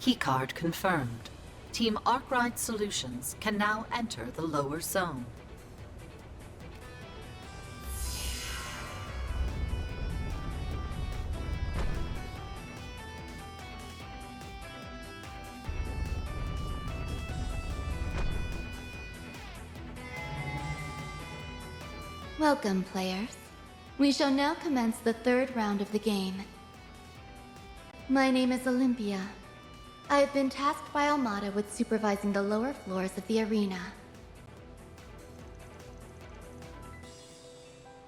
Keycard confirmed. Team Arkwright Solutions can now enter the lower zone. Welcome, players. We shall now commence the third round of the game. My name is Olympia. I have been tasked by Almada with supervising the lower floors of the arena.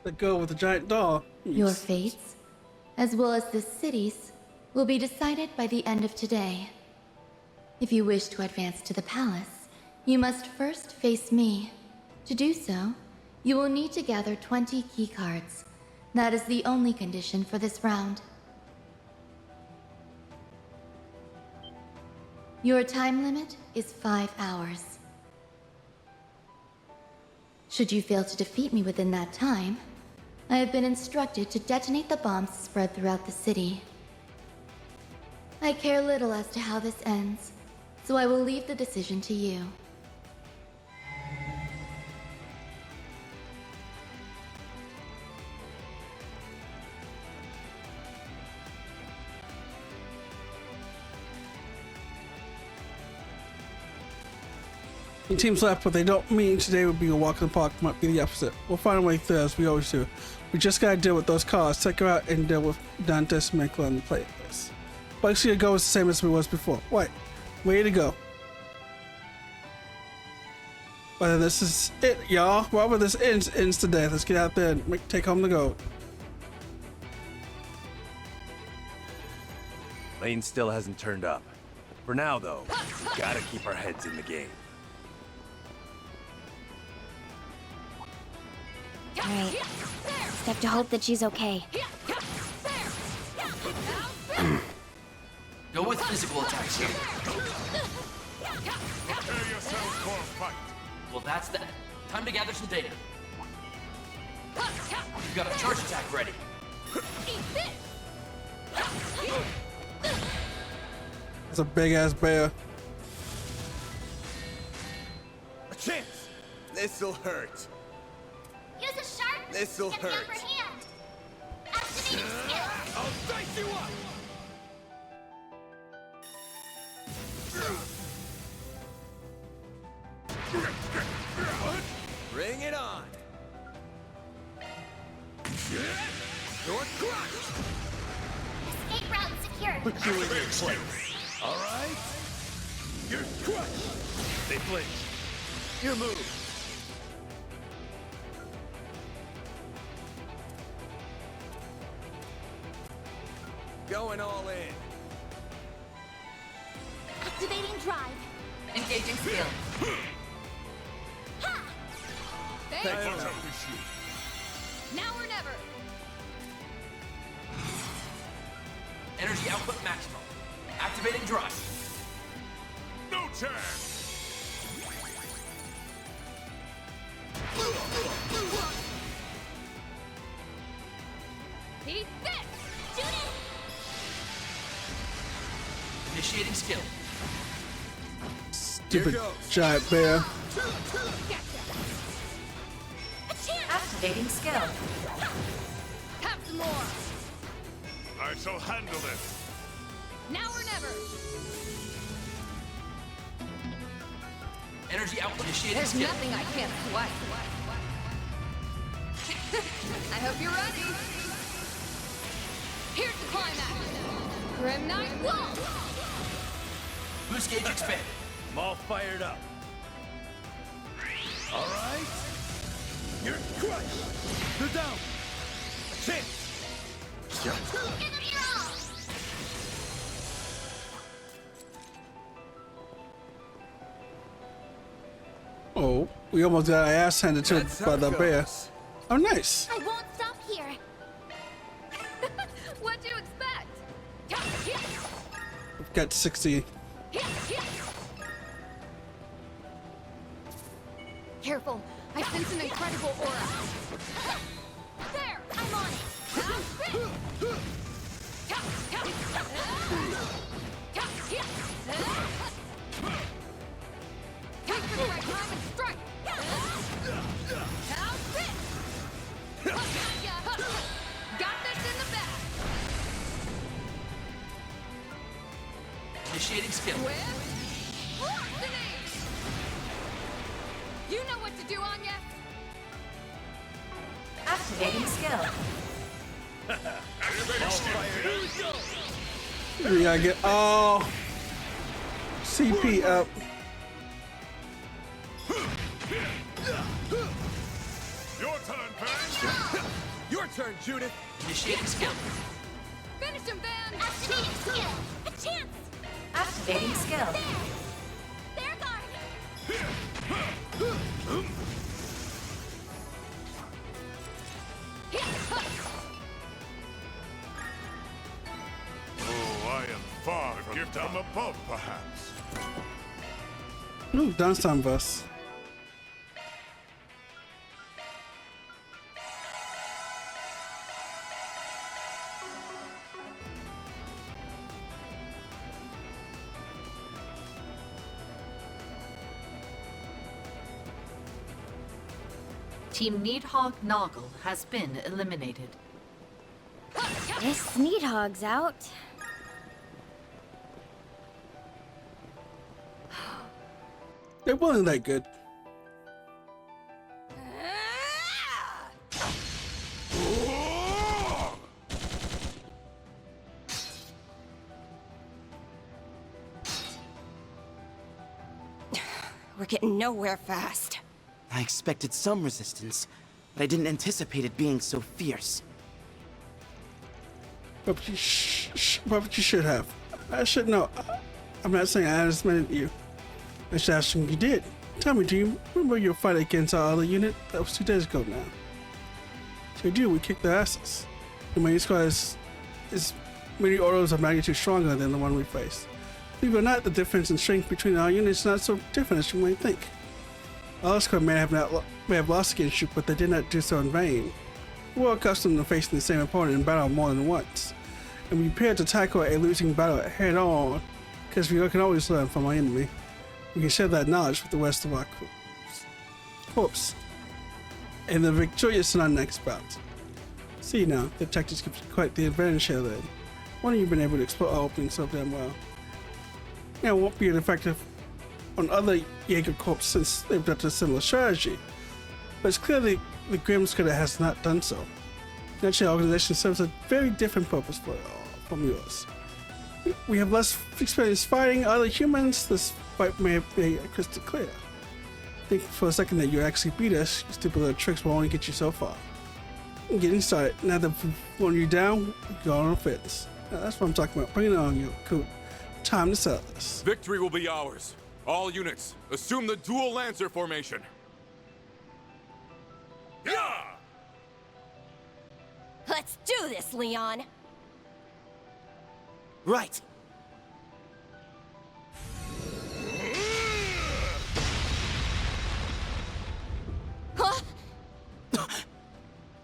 The girl with the giant doll. Your fates, as well as this city's, will be decided by the end of today. If you wish to advance to the palace, you must first face me. To do so, you will need to gather 20 keycards. That is the only condition for this round. Your time limit is 5 hours. Should you fail to defeat me within that time, I have been instructed to detonate the bombs spread throughout the city. I care little as to how this ends, so I will leave the decision to you. Teams left, but they don't mean today would be a walk in the park. Might be the opposite. We'll find a way through as we always do. We just gotta deal with those cars, take her out, and deal with Dantes, Minkla, and play this. Basically, it goes the same as it was before. Wait, way to go. But this is it, y'all. Whatever this ends today. Let's get out there and take home the gold. Lane still hasn't turned up. For now, though, we gotta keep our heads in the game. Alright. Just have to hope that she's okay. Go with physical attacks here. Prepare yourselves for a fight. Well, that's that. Time to gather some data. You've got a charge attack ready. It's a big ass bear. A chance! This'll hurt. Use a sharp This'll to get the hurt. upper hand. Activating skill. I'll dice you up! Bring it on! You're crushed! Escape route secured. Put you in your place. All right? You're crushed! They flinch. Your move. Going all in. Activating drive. Engaging skill. Ha! Thanks. Watch out for you. Now or never. Energy output maximum. Activating drive. No chance. He's fit. Shoot it. Initiating skill. Stupid Here goes. giant bear. A chance. Activating skill. Have some more. I shall handle this. Now or never. Energy output initiating There's skill. nothing I can't swipe. I hope you're ready. Here's the climax. Grim Knight Wall. Boost gauge expanded. I'm all fired up. All right? You're crushed. They're down. A chance. Give them your all. Oh, we almost got our ass handed to That's by how the it bear. goes. Oh, nice. I won't stop here. What'd you expect? We've got 60. Careful. I sense an incredible aura. There! I'm on it! Initiating skill. With Larceny! You know what to do, Anya? Activating skill. We gotta get all CP up. Your turn, Van. Your turn, Judith. Initiating skill. Finish him, Van! Activating skill. A chance. Activating skill. There, guard. Oh, I am far from gift from above, perhaps. Ooh, done some of us. Team Needhog Noggle has been eliminated. This Needhog's out. It wasn't that good. We're getting nowhere fast. I expected some resistance, but I didn't anticipate it being so fierce. But you, but you should have. I should know. I'm not saying I underestimated you. I should ask you you did. Tell me, do you remember your fight against our other unit? That was 2 days ago now. So you do, we kicked their asses. The main squad is many orders of magnitude stronger than the one we faced. Believe it or not, the difference in strength between our units is not so different as you might think. Our squad may have lost against you, but they did not do so in vain. We're accustomed to facing the same opponent in battle more than once, and we prepared to tackle a losing battle head on, because we can always learn from our enemy. We can share that knowledge with the rest of our corps, and the victorious in our next bout. See now, the tactics give you quite the advantage here then. Why have you been able to explore our opening so damn well? Now, it won't be effective on other Jaeger corps since they've adopted a similar strategy, but it's clear the Grimskirter has not done so. Naturally, our organization serves a very different purpose from yours. We have less experience fighting other humans. This fight may have made it crystal clear. Think for a second that you actually beat us. Your stupid little tricks will only get you so far. Getting started. Now that we've worn you down, go on offense. Now, that's what I'm talking about. Bring it on, you coot. Time to settle this. Victory will be ours. All units, assume the dual Lancer formation. Yeah! Let's do this, Leon! Right. Huh?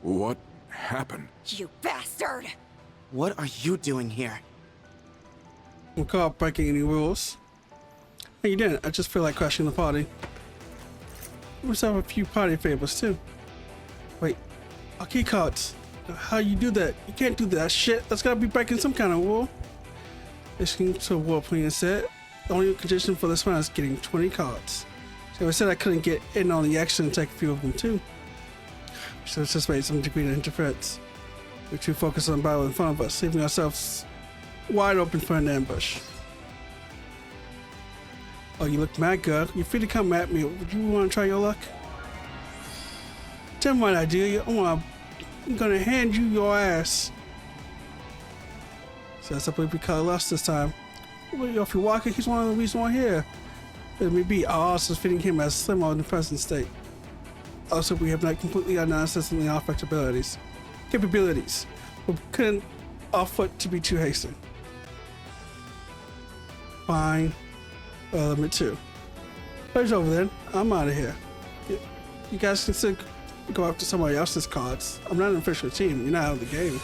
What happened? You bastard! What are you doing here? I'm caught breaking any rules. Hey, you didn't. I just feel like crashing the party. We must have a few party favors too. Wait, our key cards. How you do that? You can't do that shit. That's gotta be breaking some kind of rule. Listening to what Plan said, the only condition for this one is getting 20 cards. So I said I couldn't get in on the action and take a few of them too. So it's just made some degree of interference. We're too focused on battle in front of us, leaving ourselves wide open for an ambush. Oh, you look mad good. You're free to come at me. Would you want to try your luck? Tell me what I do. I'm gonna hand you your ass. So that's I believe we caught lost this time. Well, if you're walking, he's one of the reasons why here. It may be our odds is fitting him as slimmer in the present state. Also, we have not completely announced in the affect capabilities. We couldn't offer to be too hasty. Fine. Limit 2. Pleasure's over then. I'm out of here. You guys can still go after somebody else's cards. I'm not an official team. You're not out of the game.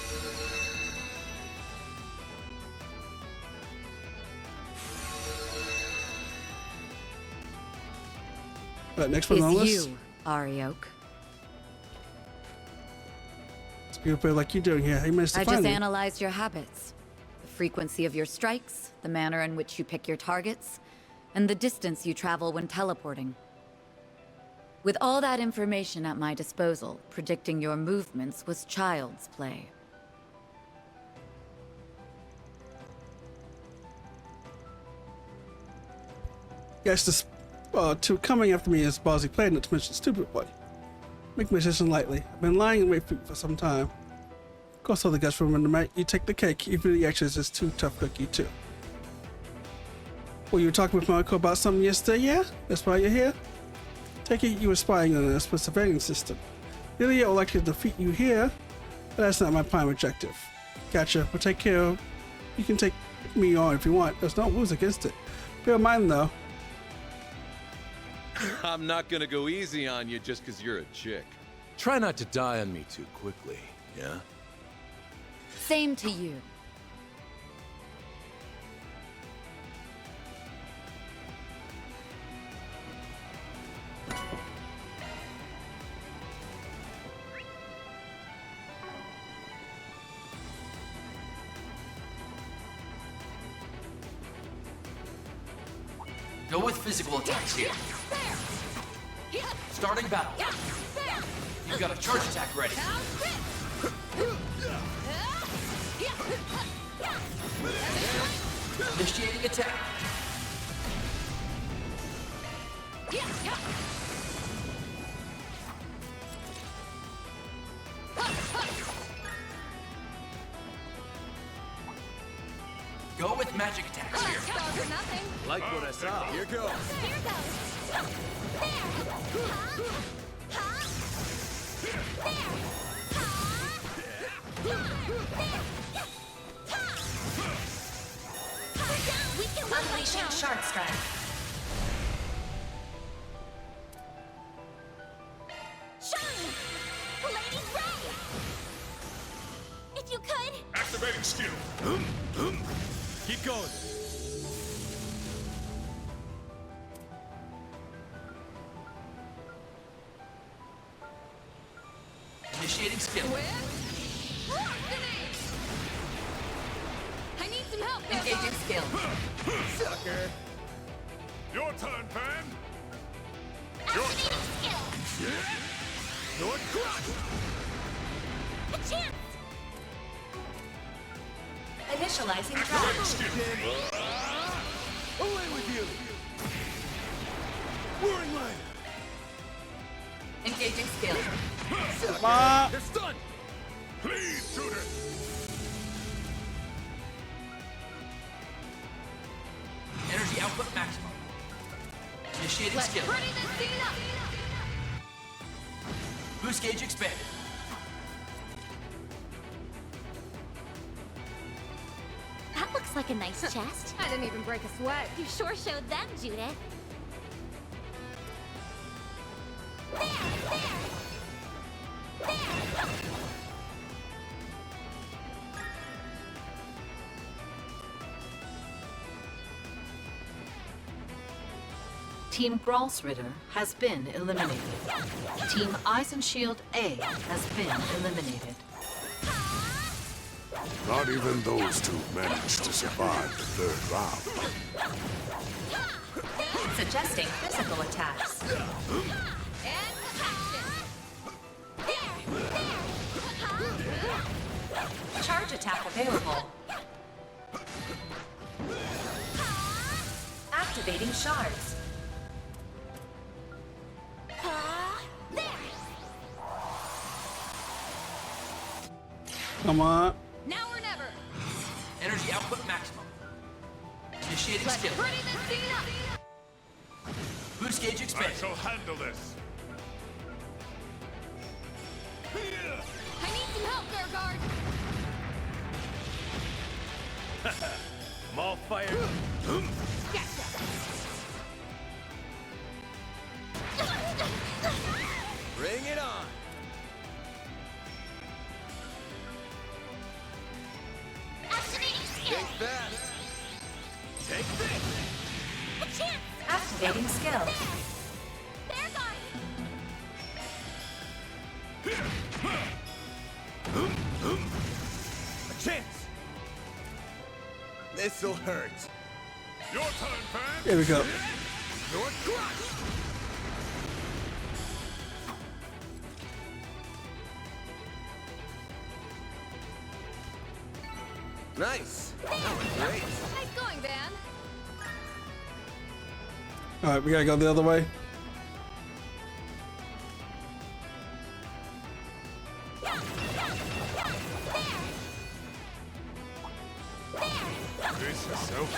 Next one on the list. You, Ariok. It's beautiful like you're doing here. How you managed to I find just me? analyzed your habits. frequency of your strikes, the manner in which you pick your targets, and the distance you travel when teleporting. With all that information at my disposal, predicting your movements was child's play. Yes, this two coming after me is Ballsy played, not to mention Stupid Boy. Make my decision lightly. I've been lying in wait for some time. Of course, all the guys remember me. You take the cake, even the extras is too tough cookie too. Well, you were talking with Marco about something yesterday, yeah? That's why you're here? Take it you were spying on us with surveillance system. Really, I would like to defeat you here, but that's not my prime objective. Gotcha, we'll take care of... You can take me on if you want. There's no rules against it. Bear in mind, though. I'm not gonna go easy on you just because you're a chick. Try not to die on me too quickly, yeah? Same to you. Go with physical attacks here. Starting battle. You've got a charge attack ready. Initiating attack. Go with magic attacks here. Like what I saw. Here goes. Here goes. Unleashing Shark Strike. Shine! Blazing ray! If you could! Activating skill. Keep going. Initiating skill. I need some help there, Engaging skill. Sucker. Your turn, Pan. Activating skill! Your crush. A chance! Initializing Activating drive. skill. Away with you. Whirring light. Engaging skill. They're stunned. Please, Judith. Energy output maximum. Initiating skill. Ready to see up! Boost gauge expanded. That looks like a nice chest. I didn't even break a sweat. You sure showed them, Judith. Team Gralsritter has been eliminated. Team Eisenshield A has been eliminated. Not even those two managed to survive the third round. Suggesting physical attacks. Charge attack available. Activating shards. Come on. Now or never! Energy output maximum. Initiating skill. Ready to see up! Boost gauge I expanded. shall handle this. I need some help there, guard! I'm all fired. Bring it on. Activating skill! Think fast. Take this. A chance! Activating skill. There, guard! A chance. This'll hurt. Your turn, fam. Here we go. Your crush. Nice. That was great. Nice going, Van. All right, we gotta go the other way. Brace yourself.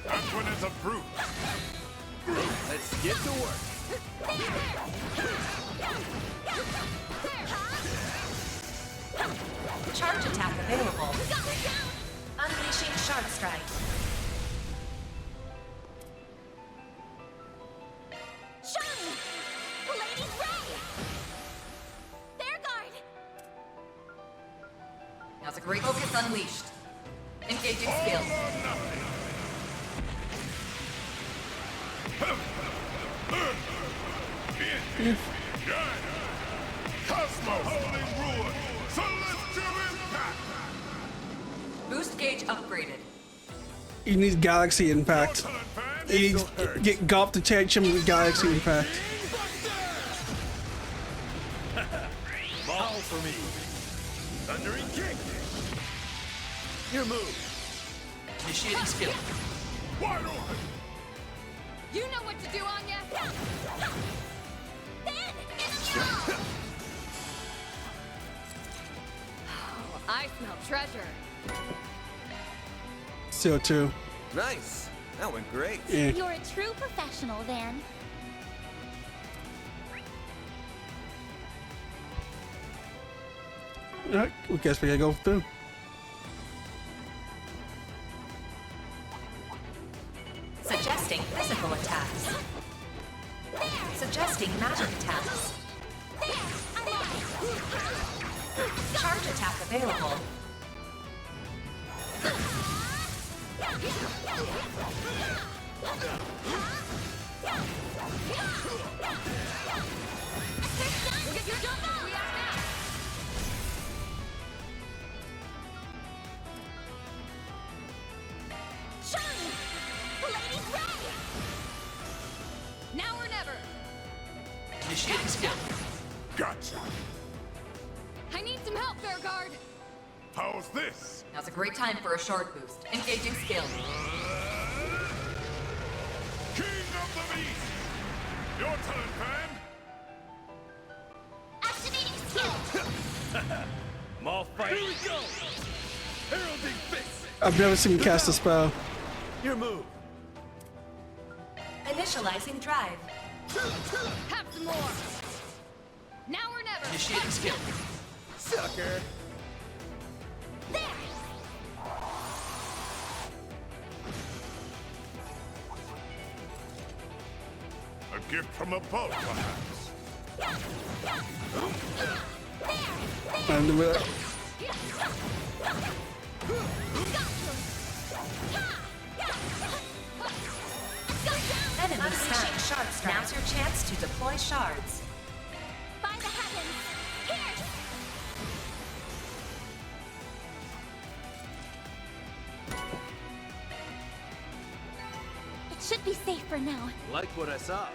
That one is approved. Let's get to work. Charge attack available. Unleashing Shard Strike. Shine! Lady's Ray! Their guard! Now's a great focus unleashed. Engaging skill. Cosmo holding ruin. Celestial impact. Boost gauge upgraded. You need Galaxy Impact. You need to get Golf to change him with Galaxy Impact. Ball for me. Thundering kick. Your move. Initiating skill. Wide open. You know what to do, Anya. Oh, I smell treasure. CO2. Nice. That went great. Yeah. You're a true professional, Van. Alright, we guess we gotta go through. Suggesting physical attacks. Suggesting magic attacks. Charge attack available. Shine! Lady's Ray! Now or never. Initiating skill. Gotcha. I need some help, Fairguard. How's this? Now's a great time for a shard boost. Engaging skill. King of the Beast. Your turn, fam. Activating skill! Mall fight. Here we go. Heralding fist. I've never seen him cast a spell. Your move. Initializing drive. Have some more. Now or never. Initiating skill. Sucker. There! A gift from above, perhaps. And Enemy stunned. Shard strike. Now's your chance to deploy shards. By the heavens! Here! It should be safe for now. Like what I saw.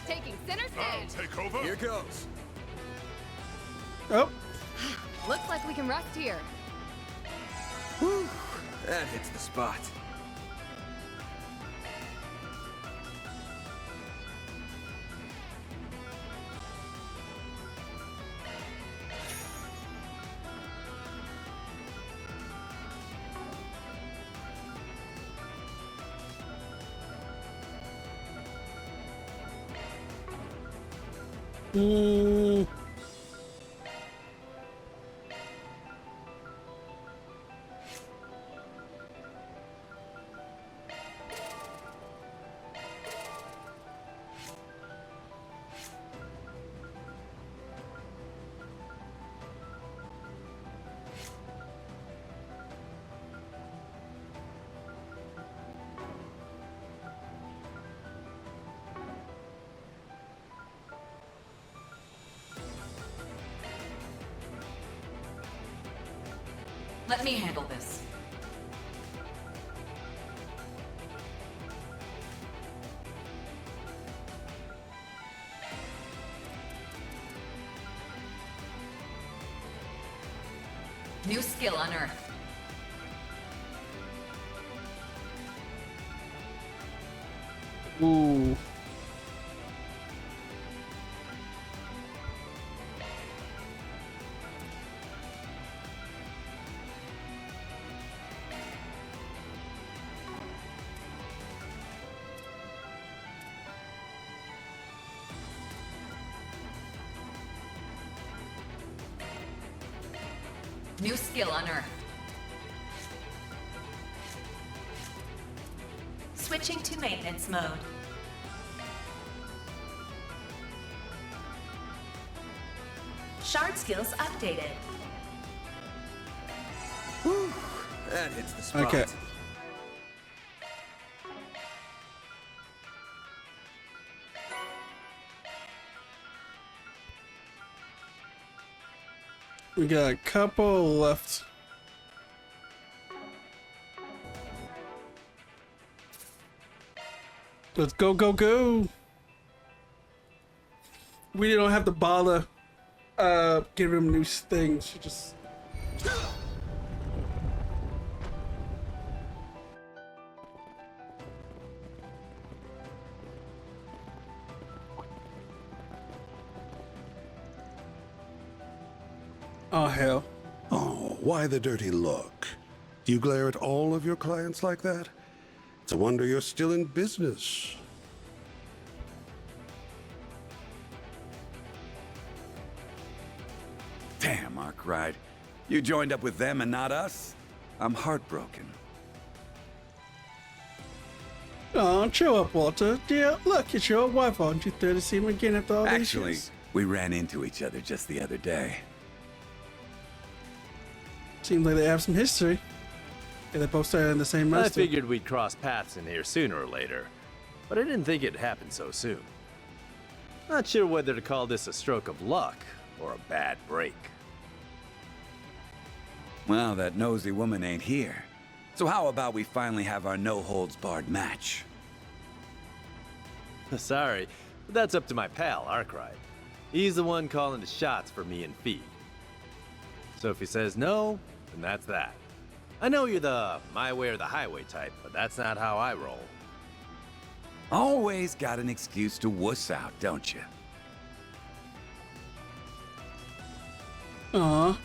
Taking center I'll stage. take over. Here goes. oh, Looks like we can rest here. Whew. That hits the spot. mm, Let me handle this. New skill unearthed. Ooh. New skill unearthed. Switching to maintenance mode. Shard skills updated. Whew, that hits the spot. Okay. We got a couple left. Let's go, go, go. We don't have to bother giving him new things. You just oh hell. Oh, why the dirty look? Do you glare at all of your clients like that? It's a wonder you're still in business. Damn, Arkwright. You joined up with them and not us? I'm heartbroken. Oh, chill up, Walter. Dear, look, it's your wife. Aren't you there to see him again after all these Actually, years? we ran into each other just the other day. Seems like they have some history. Yeah, they both started in the same I restaurant. figured we'd cross paths in here sooner or later, but I didn't think it'd happen so soon. Not sure whether to call this a stroke of luck or a bad break. Well, that nosy woman ain't here. So how about we finally have our no-holds-barred match? Sorry, but that's up to my pal, Arkwright. He's the one calling the shots for me and Fee. So if he says no, then that's that. I know you're the my way or the highway type, but that's not how I roll. Always got an excuse to wuss out, don't you? Aw.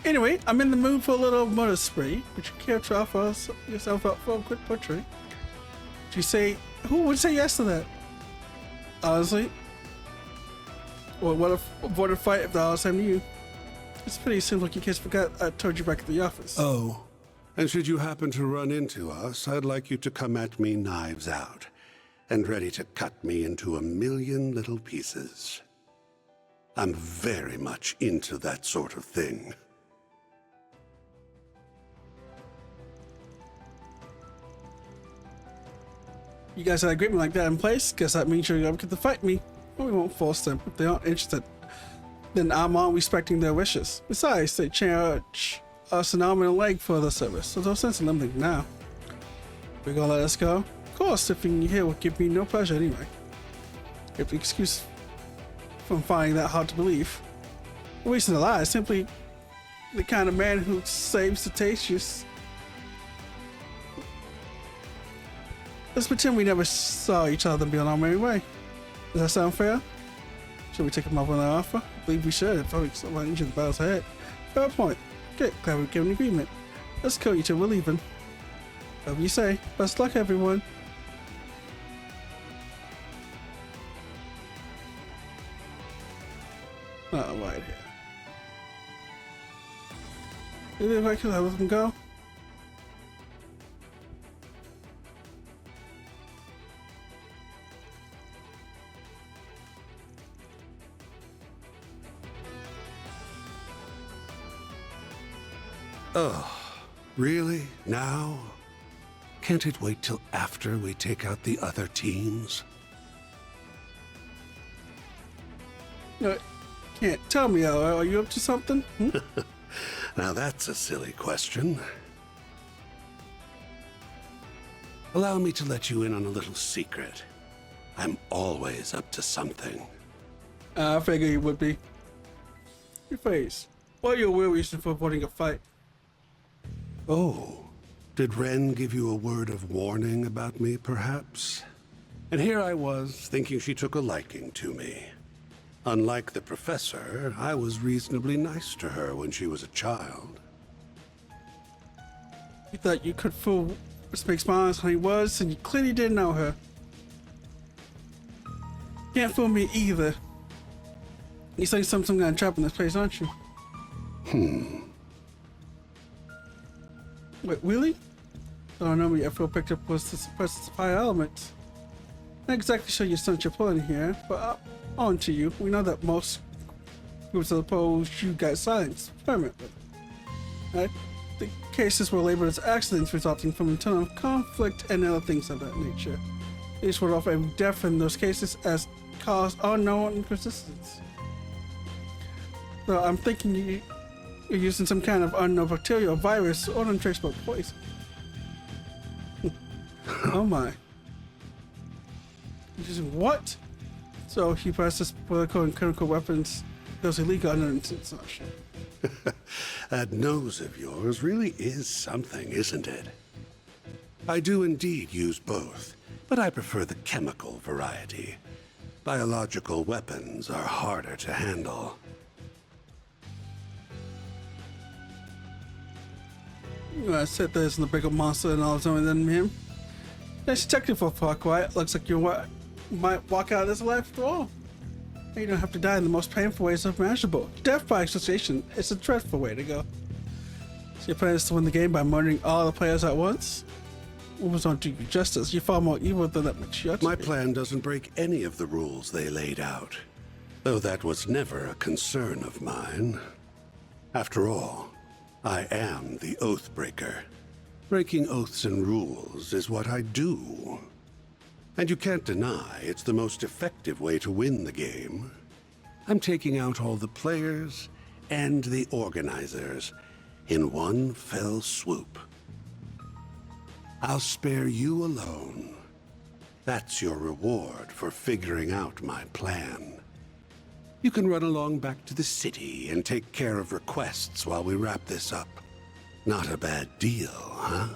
Anyway, I'm in the mood for a little murder spree. Would you care to offer yourself up for a quick butchery? Would you say, who would say yes to that? Honestly? Or what if avoid a fight if the odds same to you? It's pretty simple. You kids forgot I told you back at the office. Oh, and should you happen to run into us, I'd like you to come at me knives out and ready to cut me into a million little pieces. I'm very much into that sort of thing. You guys had an agreement like that in place? Guess that means you're going to fight me. Well, we won't force them. If they aren't interested, then I'm on respecting their wishes. Besides, they charge us an arm and a leg for the service, so no sense in limiting now. We're gonna let us go? Of course, if you here would give me no pleasure anyway. If the excuse from finding that hard to believe. The reason to lie is simply the kind of man who saves the tastiest. Let's pretend we never saw each other and be on our merry way. Does that sound fair? Should we take them up on their offer? I believe we should. If only someone injured the battle's ahead. Fair point. Good. Glad we gave an agreement. Let's go, you two. We're leaving. Whatever you say. Best luck, everyone. Oh, right here. You think I could let them go? Oh, really? Now? Can't it wait till after we take out the other teams? No, can't tell me, are you up to something? Now that's a silly question. Allow me to let you in on a little secret. I'm always up to something. I figured you would be. Your face. What are your real reason for avoiding a fight? Oh, did Ren give you a word of warning about me, perhaps? And here I was, thinking she took a liking to me. Unlike the professor, I was reasonably nice to her when she was a child. You thought you could fool Miss Smiles how he was, and you clearly didn't know her. Can't fool me either. You're saying some kind of trap in this place, aren't you? Wait, really? Don't know me. I feel picked up was the suppressed fire element. Not exactly sure you stunt you're pulling here, but on to you. We know that most groups of opposed you got silenced permanently. Right? The cases were labeled as accidents resulting from internal conflict and other things of that nature. These were often death in those cases as cause unknown resistance. So I'm thinking you're using some kind of unknown bacteria or virus or untraceable poison. Oh my. You're using what? So he possesses political and chemical weapons. Those illegal under international. That nose of yours really is something, isn't it? I do indeed use both, but I prefer the chemical variety. Biological weapons are harder to handle. I said there's no bigger monster and all than him. That's technical for quiet. Looks like you might walk out of this life after all. You don't have to die in the most painful ways imaginable. Death by association is a dreadful way to go. So your plan is to win the game by murdering all the players at once? Almost don't do you justice. You're far more evil than that makes you out to My be. plan doesn't break any of the rules they laid out, though that was never a concern of mine. After all, I am the Oathbreaker. Breaking oaths and rules is what I do. And you can't deny it's the most effective way to win the game. I'm taking out all the players and the organizers in one fell swoop. I'll spare you alone. That's your reward for figuring out my plan. You can run along back to the city and take care of requests while we wrap this up. Not a bad deal, huh?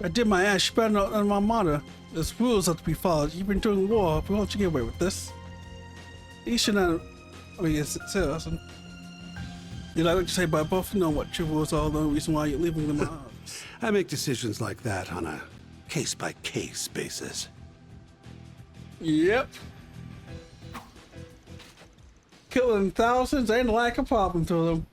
I did my ass. You better not under my motto. There's rules that to be followed. You've been doing war. We won't you get away with this. You should not. I mean, it's awesome. You like what you say, but I both know what your rules are. The reason why you're leaving them out. I make decisions like that on a case-by-case basis. Yep. Killing thousands ain't like a problem to them.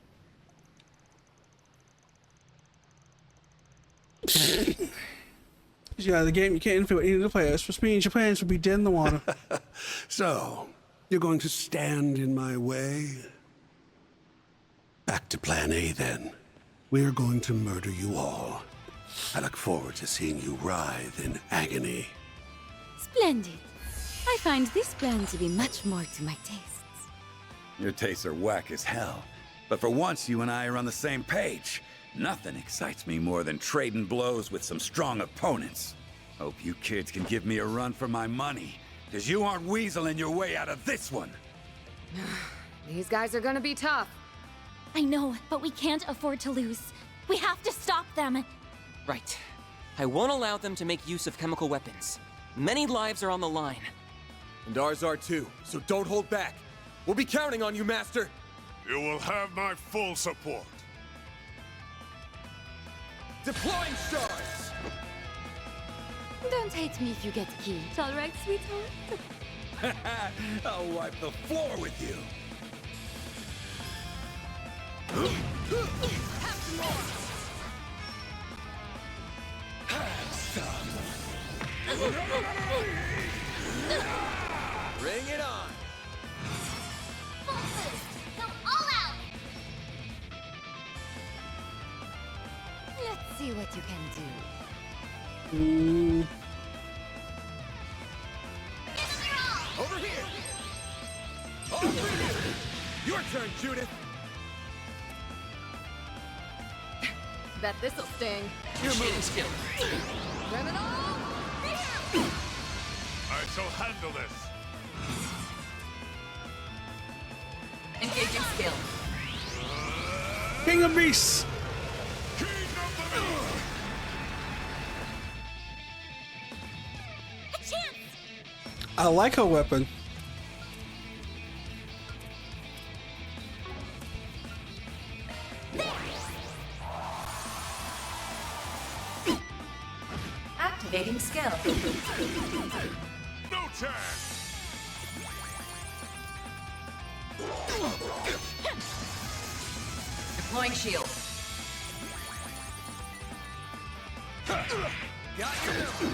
You got the game, you can't interfere with any of the players, which means your plans will be dead in the water. So, you're going to stand in my way? Back to plan A then. We're going to murder you all. I look forward to seeing you writhe in agony. Splendid. I find this plan to be much more to my tastes. Your tastes are whack as hell. But for once, you and I are on the same page. Nothing excites me more than trading blows with some strong opponents. Hope you kids can give me a run for my money, because you aren't weaseling your way out of this one. These guys are gonna be tough. I know, but we can't afford to lose. We have to stop them. Right. I won't allow them to make use of chemical weapons. Many lives are on the line. And ours are too, so don't hold back. We'll be counting on you, Master. You will have my full support. Deploying shards! Don't hate me if you get killed, all right, sweetheart? I'll wipe the floor with you. Bring it on! Full boost! Go all out! Let's see what you can do. Over here! Over here! Your turn, Judith! Bet this'll sting. Initiating skill. Criminal! I shall handle this. Engaging skill. King of Beasts! A chance! I like her weapon. Activating skill. No chance! Deploying shield. Got you.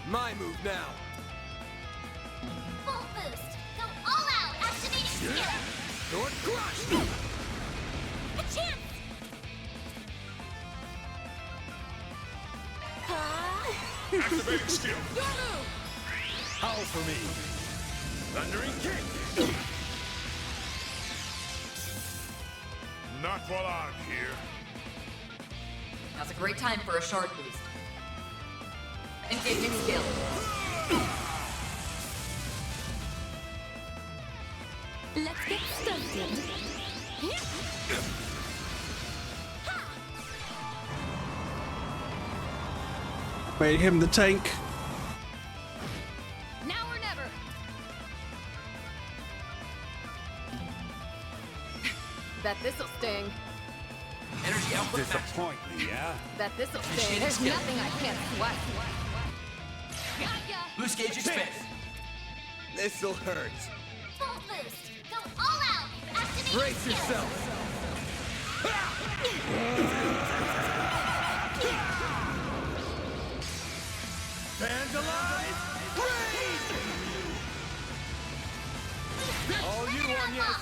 My move now. Full boost! Go all out! Activating skill! Sword crush! A chance! Activating skill. Your move! Howl for me. Thundering kick. Not while I'm here. Now's a great time for a shard boost. Engaging skill. Let's get started. Made him the tank. Now or never! Bet this'll sting. Energy output max. Disappoint me, yeah? Bet this'll sting. Initiating There's skill. nothing I can't sweat. Boost gauge expand. This'll hurt. Full boost! Go all out! Activating Brace skill! yourself. Vandalize! Raid! All you on, yes.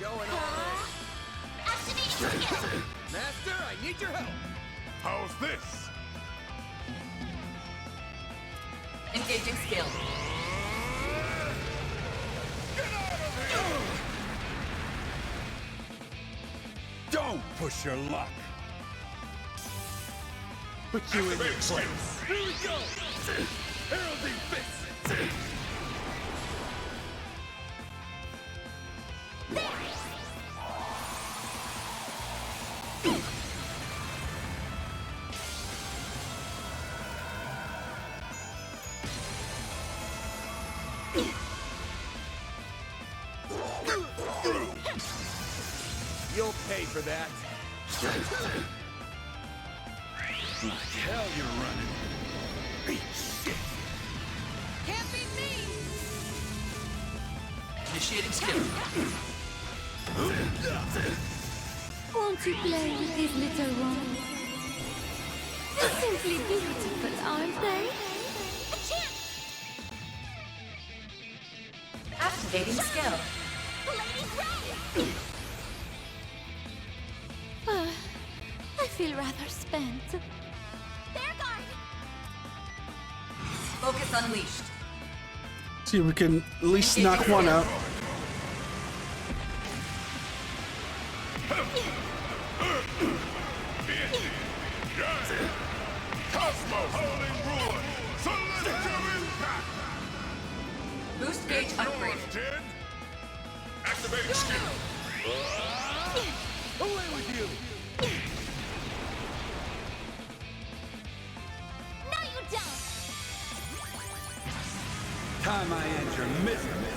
Going on. Activating skill! Master, I need your help. How's this? Engaging skill. Don't push your luck. Put you in your Activating skill. place. Here we go. Heralding fists. You'll pay for that. Like hell you're running. Eat shit. Can't beat me! Initiating skill. Won't you play with these little ones? They're simply beautiful, aren't they? A chance! Activating skill. Lady Red! I feel rather spent. Bear guard! Focus unleashed. See if we can at least knock one out. Cosmo holding ruin. Selective impact. Boost gauge upgraded. 10. Activating skill. Away with you. No, you don't! Time I end your misery.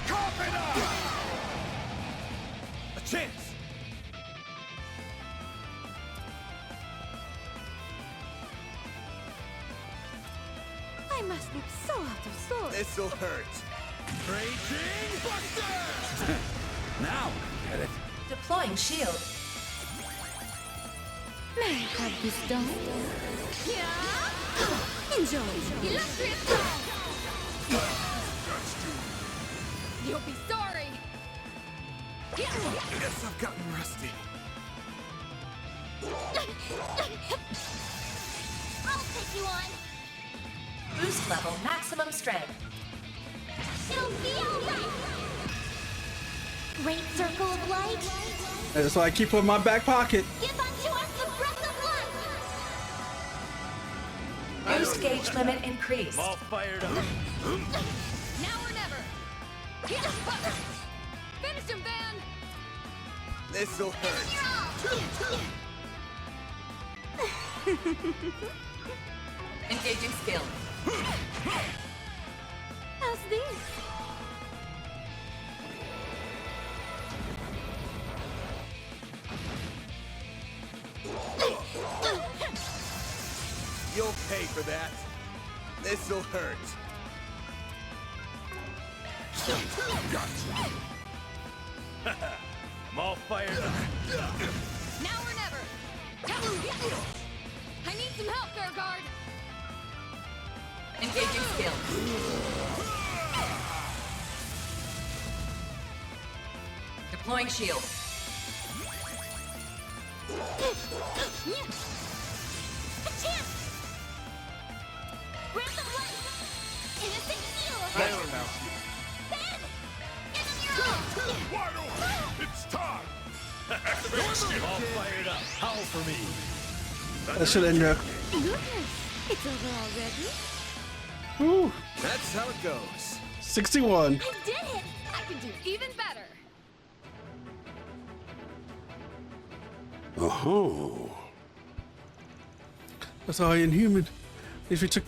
Cough it up. A chance. I must look so out of sorts. This'll hurt. Raging Buster! Now, get it? Deploying shield. May I have this done? Yeah! Enjoy! Illustrious song! You'll be sorry! Guess I've gotten rusty. I'll take you on. Boost level maximum strength. It'll be alright. Great circle of light. That's why I keep it in my back pocket. Give unto us the breath of life. Boost gauge limit increased. All fired up. Now or never. Finish him, Van. This'll hurt. Engaging skill. How's this? You'll pay for that. This'll hurt. I'm all fired up. Now or never. I need some help, Fairguard. Engaging skill. Deploying shield. Breath of life. Innocent heal. I don't know. Ben, give him your all. Wide open! It's time! Activate All shield! fired up. Howl for me. That should end up. Goodness, it's over already. Woo. That's how it goes. 61. I did it. I can do even better. Oh. That's all inhuman. If you took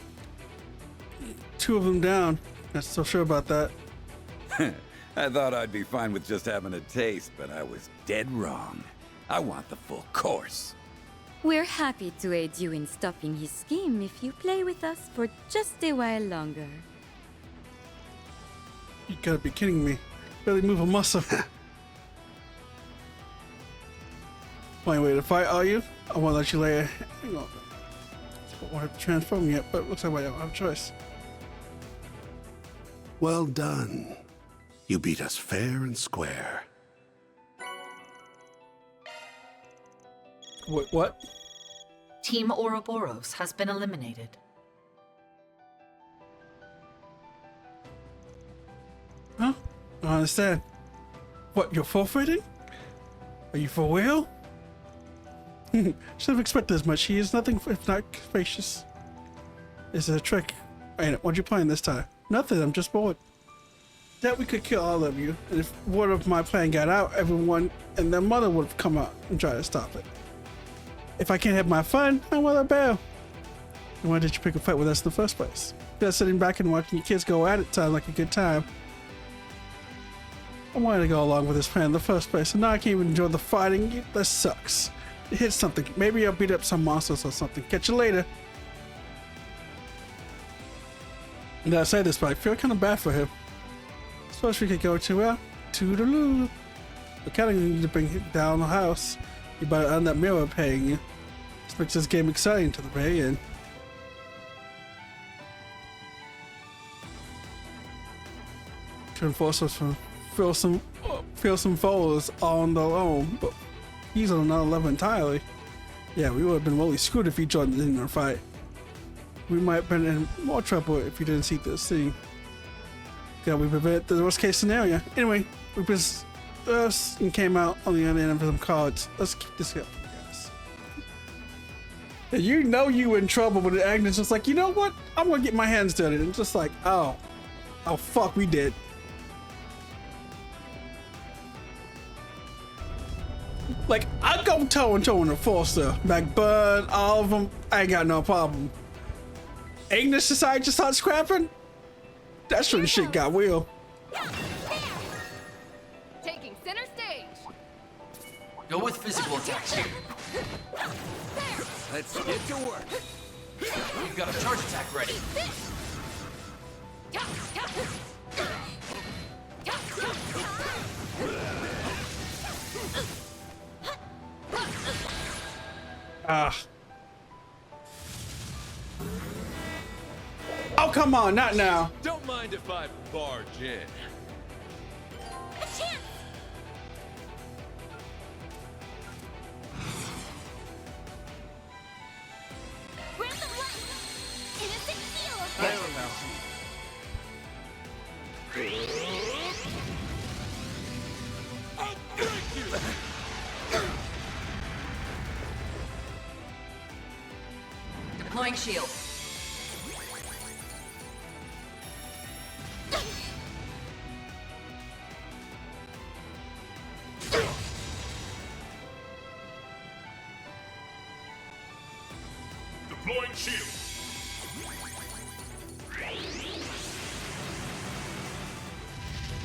2 of them down, not so sure about that. I thought I'd be fine with just having a taste, but I was dead wrong. I want the full course. We're happy to aid you in stopping his scheme if you play with us for just a while longer. You gotta be kidding me. Barely move a muscle. Fine way to fight, are you? I won't let you lay a... Hang on. I don't want to transform yet, but it looks like I don't have a choice. Well done. You beat us fair and square. Wait, what? Team Ouroboros has been eliminated. Huh? I don't understand. What, you're forfeiting? Are you for real? Should have expected as much. He is nothing if not gracious. It's a trick. Ain't it? What you playing this time? Nothing, I'm just bored. That we could kill all of you, and if word of my plan got out, everyone and their mother would have come out and tried to stop it. If I can't have my fun, I will bail. And why did you pick a fight with us in the first place? Just sitting back and watching your kids go at it sounds like a good time. I wanted to go along with this plan in the first place, and now I can't even enjoy the fighting. That sucks. It hit something. Maybe I'll beat up some monsters or something. Catch you later. And I say this, but I feel kind of bad for him. Suppose we could go to Toodaloo. We kind of need to bring him down the house. You better earn that mirror paying you. This makes this game exciting to the very end. To enforce us from feel some foes on their own, but he's on another level entirely. Yeah, we would have been really screwed if he joined in our fight. We might have been in more trouble if you didn't see this scene. Yeah, we prevented the worst case scenario. Anyway, we just and came out on the other end of some cards. Let's keep this up, guys. And you know you were in trouble when Agnes was like, you know what? I'm gonna get my hands dirty. And just like, oh fuck, we did. Like, I'd go toe and toe in the Forster. McBud, all of them, I ain't got no problem. Agnes decided to start scrapping? That's when shit got real. Taking center stage. Go with physical attacks here. Let's get to work. You've got a charge attack ready. Oh, come on, not now. Don't mind if I barge in. Deploying shield. Deploying shield.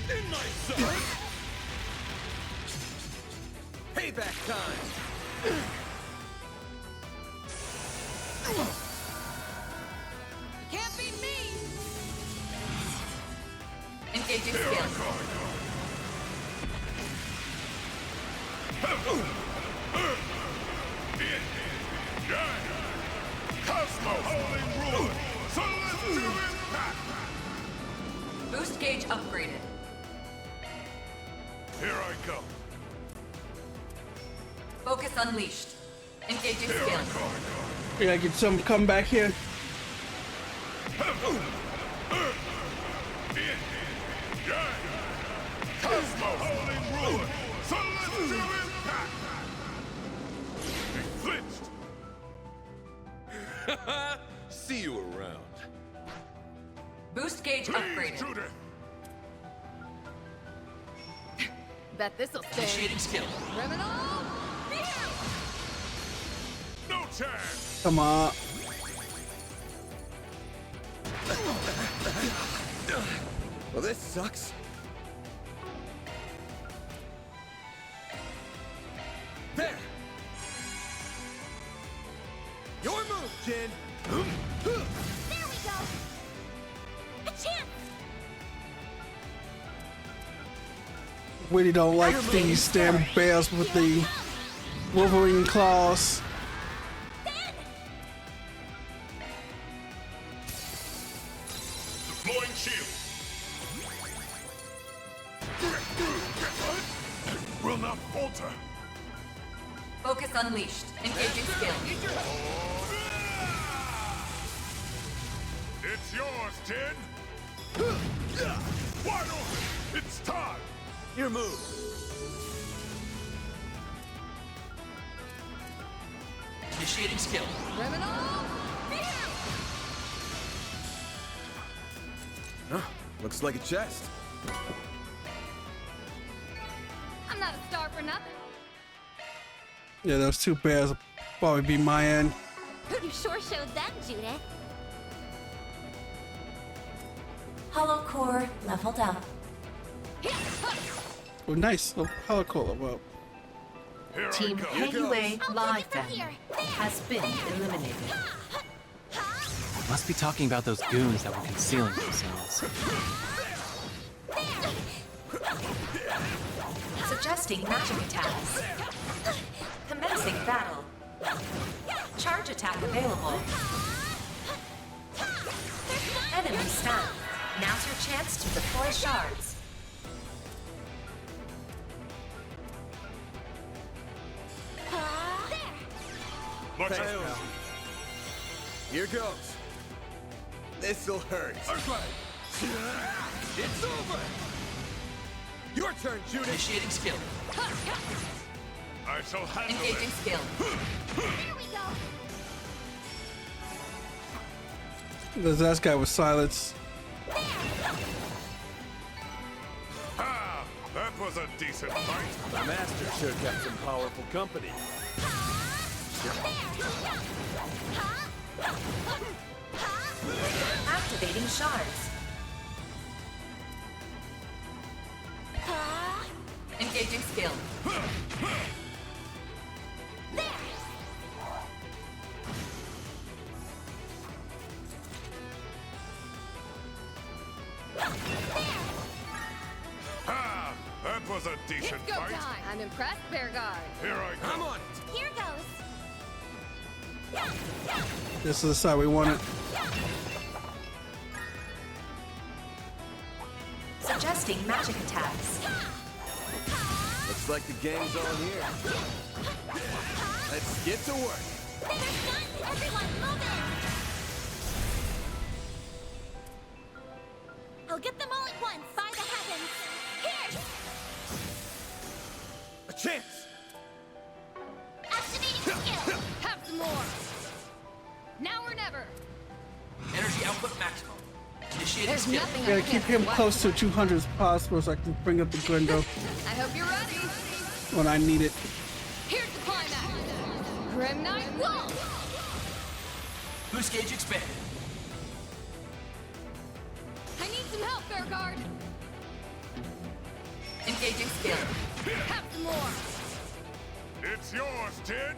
In my sight! Payback time! Can't be me! Engaging skill. Cosmo holding rule. So let's do impact. Boost gauge upgraded. Here I go. Focus unleashed. Engaging skill. Yeah, I get some comeback here. Cosmo holding rule. So let's do impact. He flinched. See you around. Boost gauge upgraded. Judith. Bet this'll stay. Initiating skill. Criminal! No chance. Come on. Well, this sucks. There! Your move, Jin! There we go! A chance! Really don't like these damn bears with the Wolverine claws. Deploying shield. Will not falter. Focus unleashed. Engaging skill. It's yours, Tin. Wide open. It's time. Your move. Initiating skill. Criminal! Huh, looks like a chest. I'm not a star for nothing. Yeah, those two bears will probably be my end. You sure showed them, Judith. Hollow core leveled up. Oh, nice. Oh, helicola. Well, Team KUA Live has been eliminated. Must be talking about those goons that were concealing themselves. Suggesting magic attacks. Commencing battle. Charge attack available. Enemy stunned. Now's your chance to deploy shards. Watch Thanks, out. pal. Here goes. This'll hurt. It's over. Your turn, Judith. Initiating skill. I shall handle Engaging it. skill. There we go! there's that guy with silence. Ah, that was a decent fight. The master sure kept some powerful company. Activating shards. Engaging skill. Ah, that was a decent It's go fight. time! I'm impressed, Bearguard. Here I go. I'm on it. Here goes! This is the side we want it. Suggesting magic attacks. Looks like the gang's all here. Let's get to work. Everyone, move in! I'll get them all at once, by the heavens! Here! A chance. Activating skill! Have some more! Now or never! output maximum. Initiating There's skill. nothing I Gotta can't keep him swipe. close to 200 as possible so I can bring up the Grindo I hope you're ready. when I need it. Here's the climax. Grim Knight Wall. Boost gauge expanded. I need some help, Fairguard. Engaging skill. Have some more. It's yours, Tin.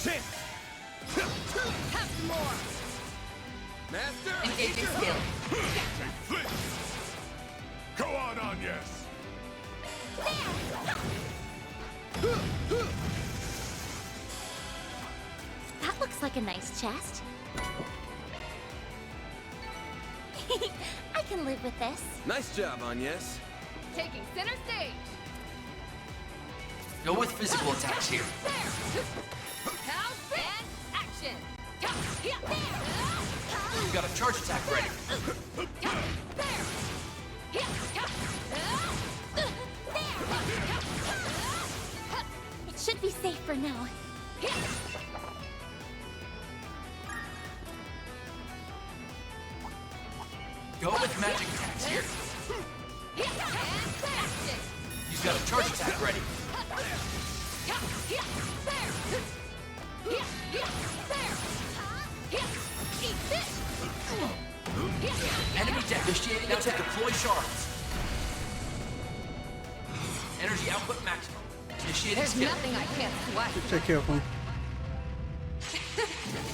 Chin. Have some more. Master. Engaging skill. Flint. Go on, yes. That looks like a nice chest. I can live with this. Nice job, Agnes. Taking center stage. Go with physical attacks here. Cow and action. You got a charge attack ready. It should be safe for now. Go with magic attacks here. You've got a charge attack ready. Enemy deck initiating now to deploy shards. Energy output maximum. Initiating There's skill. nothing I can't swipe. Take care of him.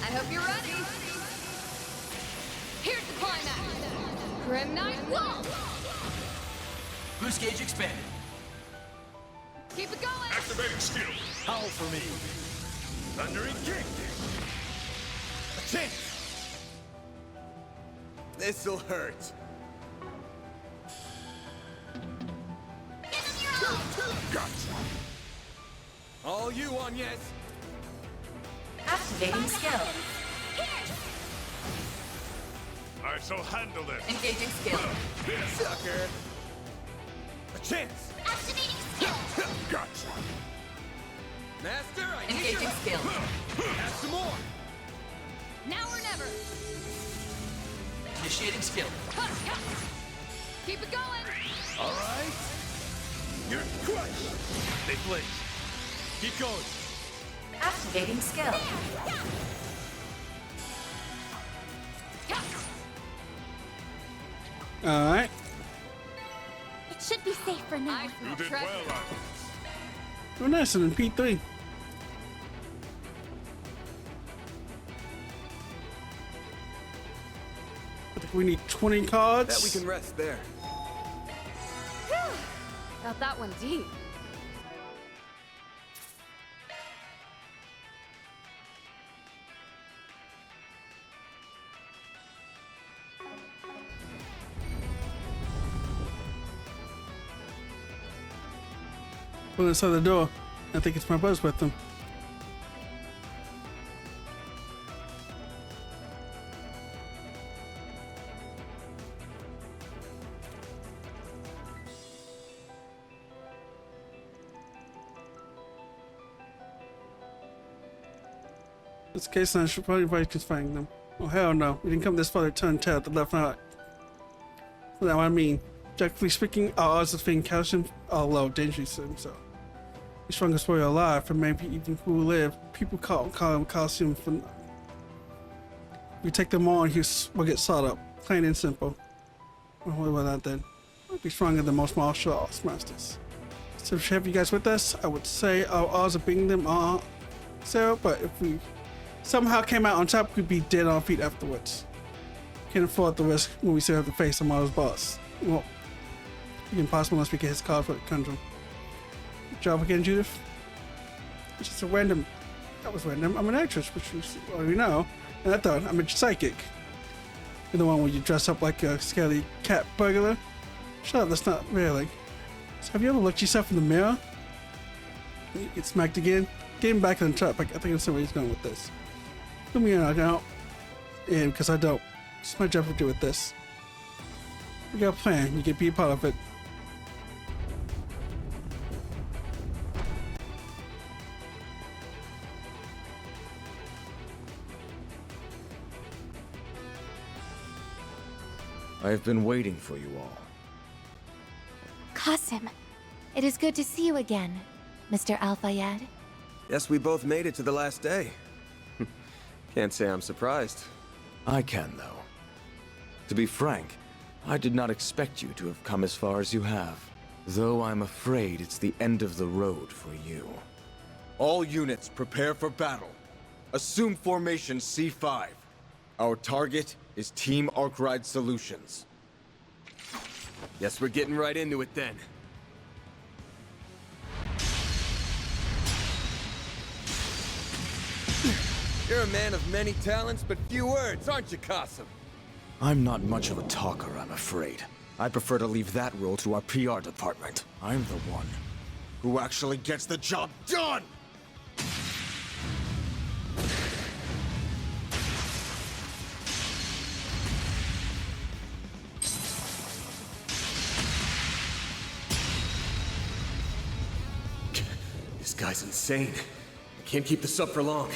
I hope you're ready. Here's the climax. Grim Knight Wall. Boost gauge expanded. Keep it going. Activating skill. Howl for me. Thundering kick. A chance. This'll hurt. Gotcha. All you, Agnes. Activating skill. I shall handle this. Engaging skill. Sucker. A chance. Activating skill. Gotcha. Master, I need Engaging your skill. Have some more. Now or never. Initiating skill. Keep it going. All right. You're crushed. They flinch. Keep going. Activating skill. Alright. It should be safe for now. You did well, Agnes. We're nicer than P3. I think we need 20 cards. Bet we can rest there. Got that one deep. Put inside the door. I think it's my buzz with them. In this case, I should probably just find them. Oh hell no, we didn't come this far to turn tail at the left eye. That's what I mean. Objectively speaking, our odds of finding calcium are low, dangerous, so. The strongest warrior alive, and maybe even who live, people call him calcium for. We take them on, we'll get sought up. Plain and simple. Well, what about that then? We'll be stronger than most martial arts masters. So if we have you guys with us, I would say our odds of beating them are 0, but if we somehow came out on top, we'd be dead on our feet afterwards. Can't afford the risk when we still have to face tomorrow's boss. Well, it'd be impossible unless we get his card for the conundrum. Good job again, Judith. It's just a random. That was random. I'm an actress, which you already know. And I thought I'm a psychic. You're the one where you dress up like a scaly cat burglar. Shut up, that's not really. So have you ever looked yourself in the mirror? You get smacked again? Getting back on track. I think that's where he's going with this. Put me in, I don't. And because I don't. It's my job to do with this. We got a plan. You can be a part of it. I've been waiting for you all. Qasim, it is good to see you again, Mr. Al-Fayed. Yes, we both made it to the last day. Can't say I'm surprised. I can, though. To be frank, I did not expect you to have come as far as you have. Though I'm afraid it's the end of the road for you. All units prepare for battle. Assume formation C5. Our target is Team Arkwright Solutions. Guess we're getting right into it then. You're a man of many talents, but few words, aren't you, Qasim? I'm not much of a talker, I'm afraid. I prefer to leave that role to our PR department. I'm the one who actually gets the job done! This guy's insane. I can't keep this up for long.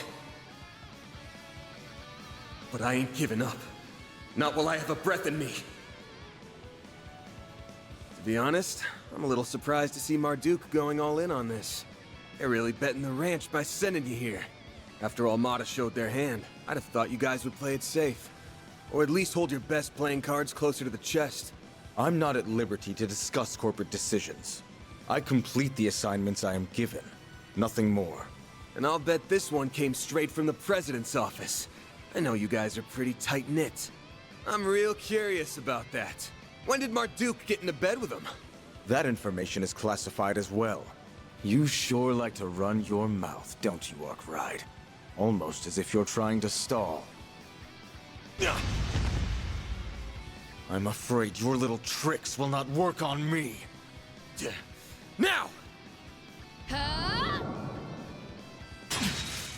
But I ain't giving up. Not while I have a breath in me. To be honest, I'm a little surprised to see Marduk going all in on this. They're really betting the ranch by sending you here. After Almada showed their hand, I'd have thought you guys would play it safe. Or at least hold your best playing cards closer to the chest. I'm not at liberty to discuss corporate decisions. I complete the assignments I am given. Nothing more. And I'll bet this one came straight from the President's office. I know you guys are pretty tight-knit. I'm real curious about that. When did Marduk get into bed with him? That information is classified as well. You sure like to run your mouth, don't you, Arkwright? Almost as if you're trying to stall. I'm afraid your little tricks will not work on me. Now!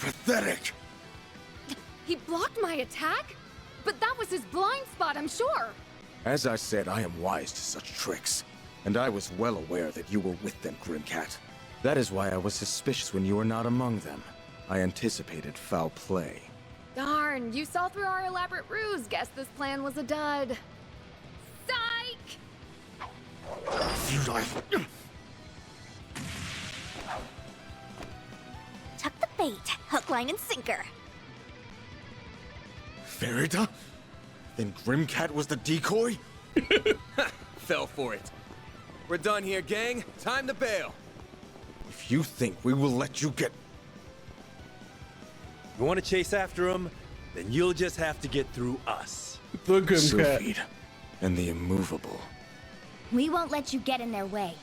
Pathetic! He blocked my attack? But that was his blind spot, I'm sure. As I said, I am wise to such tricks. And I was well aware that you were with them, Grimcat. That is why I was suspicious when you were not among them. I anticipated foul play. Darn, you saw through our elaborate ruse. Guess this plan was a dud. Psych! Tuck the bait. Hook, line, and sinker. Farida? Then Grimcat was the decoy? Fell for it. We're done here, gang. Time to bail. If you think we will let you get... You want to chase after him? Then you'll just have to get through us. The Grimcat. Sylphid and the immovable. We won't let you get in their way.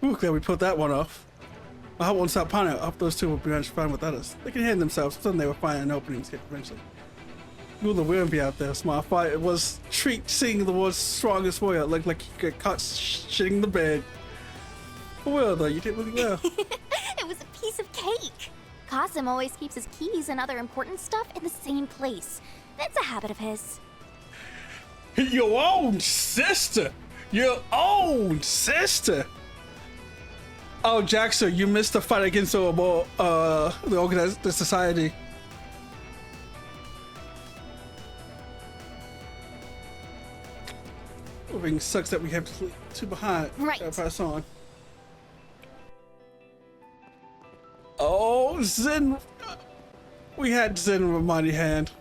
Ooh, glad we put that one off. I hope once that panel up, those two will be fine with others. They can handle themselves. Suddenly they were finding openings eventually. Will the worm be out there? Smart fight. It was treat seeing the world's strongest warrior look like he got caught shitting the bed. Well, though, you did really well. It was a piece of cake. Qasim always keeps his keys and other important stuff in the same place. That's a habit of his. Your own sister! Your own sister! Oh, Jackson, you missed the fight against the society. Moving sucks that we have two behind. Right. Gotta pass on. Oh, Zen. We had Zen with a mighty hand.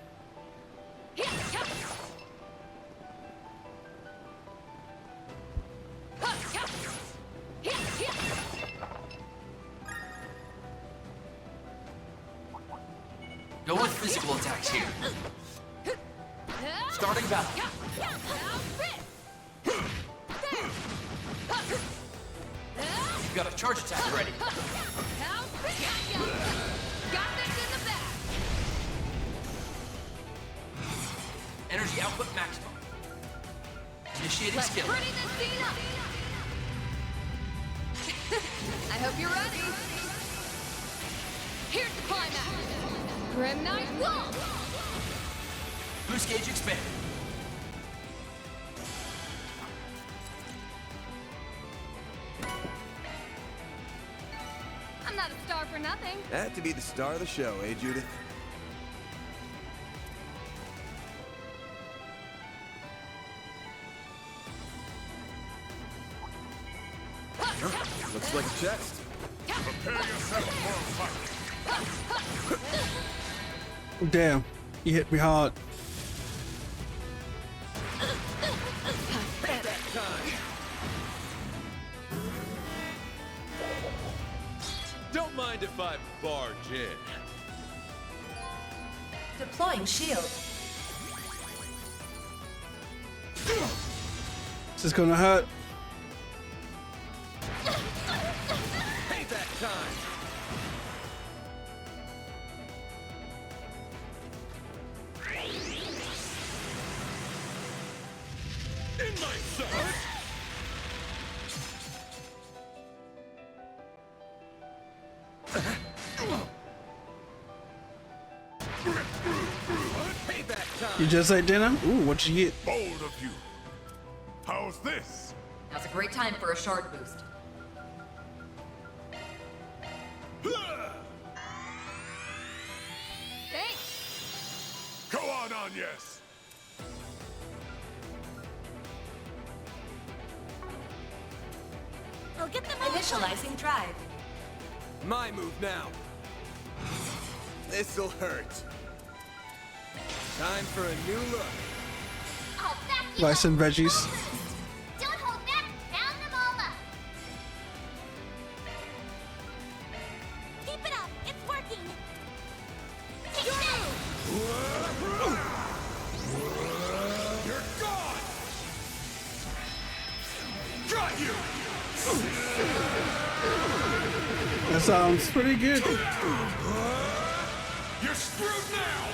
Go with physical attacks here. Starting battle. You've got a charge attack ready. Energy output maximum. Initiating skill. Pretty this scene up. I hope you're ready. Here's the climax. Grim Knight Wall. Boost gauge expanded. I'm not a star for nothing. Had to be the star of the show, eh, Judith? Huh, looks like a chest. Prepare yourself for a fight. Damn, he hit me hard. Don't mind if I barge in. Deploying shield. This is gonna hurt. Payback time. In my sight. Payback time. You just ate dinner? Ooh, what you get? Bold of you. How's this? Now's a great time for a shard boost. Thanks. Go on, yes. I'll get them initializing drive. My move now. This'll hurt. Time for a new look. I'll back you Rice up. and veggies. Don't hold back. Round them all up. Keep it up. It's working. Take that. You're gone. Got you. That sounds pretty good. You're screwed now.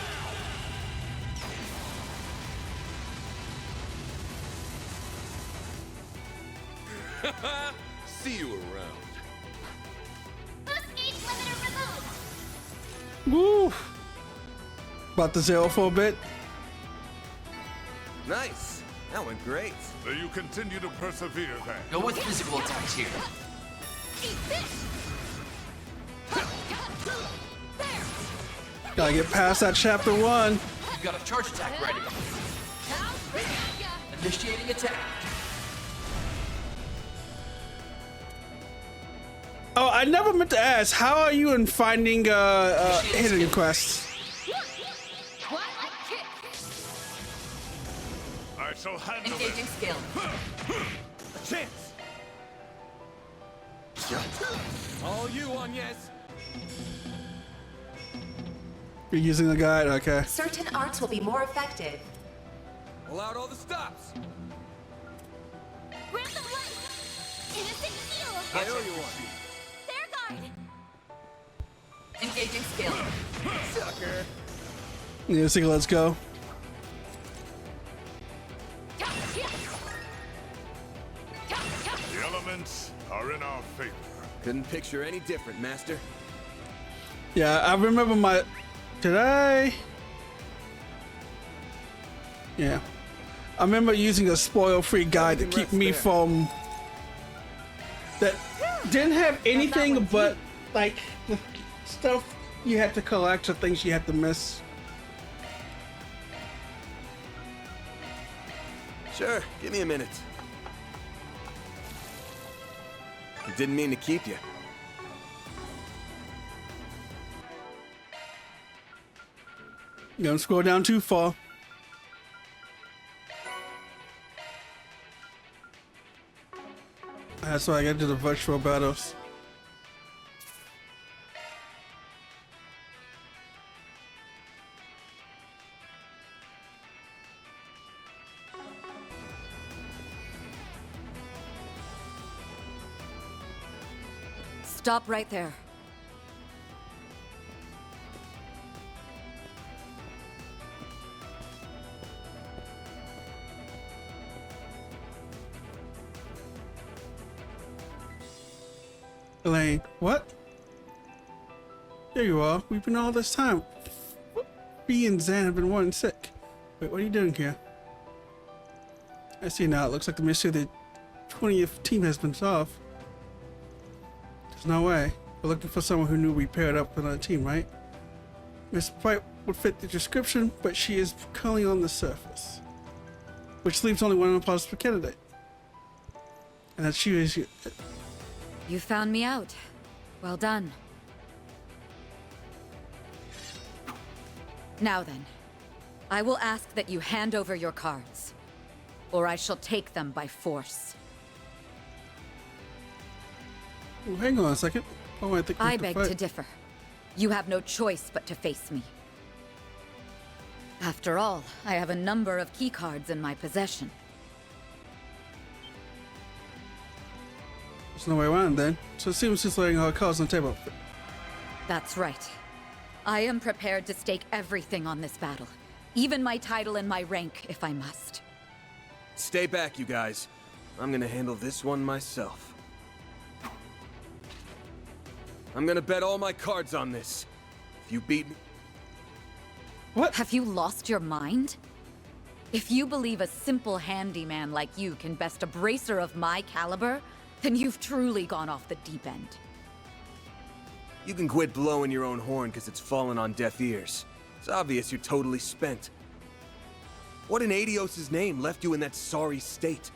See you around. Boost gauge limiter removed. Woo! About to zero for a bit. Nice. That went great. So you continue to persevere then. Go with physical attacks here. Eat this. Gotta get past that chapter 1. You've got a charge attack ready. Initiating attack. Oh, I never meant to ask. How are you in finding hidden quests? I shall handle Engaging it. skill. A chance. All you on yes. You're using the guide? Okay. Certain arts will be more effective. Pull out all the stops. Grab them light. Innocent heal. I owe you one. Their guard. Engaging skill. Sucker. Yeah, let's let's go. The elements are in our favor. Couldn't picture any different, Master. Yeah, I remember my... Did I? Yeah. I remember using a spoil-free guide to keep me from... That didn't have anything but, like, the stuff you had to collect or things you had to miss. Sure, give me a minute. I didn't mean to keep you. Don't scroll down too far. That's why I gotta do the virtual battles. Stop right there. Elaine, what? There you are. We've been all this time. B and Zan have been wanting sick. Wait, what are you doing here? I see now. It looks like the mystery of the 20th team has been solved. There's no way. We're looking for someone who knew we paired up with another team, right? Miss Bright would fit the description, but she is currently on the surface. Which leaves only one possible candidate. And that's she is. You found me out. Well done. Now then, I will ask that you hand over your cards, or I shall take them by force. Well, hang on a second. Oh, I think we I have to beg fight. to differ. You have no choice but to face me. After all, I have a number of keycards in my possession. There's no way around then. So it seems she's laying her cards on the table. That's right. I am prepared to stake everything on this battle. Even my title and my rank, if I must. Stay back, you guys. I'm gonna handle this one myself. I'm gonna bet all my cards on this. If you beat me... What? Have you lost your mind? If you believe a simple handyman like you can best a bracer of my caliber, then you've truly gone off the deep end. You can quit blowing your own horn because it's fallen on deaf ears. It's obvious you're totally spent. What in Adios' name left you in that sorry state?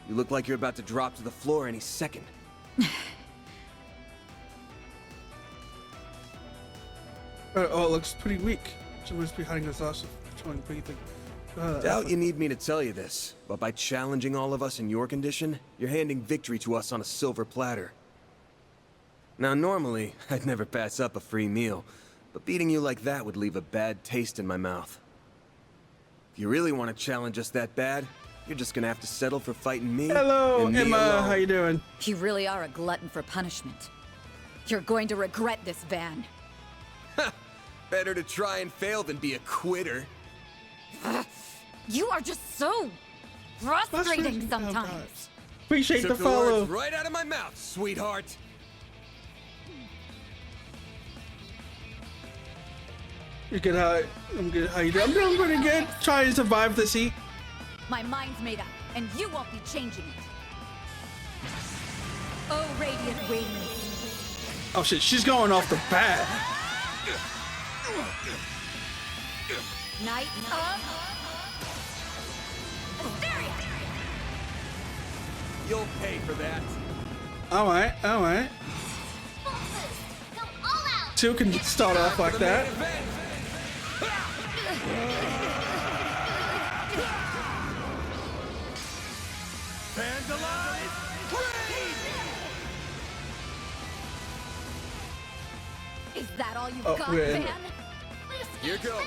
You look like you're about to drop to the floor any second. Oh, it looks pretty weak. She must be hiding us also showing breathing. Doubt you need me to tell you this, but by challenging all of us in your condition, you're handing victory to us on a silver platter. Now, normally, I'd never pass up a free meal, but beating you like that would leave a bad taste in my mouth. If you really want to challenge us that bad, you're just gonna have to settle for fighting me. Hello, and me Emma. alone. How you doing? You really are a glutton for punishment. You're going to regret this ban. Better to try and fail than be a quitter. You are just so frustrating sometimes. Appreciate Took the follow. words right out of my mouth, sweetheart. You good? I'm good. How you doing? I'm doing pretty good. Trying to survive this heat. My mind's made up, and you won't be changing it. Oh, radiant wings. Oh shit, she's going off the bat. Night of Hysteria. You'll pay for that. All right, all right. Two can start off like that. Is that all you've Oh, got, we're in. man? Here goes.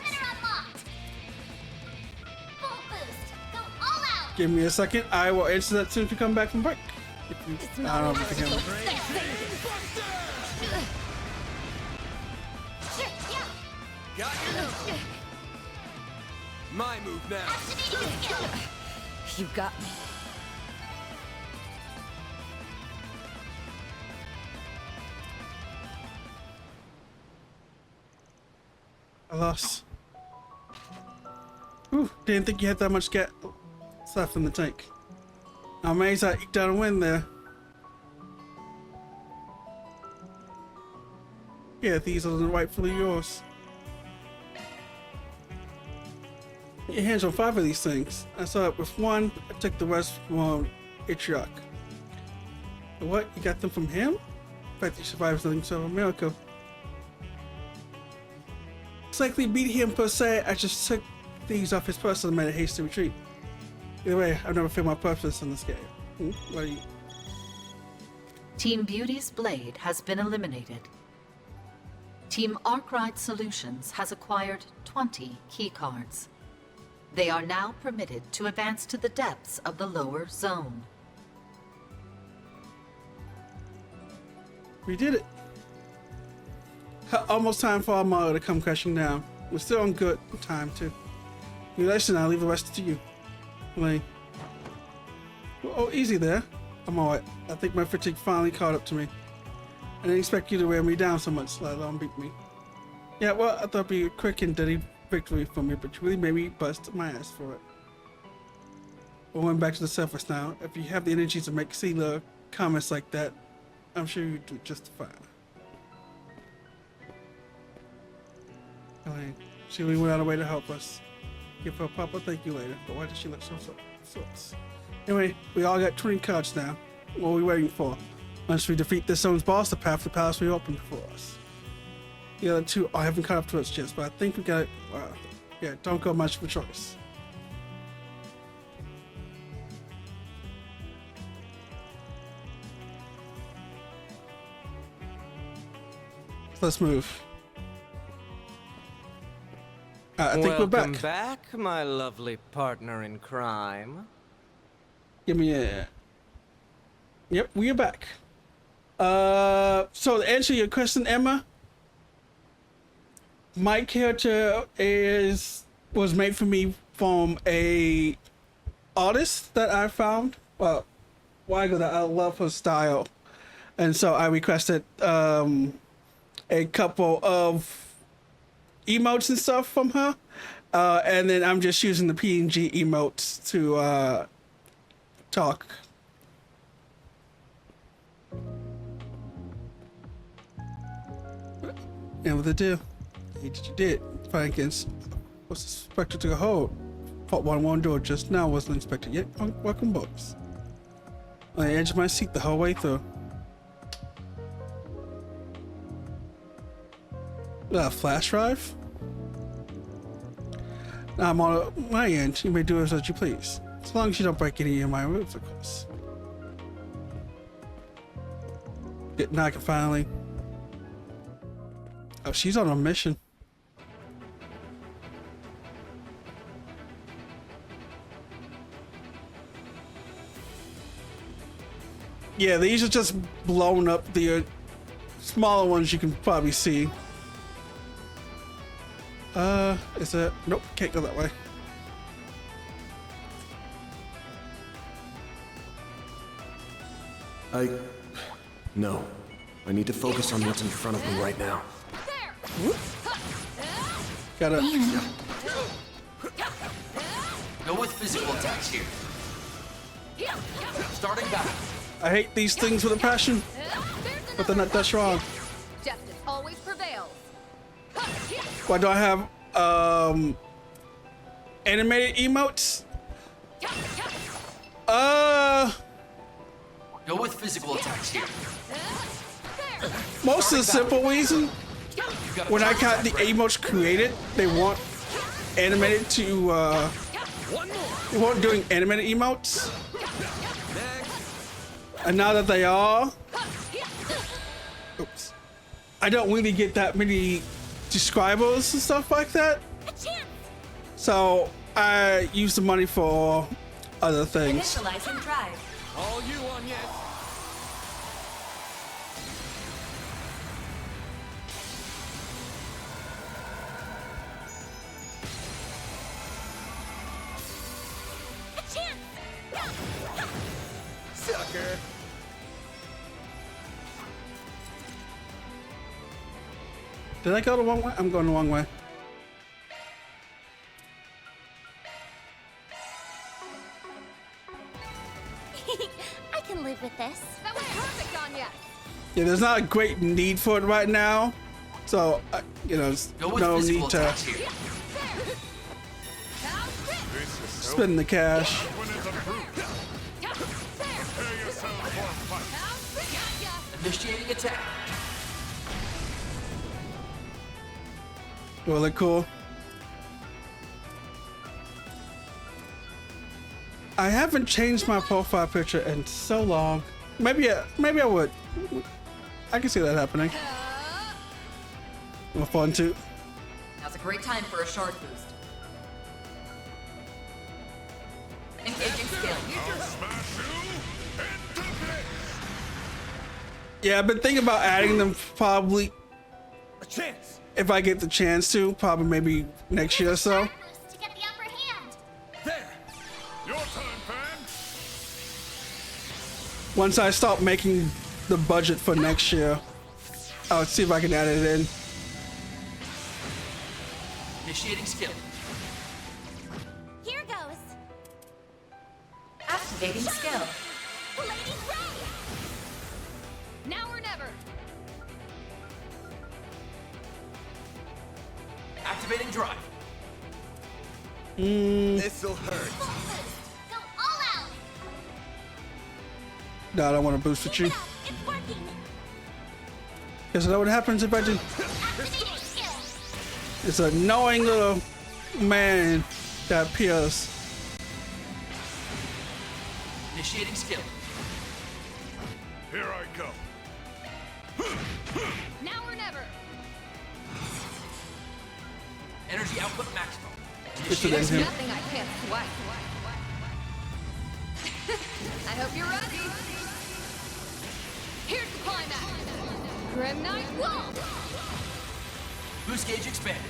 Give me a second. I will answer that soon if you come back from break. If you, I don't think I'm. Got you. My move now. You got me. I lost. Ooh, didn't think you had that much gas left in the tank. I'm amazed I eked out a win there. Yeah, these are rightfully yours. Get your hands on 5 of these things. I saw it with one, I took the rest from Itriok. What? You got them from him? In fact, he survived something so a miracle. It's likely beat him per se, I just took these off his person and made a hasty retreat. Either way, I've never failed my purpose in this game. What are you? Team Beauty's blade has been eliminated. Team Arkwright Solutions has acquired 20 keycards. They are now permitted to advance to the depths of the lower zone. We did it. Almost time for Armada to come crashing down. We're still on good time too. You listen, I'll leave the rest to you. Like, oh, easy there. I'm alright. I think my fatigue finally caught up to me. I didn't expect you to wear me down so much, let alone beat me. Yeah, well, I thought it'd be a quick and dirty victory for me, but you really made me bust my ass for it. We're going back to the surface now. If you have the energy to make silly comments like that, I'm sure you do just fine. Elaine, she went out of her way to help us. Give her a proper thank you later, but why does she look so sorts? Anyway, we all got 20 cards now. What are we waiting for? Once we defeat this zone's boss, the path to the palace will be open for us. The other two I haven't caught up to us just, but I think we got it. Yeah, don't go much of a choice. Let's move. I think we're back. Welcome back, my lovely partner in crime. Give me a... Yep, we are back. So to answer your question, Emma, my character was made for me from a artist that I found. Well, why ago that I love her style, and so I requested a couple of emotes and stuff from her, and then I'm just using the PNG emotes to talk. And with ado, you did. Frankins was expected to hold. Part 1 door just now wasn't expected yet. Welcome, boys. On the edge of my seat the whole way through. Flash drive? Now I'm on my end. You may do as you please. As long as you don't break any of my rules, of course. Now I can finally... Oh, she's on a mission. Yeah, these are just blown up. The smaller ones you can probably see. Is it? Nope, can't go that way. No. I need to focus on what's in front of me right now. Gotta... Go with physical attacks here. Starting back. I hate these things with a passion, but they're not that strong. Justice always prevails. Why do I have animated emotes? Go with physical attacks here. Most of the simple reason when I got the emotes created, they weren't animated to they weren't doing animated emotes. And now that they are, oops, I don't really get that many subscribers and stuff like that. So I use the money for other things. Initializing drive. All you on yet? Sucker. Did I go the wrong way? I'm going the wrong way. I can live with this. That was perfect on ya. Yeah, there's not a great need for it right now, so you know, no need to spend the cash. Initiating attack. Really cool. I haven't changed my profile picture in so long. Maybe I would. I can see that happening. More fun too. Now's a great time for a shard boost. Engaging skill. Yeah, I've been thinking about adding them probably. A chance. If I get the chance to, probably maybe next year or so. To get the upper hand. There. Your turn, fan. Once I start making the budget for next year, I'll see if I can add it in. Initiating skill. Here goes. Activating skill. Lady Ray. Now or never. Activating drive. This'll hurt. Go all out. No, I don't want to boost with you. It's working. Because you know what happens if I do? Activating skill. It's a knowing little man that appears. Initiating skill. Here I go. Now or never. Energy output maximum. It's an There's engine. nothing I can't swipe. I hope you're ready. Here's the climax. Grim Knight Wall. Boost gauge expanded.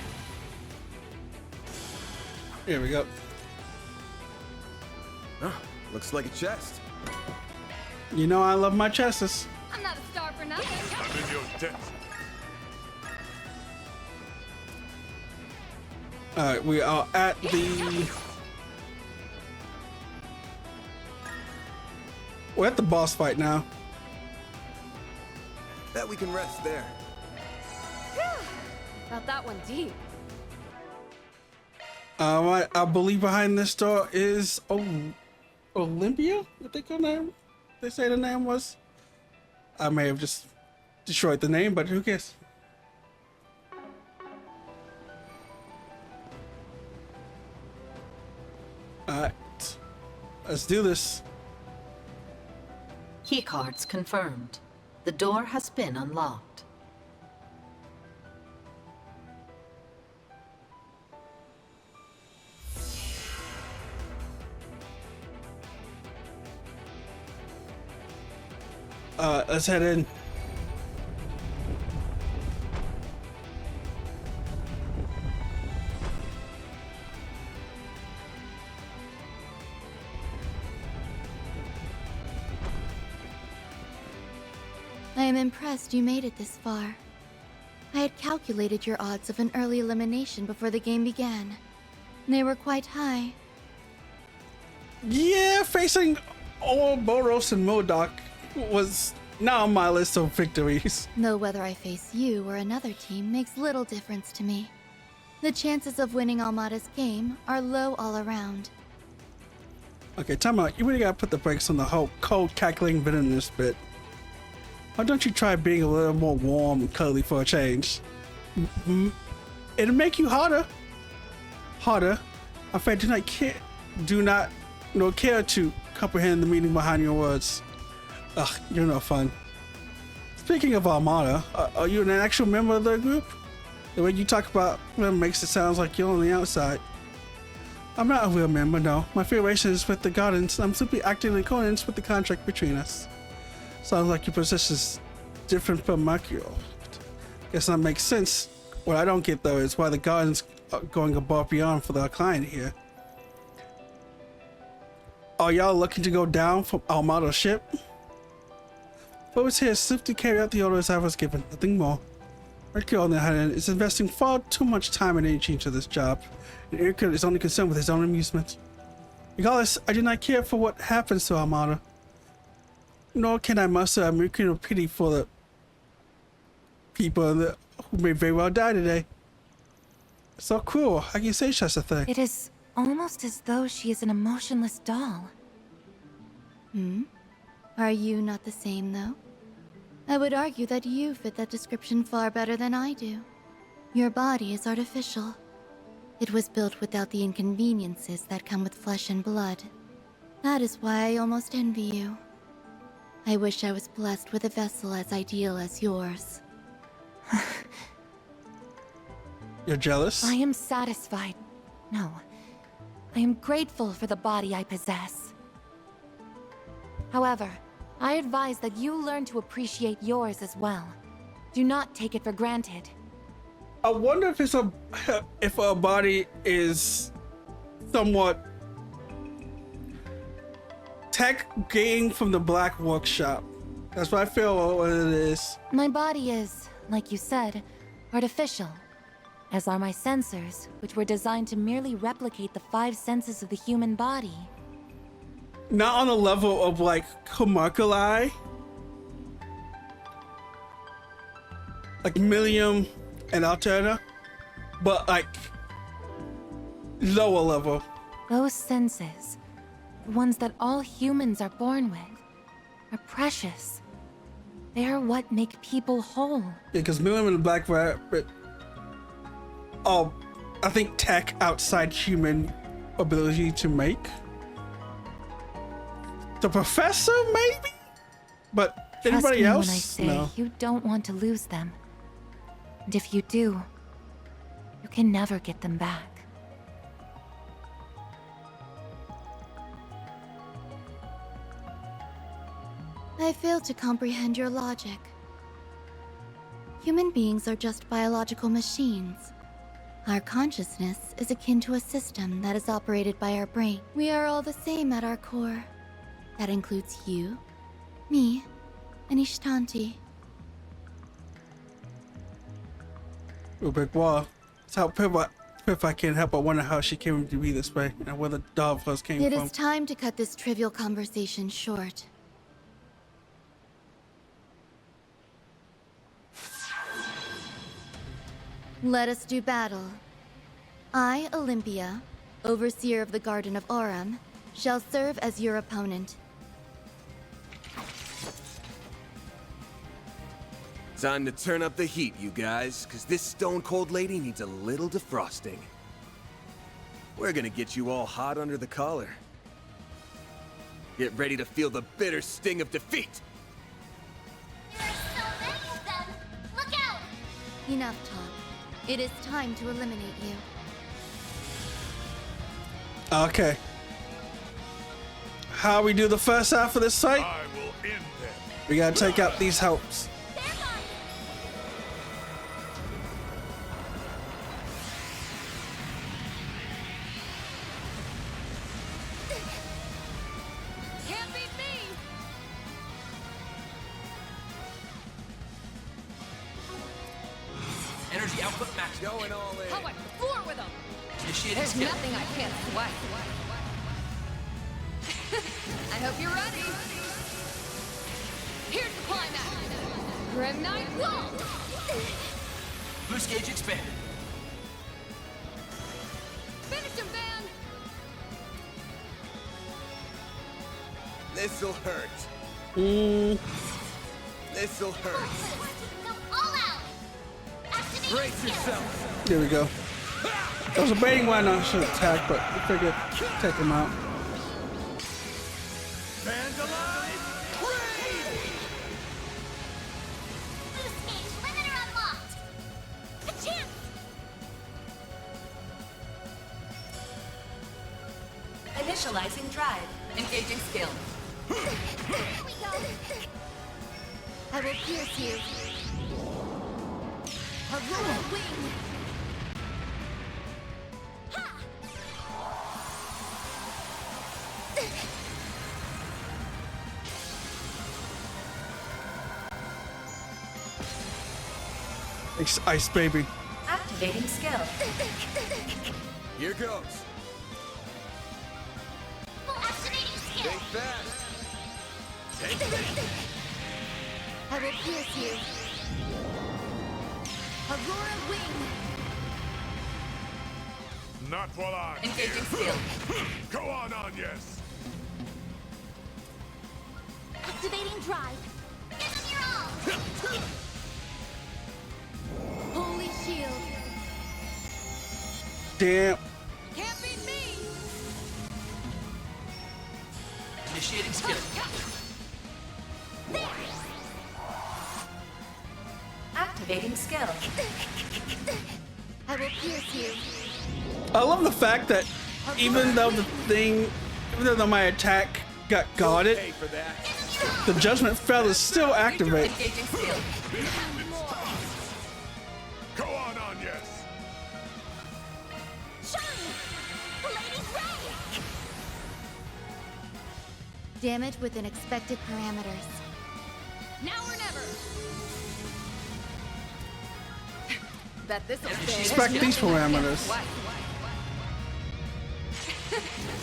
Here we go. Oh, looks like a chest. You know I love my chests. I'm not a star for nothing. I'm in your debt. Alright, we are at the... We're at the boss fight now. Bet we can rest there. Got that one deep. I believe behind this door is Olympia? I think her name. They say the name was. I may have just destroyed the name, but who cares? Alright, let's do this. Keycards confirmed. The door has been unlocked. Let's head in. I am impressed you made it this far. I had calculated your odds of an early elimination before the game began. They were quite high. Yeah, facing Ouroboros and Modok was not on my list of victories. Though whether I face you or another team makes little difference to me. The chances of winning Almada's game are low all around. Okay, time out. You really gotta put the brakes on the whole cold, cackling venomous bit. Why don't you try being a little more warm and cuddly for a change? It'll make you harder. Harder. In fact, do not care to comprehend the meaning behind your words. Ugh, you're no fun. Speaking of Armada, are you an actual member of the group? The way you talk about them makes it sound like you're on the outside. I'm not a real member, no. My affiliation is with the Gardens. I'm simply acting in accordance with the contract between us. Sounds like your position is different from Mercurial. Guess that makes sense. What I don't get though is why the Gardens are going above beyond for their client here. Are y'all looking to go down from Armada's ship? Folks here simply carry out the orders I was given, nothing more. Mercurial, on the other hand, is investing far too much time and energy into this job, and Mercurial is only concerned with his own amusement. Regardless, I do not care for what happens to Armada. Nor can I muster a Mercurial pity for the people who may very well die today. It's so cruel. How can you say such a thing? It is almost as though she is an emotionless doll. Are you not the same, though? I would argue that you fit that description far better than I do. Your body is artificial. It was built without the inconveniences that come with flesh and blood. That is why I almost envy you. I wish I was blessed with a vessel as ideal as yours. You're jealous? I am satisfied. No. I am grateful for the body I possess. However, I advise that you learn to appreciate yours as well. Do not take it for granted. I wonder if a body is somewhat tech gained from the Black Workshop. That's what I feel what it is. My body is, like you said, artificial. As are my sensors, which were designed to merely replicate the 5 senses of the human body. Not on the level of like homunculi, like Millium and Alterna. but like lower level. Those senses, the ones that all humans are born with, are precious. They are what make people whole. Yeah, because Miriam and the Black Rabbit, I think tech outside human ability to make. The professor, maybe? But anybody Trust me else? when I say No. you don't want to lose them. And if you do, you can never get them back. I fail to comprehend your logic. Human beings are just biological machines. Our consciousness is akin to a system that is operated by our brain. We are all the same at our core. That includes you, me, and Ishtanti. Real big wall. So if I can't help but wonder how she came to be this way and where the Davros came It from. is time to cut this trivial conversation short. Let us do battle. I, Olympia, overseer of the Garden of Aurum, shall serve as your opponent. Time to turn up the heat, you guys, because this stone-cold lady needs a little defrosting. We're gonna get you all hot under the collar. Get ready to feel the bitter sting of defeat! There are so many of them! Look out! Enough talk. It is time to eliminate you. Okay. How we do the first half of this site? I will end them. We gotta take out these helps. Can't beat me! Energy output max. Going all in. How about the floor with them? Initiating There's skill. nothing I can't swipe. I hope you're ready. Here's the climax. Grim Knight Wall! Boost gauge expanded. Finish him, Van! This'll hurt. This'll hurt. Go all out! Activate Brace yourself. There we go. I was debating why not should attack, but we figured take him out. Vandalize! Raid! Boost gauge limiter unlocked! A chance! Initializing drive. Engaging skill. Here we go! I will pierce you. Aurora Wing! Ice baby. Activating skill. Here goes. Activating skill! Stay fast. Take this. I will pierce you. Aurora Wing! Not while I'm Engaging here. skill. Go on, Agnes. Activating drive! Give them your all! Holy Shield! Damn. Can't beat me! Initiating skill. Activating skill. I will pierce you. I love the fact that even though my attack got guarded, Pay for that. the Judgment Feather still activate. Engaging skill. Go on, Agnes. Shine! Lady's Ray! Damage within expected parameters. Now or never! Bet this'll stay. Respect these parameters.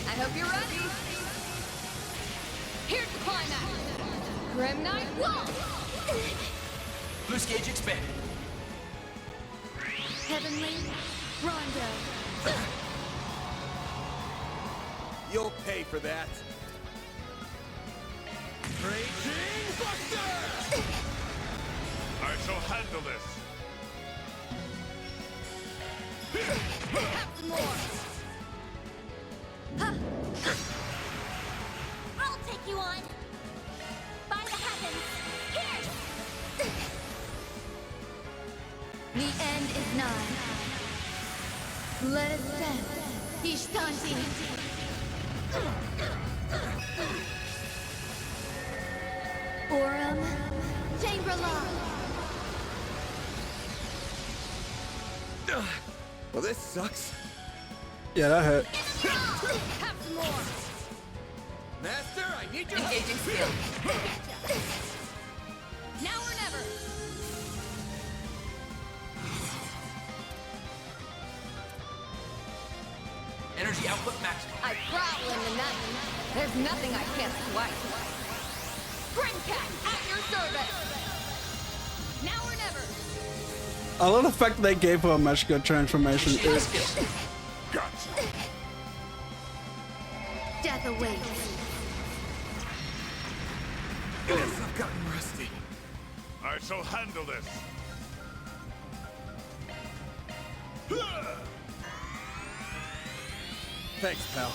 I hope you're ready. Here's the climax. Grim Knight Wall! Boost gauge expanded. Heavenly Rondo. You'll pay for that. Raging Buster! I shall handle this. Have some more. I'll take you on. By the heavens. Here. The end is nigh. Let us stand. Ishtanti. Aurum. Chamberlain. Well, this sucks. Yeah, that hurt. Have some more. Master, I need your Engaging skill. Now or never. Energy output maximum. I prowl in the night. There's nothing I can't swipe. Grimcat, at your service. Now or never. I love the fact that they gave her a much good transformation. Gotcha. Death awaits. Guess I've gotten rusty. I shall handle this. Thanks, pal.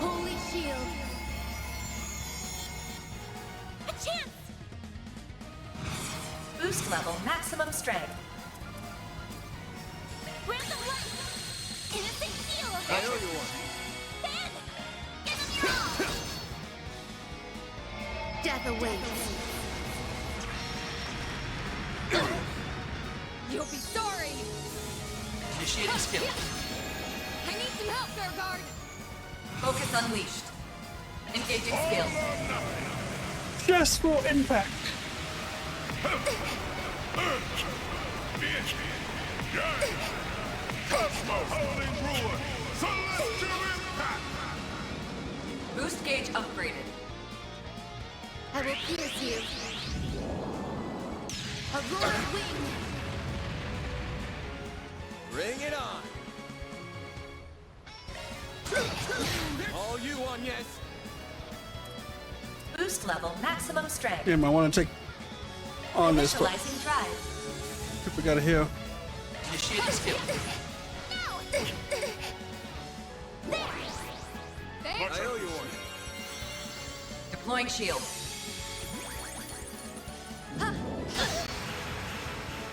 Holy shield. A chance. Boost level maximum strength. Grant them life. Innocent seal. I owe you one. Ben, give them your all. Death awaits. You'll be sorry. Initiating skill. I need some help, Fairguard. Focus unleashed. Engaging skill. Stressful impact. Cosmo Howling Ruler. Celestial impact. Boost gauge upgraded. I will pierce you. Aurora's wing. Bring it on. All you on, yes. Boost level maximum strength. Damn, I want to take on this, but Initializing drive. we gotta heal. Initiating skill. I owe you one. Deploying shield.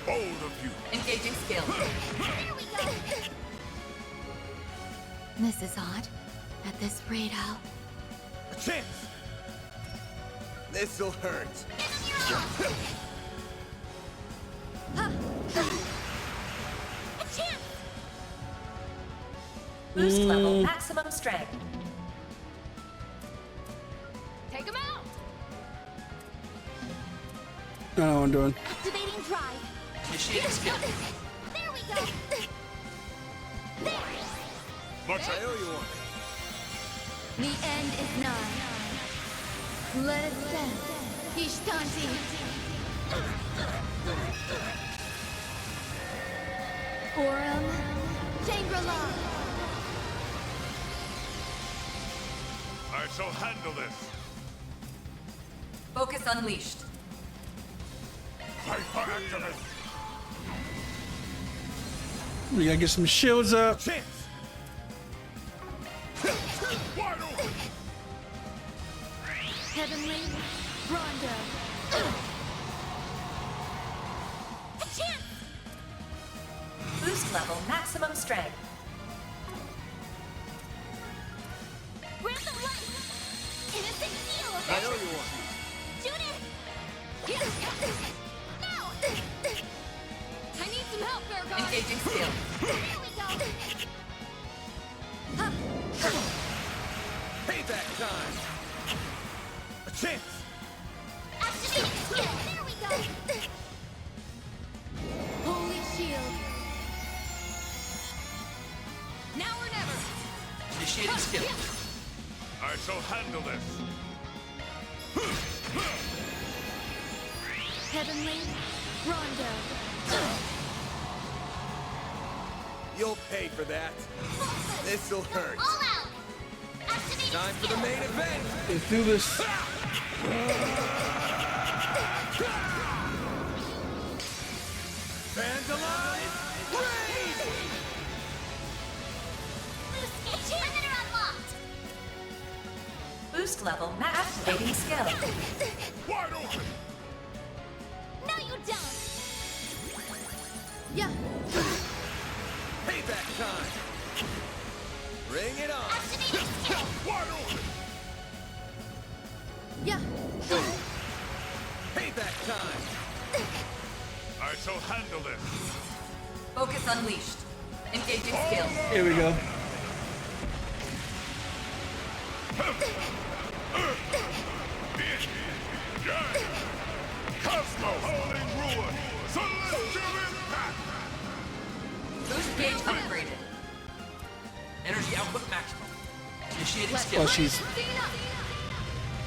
Bold of you. Engaging skill. This is odd. At this rate, Al. A chance. This'll hurt. A chance. Boost level maximum strength. Take him out. I don't know what I'm doing. Activating drive. Initiating skill. There we go. There. Much I owe you one. The end is nigh. Let us stand. Ishtanti. Aurum. Chamberlain. I shall handle this. Focus unleashed. Hyper activate. We gotta get some shields up. Chance. Wide open. Heavenly. Rondo. A chance. Boost level maximum strength. Grant them life. Innocent seal. I owe you one. Shoot it. Now. I need some help, Fairguard. Engaging skill. There we go. Payback time. A chance. Activating skill. There we go. Holy shield. Now or never. Initiating skill. I shall handle this. Heavenly. Rondo. You'll pay for that. This'll hurt. All out. Activating Time for the main event. Let's do this. Vandalize! Raid! Loose perimeter unlocked. Boost level activating skill. Wide open! No, you don't. Yeah. Payback time! Bring it on! Activating skill. Wide open! Yeah. Payback time! I shall handle this. Focus unleashed. Engaging skill. Here we go. Cosmo! Howling ruin! Celestial impact! Boost gauge upgraded. Energy output maximum. Initiating Oh, skill. she's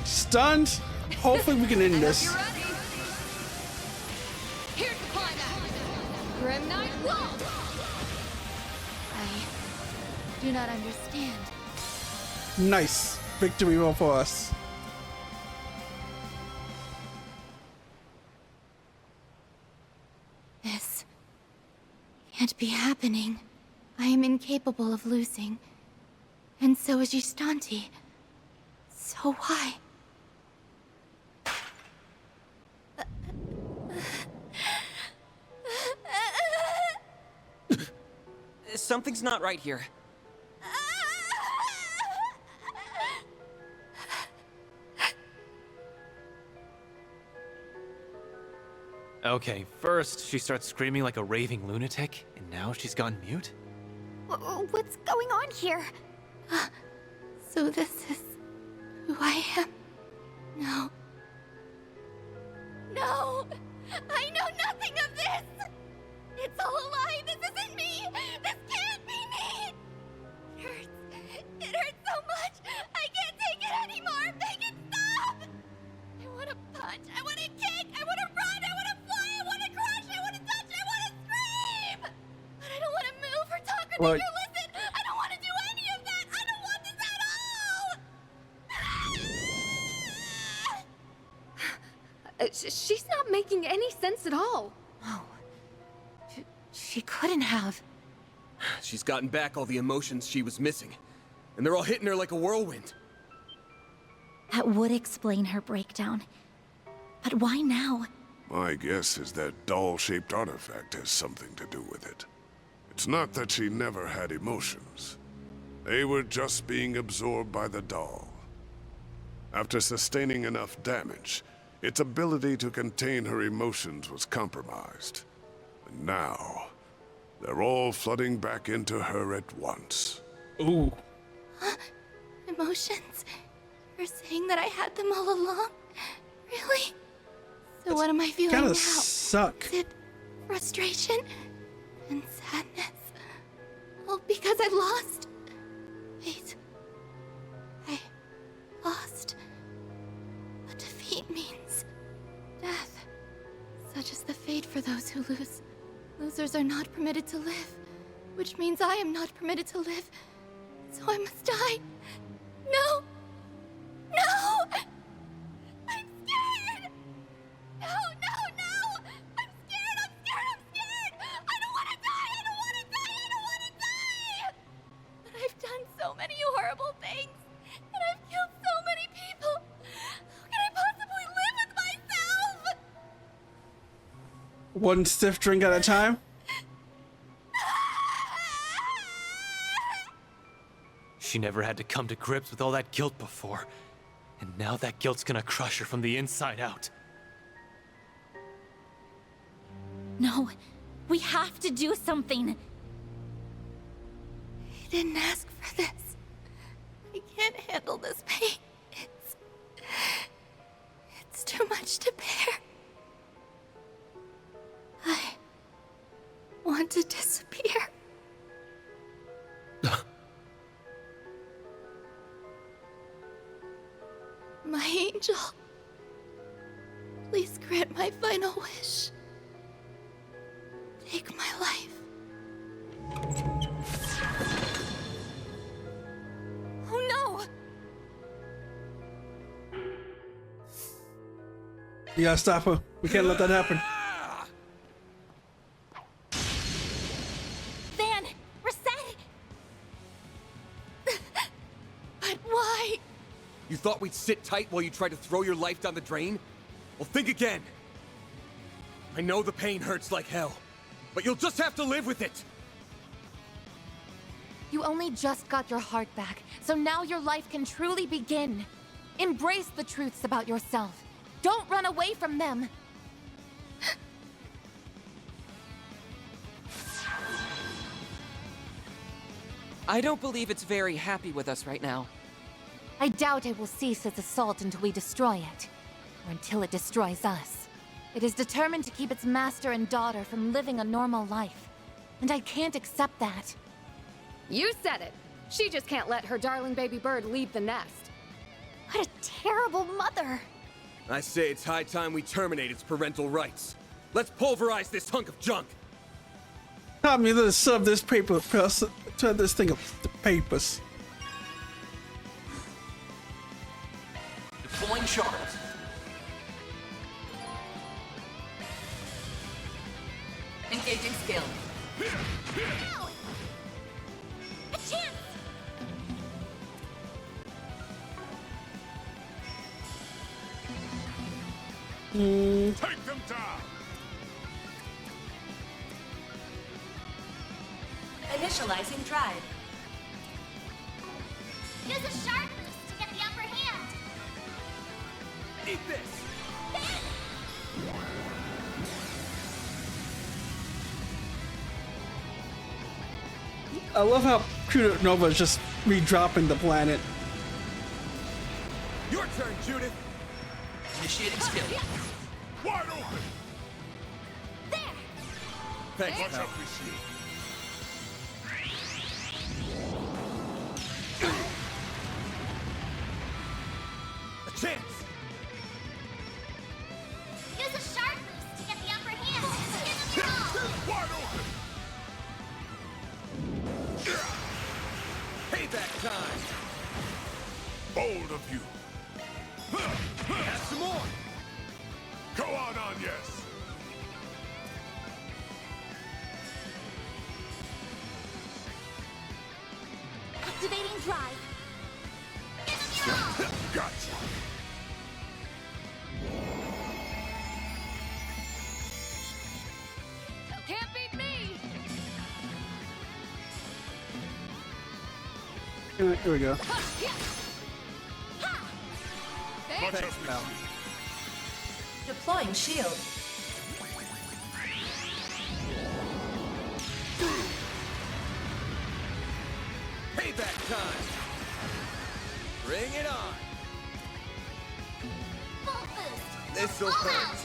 stunned. Hopefully we can end this. You're ready. Here's the climax. Grim Knight Wall. I do not understand. Nice victory roll for us. This can't be happening. I am incapable of losing. And so is Gistanti. So why? Something's not right here. Okay, first she starts screaming like a raving lunatic, and now she's gone mute? What's going on here? So this is who I am? No. No! I know nothing of this! It's all a lie! This isn't me! This can't be me! It hurts. It hurts so much! I can't take it anymore! Make it stop! I want to punch! I want to kick! I want to run! I want to fly! I want to crush! I want to touch! I want to scream! But I don't want to move or talk or Well, think or listen! I don't want to do any of that! I don't want this at all! She's not making any sense at all. Oh. She couldn't have. She's gotten back all the emotions she was missing, and they're all hitting her like a whirlwind. That would explain her breakdown. But why now? My guess is that doll-shaped artifact has something to do with it. It's not that she never had emotions. They were just being absorbed by the doll. After sustaining enough damage, its ability to contain her emotions was compromised. And now, they're all flooding back into her at once. Ooh. Emotions? You're saying that I had them all along? Really? So what am I feeling Kinda now? suck. Is it frustration and sadness? All because I lost? Wait. I lost. But defeat means death. Such is the fate for those who lose. Losers are not permitted to live, which means I am not permitted to live. So I must die. No! No! I'm scared! No, no, no! I'm scared, I'm scared, I'm scared! I don't want to die, I don't want to die, I don't want to die! But I've done so many horrible things, and I've killed so many people. How can I possibly live with myself? One stiff drink at a time. She never had to come to grips with all that guilt before. And now that guilt's gonna crush her from the inside out. No, we have to do something. I didn't ask for this. I can't handle this pain. It's too much to bear. I want to disappear. My angel, please grant my final wish. Take my life. You gotta stop her. We can't let that happen. Van, Reset! But why? You thought we'd sit tight while you tried to throw your life down the drain? Well, think again. I know the pain hurts like hell, but you'll just have to live with it. You only just got your heart back, so now your life can truly begin. Embrace the truths about yourself. Don't run away from them. I don't believe it's very happy with us right now. I doubt it will cease its assault until we destroy it, or until it destroys us. It is determined to keep its master and daughter from living a normal life, and I can't accept that. You said it. She just can't let her darling baby bird leave the nest. What a terrible mother. I say it's high time we terminate its parental rights. Let's pulverize this hunk of junk. I'm gonna serve this paper, turn this thing up the papers. Deploying shards. Engaging skill. A chance! Take them down! Initializing drive. Use a shard boost to get the upper hand. Eat this! I love how Kudo Nova is just redropping the planet. Your turn, Judith! Initiating skill. Wide open! There! Thanks, Watch pal. out, we see. A chance! Use a shard boost to get the upper hand. Give them your all. Wide open! Payback time! Bold of you. Have some more! Go on, yes. Activating drive. Give them your all. Gotcha. Can't beat me! Here we go. Watch out, pal. Deploying shield. Payback time! Bring it on! Full boost. This'll All hurt. out.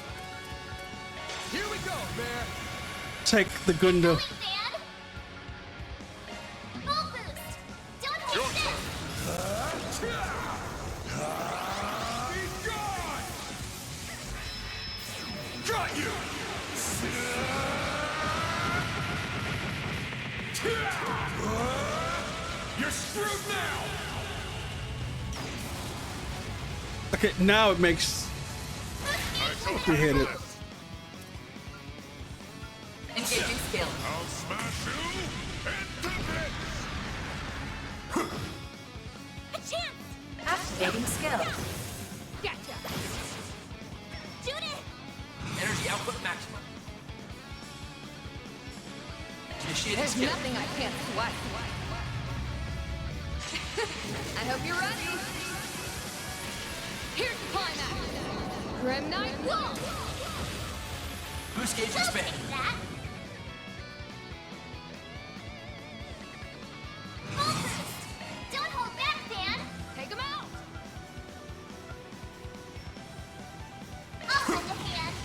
Here we go, Bear! Take the Gundo. Going, Van. Full boost. Don't hold this. Be gone! Got you! You're screwed now! Okay, now it makes you hit it. Engaging skill. I'll smash you into bits! A chance. Activating skill. Gotcha! Judith. Energy output maximum. Initiating There's skill. nothing I can't swipe. I hope you're ready. Here's the climax. Grim Knight, whoa! Boost gauge expand. That. Full boost. Don't hold back, Van. Take him out! I'll lend a hand.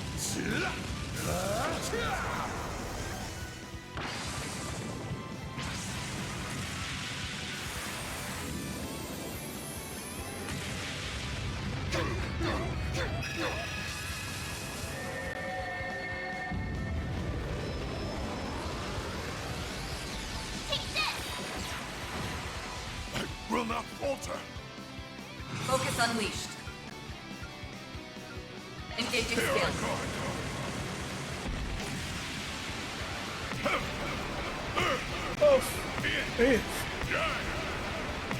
Take this. I will not falter. Focus unleashed. Engaging skills.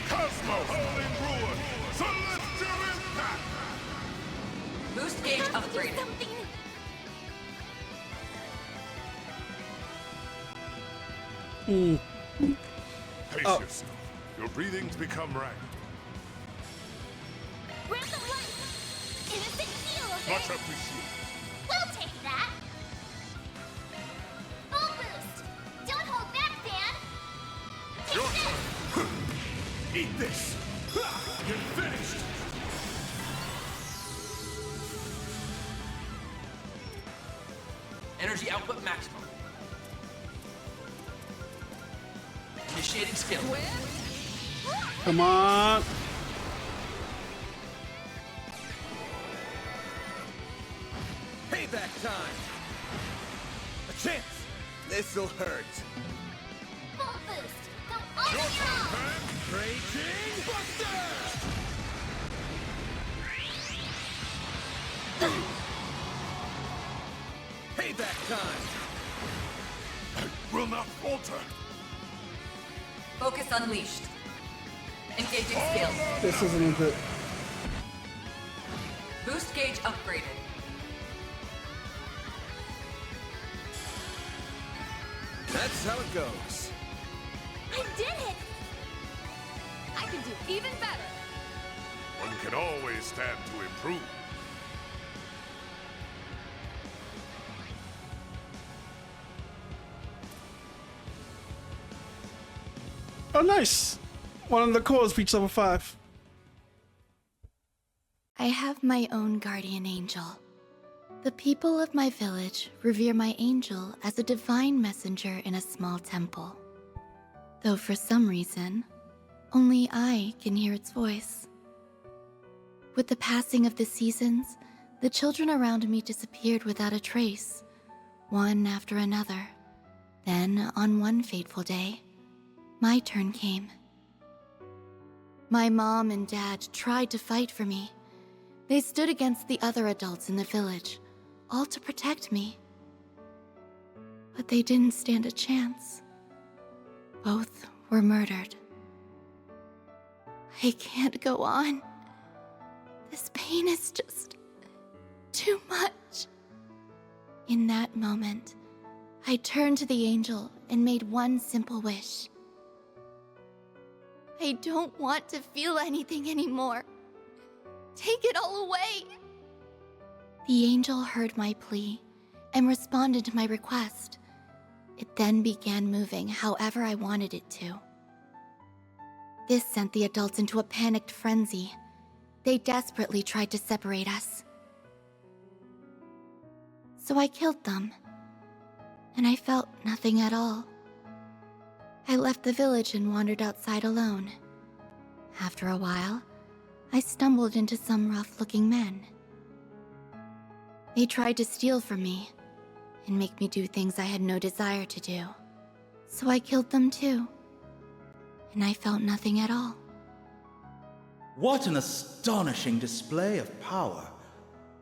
Cosmo holding ruin. Celestial impact. Boost gauge upgraded. Pace yourself. Your breathing's become ragged. Random light! Innocent heal of Much it! appreciated. We'll take that! Full boost! Don't hold back, Dan! Your turn. Eat this. You're finished. Energy output maximum. Initiating skill. Come on. Payback time! A chance! This'll hurt. Full boost! Go all Your the turn, way! Pan. Raging Buster! Payback time! I will not falter. Focus unleashed. Engaging skills. This isn't a bit. Boost gauge upgraded. That's how it goes. I did it! I can do even better. One can always stand to improve. Oh, nice. One of the cores reached level 5. I have my own guardian angel. The people of my village revere my angel as a divine messenger in a small temple. Though for some reason, only I can hear its voice. With the passing of the seasons, the children around me disappeared without a trace, one after another. Then, on one fateful day, my turn came. My mom and dad tried to fight for me. They stood against the other adults in the village, all to protect me. But they didn't stand a chance. Both were murdered. I can't go on. This pain is just too much. In that moment, I turned to the angel and made one simple wish. I don't want to feel anything anymore. Take it all away. The angel heard my plea and responded to my request. It then began moving however I wanted it to. This sent the adults into a panicked frenzy. They desperately tried to separate us. So I killed them, and I felt nothing at all. I left the village and wandered outside alone. After a while, I stumbled into some rough-looking men. They tried to steal from me and make me do things I had no desire to do. So I killed them too, and I felt nothing at all. What an astonishing display of power.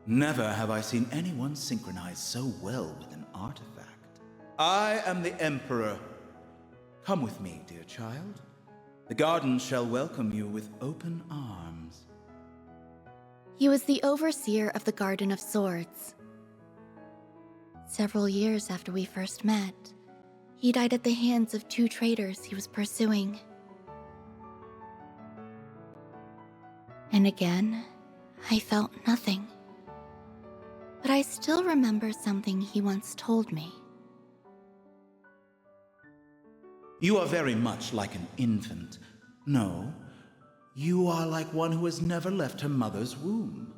Never have I seen anyone synchronize so well with an artifact. I am the Emperor. Come with me, dear child. The garden shall welcome you with open arms. He was the overseer of the Garden of Swords. Several years after we first met, he died at the hands of 2 traitors he was pursuing. And again, I felt nothing. But I still remember something he once told me. You are very much like an infant. No, you are like one who has never left her mother's womb.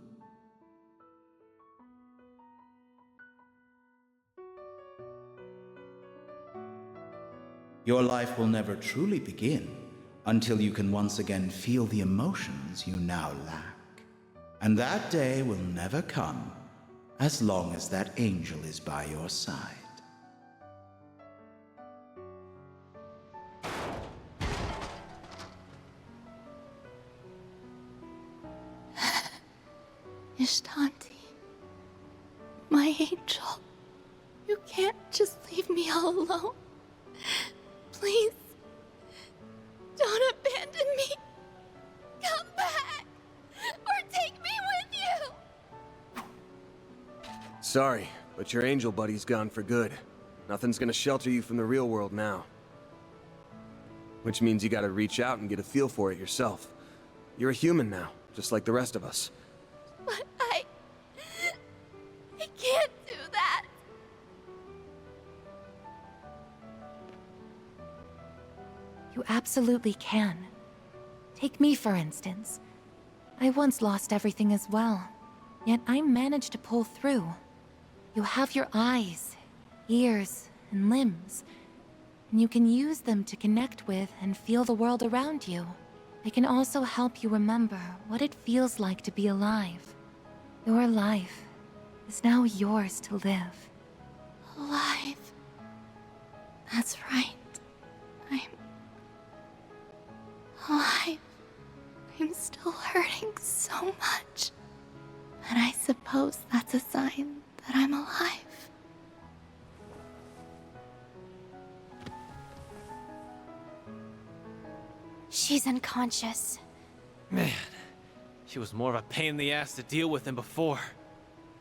Your life will never truly begin until you can once again feel the emotions you now lack. And that day will never come as long as that angel is by your side. Ishtanti, My angel, you can't just leave me all alone. Please, don't abandon me. Come back, or take me with you. Sorry, but your angel buddy's gone for good. Nothing's gonna shelter you from the real world now. Which means you gotta reach out and get a feel for it yourself. You're a human now, just like the rest of us. But I can't do that. You absolutely can. Take me, for instance. I once lost everything as well, yet I managed to pull through. You have your eyes, ears, and limbs, and you can use them to connect with and feel the world around you. They can also help you remember what it feels like to be alive. Your life is now yours to live. Alive. That's right. I'm alive. I'm still hurting so much. But I suppose that's a sign that I'm alive. She's unconscious. Man, she was more of a pain in the ass to deal with than before.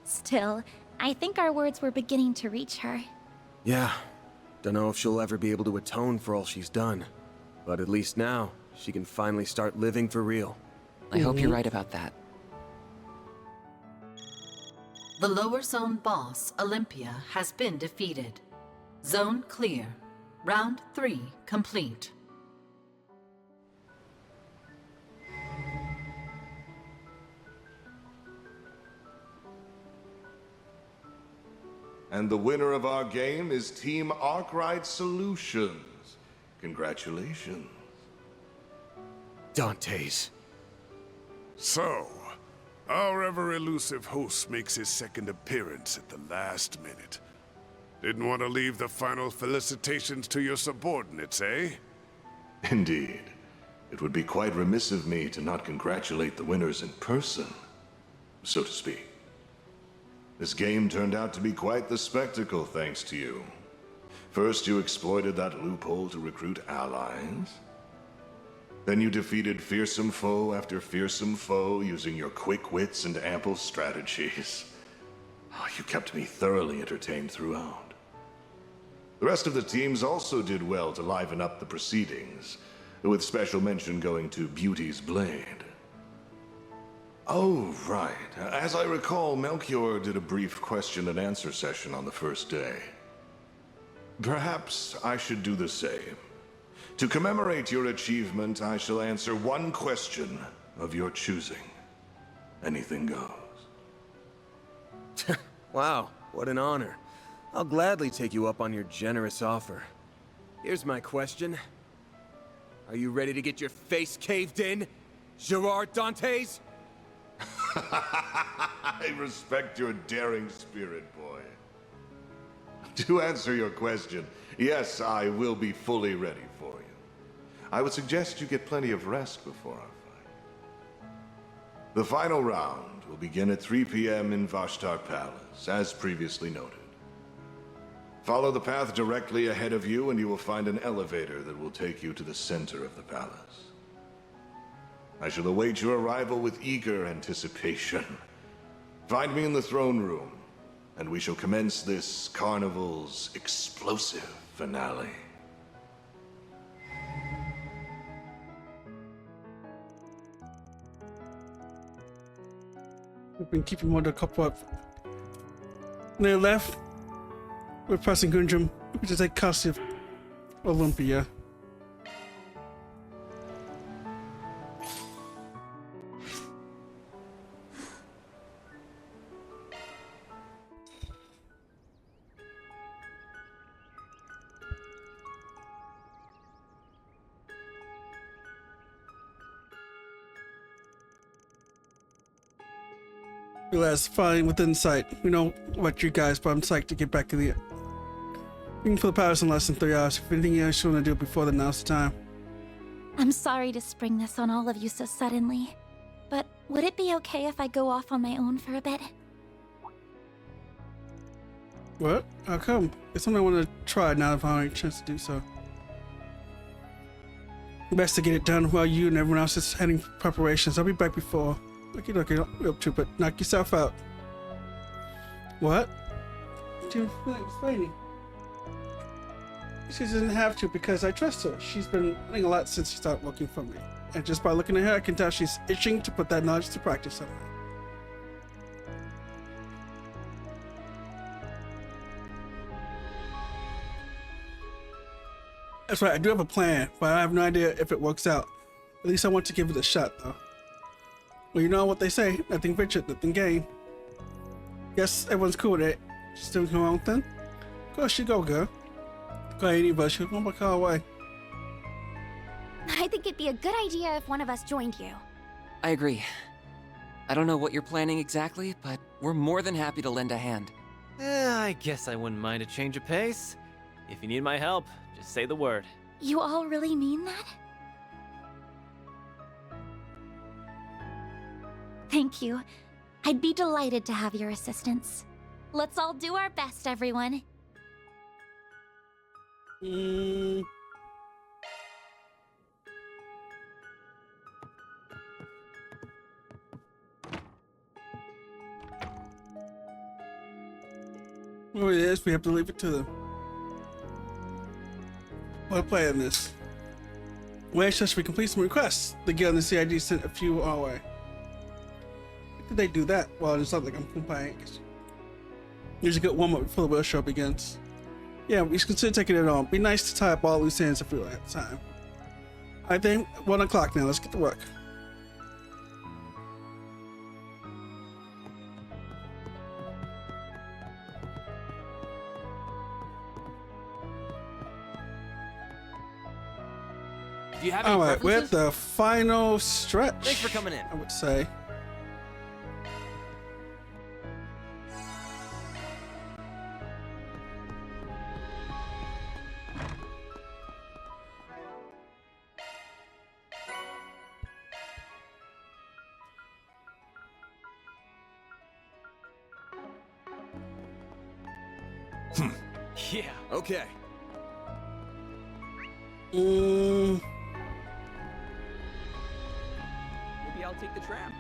Still, I think our words were beginning to reach her. Yeah. Don't know if she'll ever be able to atone for all she's done. But at least now, she can finally start living for real. I hope you're right about that. The lower zone boss, Olympia, has been defeated. Zone clear. Round 3 complete. And the winner of our game is Team Arkwright Solutions. Congratulations. Dante's. So, our ever-elusive host makes his second appearance at the last minute. Didn't want to leave the final felicitations to your subordinates, eh? Indeed. It would be quite remiss of me to not congratulate the winners in person, so to speak. This game turned out to be quite the spectacle, thanks to you. First, you exploited that loophole to recruit allies. Then you defeated fearsome foe after fearsome foe using your quick wits and ample strategies. Oh, you kept me thoroughly entertained throughout. The rest of the teams also did well to liven up the proceedings, with special mention going to Beauty's Blade. Oh, right. As I recall, Melchior did a brief question and answer session on the first day. Perhaps I should do the same. To commemorate your achievement, I shall answer one question of your choosing. Anything goes. Wow, what an honor. I'll gladly take you up on your generous offer. Here's my question. Are you ready to get your face caved in, Gerard Dantes? I respect your daring spirit, boy. To answer your question, yes, I will be fully ready for you. I would suggest you get plenty of rest before our fight. The final round will begin at 3 p.m. in Vashtar Palace, as previously noted. Follow the path directly ahead of you and you will find an elevator that will take you to the center of the palace. I shall await your arrival with eager anticipation. Find me in the throne room, and we shall commence this carnival's explosive finale. We've been keeping one to couple up. On their left, we're pressing Gundrum, which is a custody of Olympia. Realize fine within sight. We know what you guys, but I'm psyched to get back to the looking for the palace in less than 3 hours. If anything else you want to do before then, now's the time. I'm sorry to spring this on all of you so suddenly, but would it be okay if I go off on my own for a bit? What? How come? It's something I want to try now if I have a chance to do so. Best to get it done while you and everyone else is heading for preparations. I'll be back before. Okay, don't be up to, but knock yourself out. What? She explaining. She doesn't have to because I trust her. She's been learning a lot since she started working for me. And just by looking at her, I can tell she's itching to put that knowledge to practice somehow. That's right, I do have a plan, but I have no idea if it works out. At least I want to give it a shot, though. Well, you know what they say, nothing ventured, nothing gained. Guess everyone's cool with it. She's doing her own thing? Of course you go, girl. Go any of us, she'll one more car away. I think it'd be a good idea if one of us joined you. I agree. I don't know what you're planning exactly, but we're more than happy to lend a hand. I guess I wouldn't mind a change of pace. If you need my help, just say the word. You all really mean that? Thank you. I'd be delighted to have your assistance. Let's all do our best, everyone. Well, it is, we have to leave it to them. We're playing this. Wait, just we complete some requests. The guild and the CID sent a few our way. How did they do that? Well, it's not like I'm complying. Usually get warm up before the real show begins. Yeah, we should consider taking it on. Be nice to tie up all loose ends if we don't have time. I think 1 o'clock now. Let's get to work. Do you have any Alright, we're at preferences? the final stretch. Thanks for coming in. I would say. Yeah. Okay. Mm. Maybe I'll take the tram.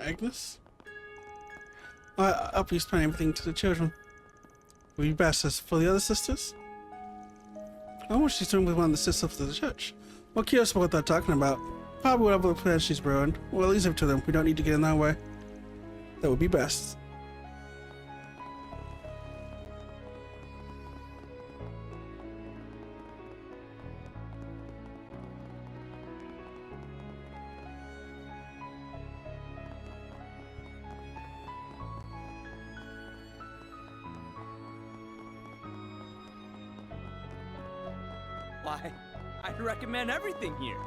Agnes? I hope you explain everything to the children. Will you best as for the other sisters? I wonder what she's doing with one of the sisters of the church. Well, curious about what they're talking about. Probably whatever plans she's brewing. Well, leave it to them. We don't need to get in that way. That would be best. Why, I'd recommend everything here.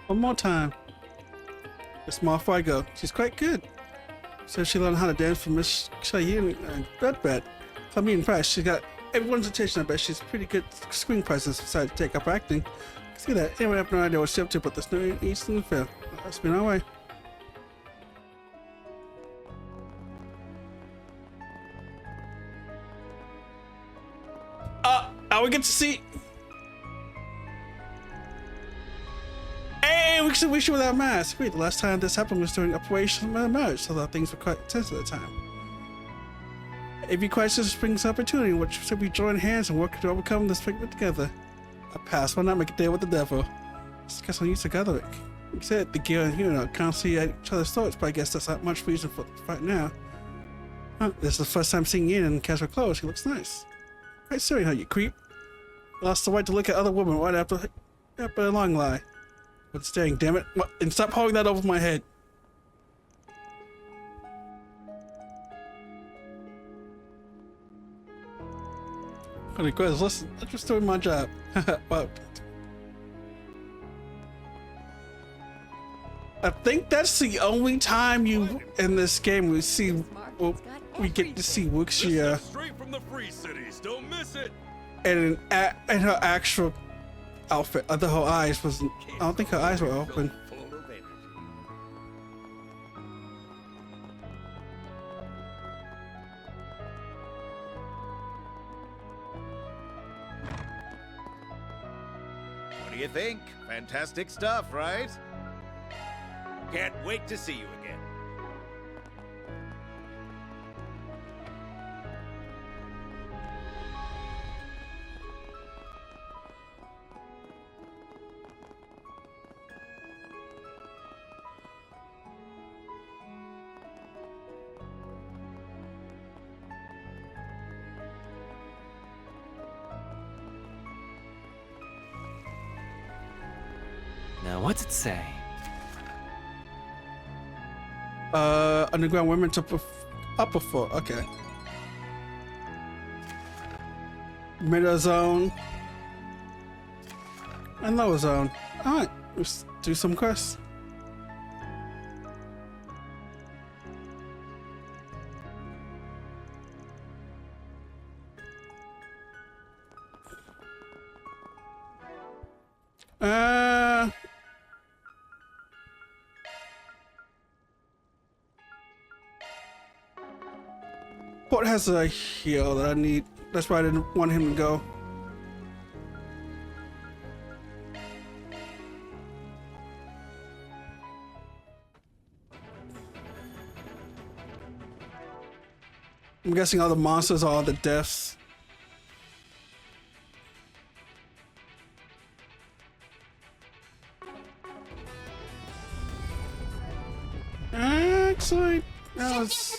One more time. This more before I go. She's quite good. So she learned how to dance from Miss Cheyenne and Red. I mean, in fact, she got everyone's attention. I bet she's pretty good screen presence. Decided to take up acting. See that? Anyway, I have no idea what she's up to, but there's no Eastern Fair. That's been our way. Now we get to see. Hey, we should wish you without mask. Wait, the last time this happened was during Operation Marriage, so that things were quite intense at the time. Every crisis brings opportunity, which should we join hands and work to overcome this predicament together. A pass, why not make a deal with the devil? Discuss on use together. Like said, the gear and you can't see each other's thoughts, but I guess that's not much reason for right now. Huh, this is the first time seeing Ian in casual clothes. He looks nice. Quite sorry, how you creep. Lost the right to look at other women right after a long lie. But staring, damn it. What? And stop holding that over my head. Honey, Quiz, listen, I'm just doing my job. Well, I think that's the only time you in this game we see, well, we get to see Wuxia Straight from the free cities. Don't miss it. in her actual outfit. The whole eyes wasn't. I don't think her eyes were open. What do you think? Fantastic stuff, right? Can't wait to see you again. Now, what's it say? Underground women to upper floor. Okay. Middle zone and lower zone. All right, let's do some quests. Port has a heal that I need. That's why I didn't want him to go. I'm guessing all the monsters are all the deaths. Actually, that was...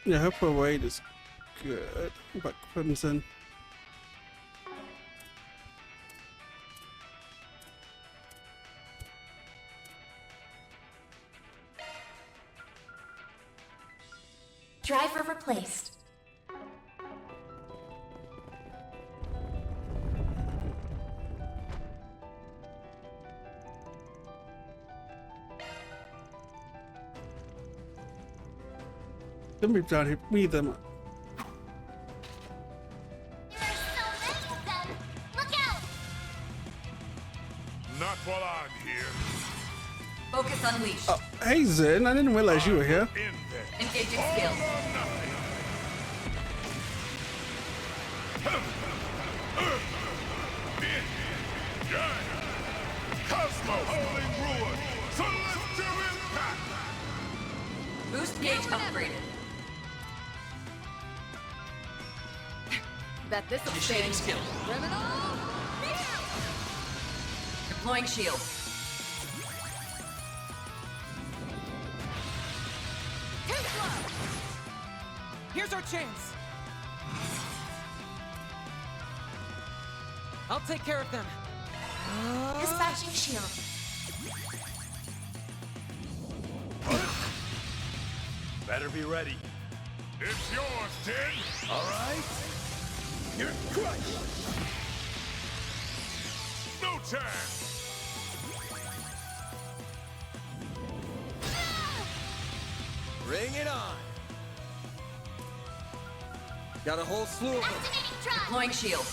Yeah, her parade is good. But Crimson. Driver replaced. Let me down here. Meet them. Not while I'm here. Focus unleashed. Oh, hey Zen, I didn't realize you were here. Engaging skills. Cosmos holding ruin. Celestial impact. Boost gauge upgraded. Bet this'll Initiating change. skill. Criminal! Deploying shield. Here's our chance. I'll take care of them. Dispatching shield. Better be ready. It's yours, Tin. All right. You're crushed. No chance. Bring it on. Got a whole slew of them. Deploying shield.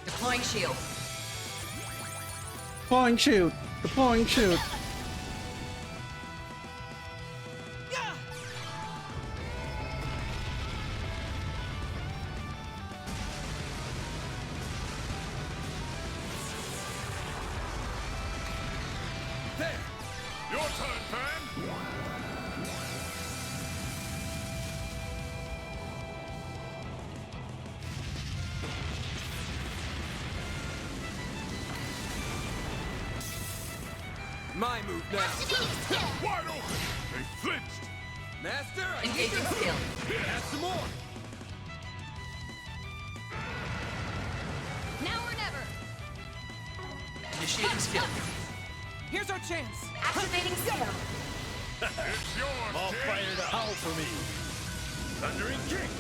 Deploying shield. Deploying shoot. Deploying shoot. There. Your turn, Fan. My move now. Wide open. They flinched. Master, I Engaging skill. Add some more. Initiating skill. Here's our chance. Activating skill. It's yours, All kid. fired up. Howl for me. Thundering kick.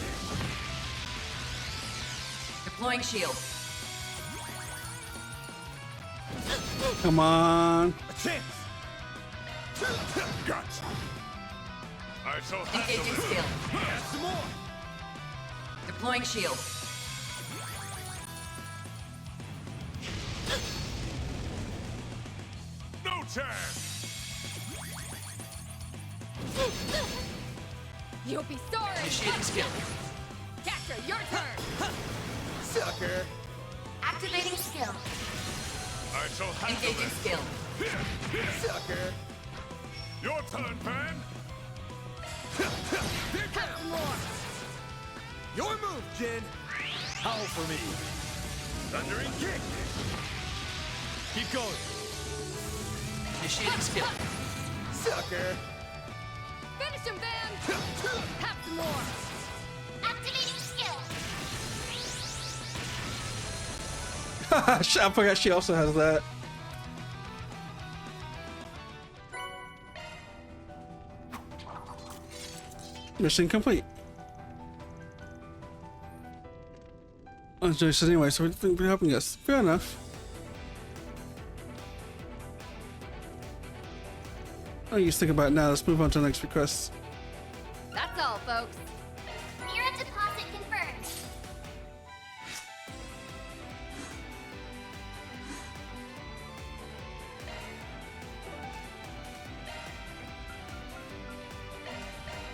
Deploying shield. Come on. A chance. Gotcha. I shall Engaging handle skill. Add some more. Deploying shield. No chance. You'll be sorry. Initiating skill. Catcher, your turn. Sucker. Activating skill. I shall handle Engaging this. skill. Sucker. Your turn, Pan. Here comes more. Your move, Jin. Howl for me. Thundering kick. Keep going. Initiating skill. Sucker. Finish him, Van. Have some more. Activating skill. I forgot she also has that. Mission complete. Oh, Joyce anyway, so we've been helping us. Fair enough. I used to think about it now. Let's move on to the next request. That's all, folks. Mira deposit confirmed.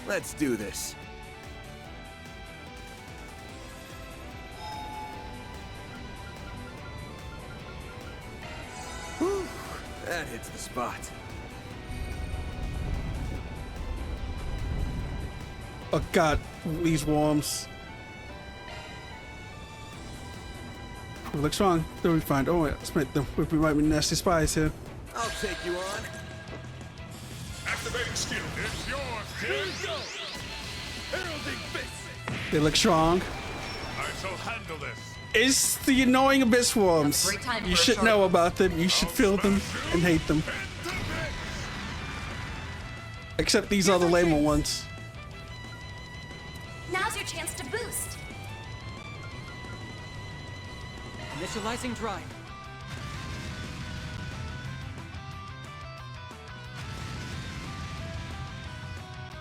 Let's do this. Whew, that hits the spot. Oh god, these worms. It looks wrong. They'll be fine. Oh wait, let's make them. We might be nasty spies here. I'll take you on. Activating skill. It's yours, Here kid. we go. Heralding fist. They look strong. I shall handle this. It's the annoying abyss worms. Great time You for a should short- know about them. You should feel them and hate them. Except these are the lamer ones. Now's your chance to boost. Initializing drive.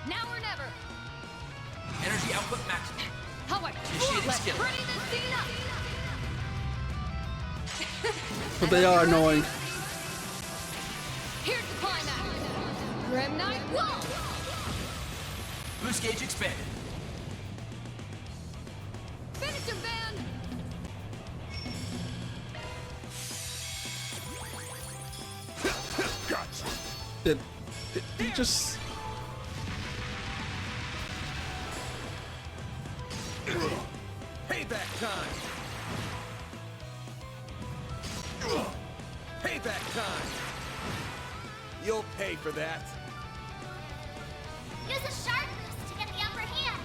Now or never. Energy output maximum. How I Initiating let's skill. pretty this scene up. But they are annoying. Here's the climax. Grim Knight, whoa! Boost gauge expanded. Finish him, Van. Gotcha. It just. Payback time. Payback time. You'll pay for that. Use a sharp boost to get the upper hand.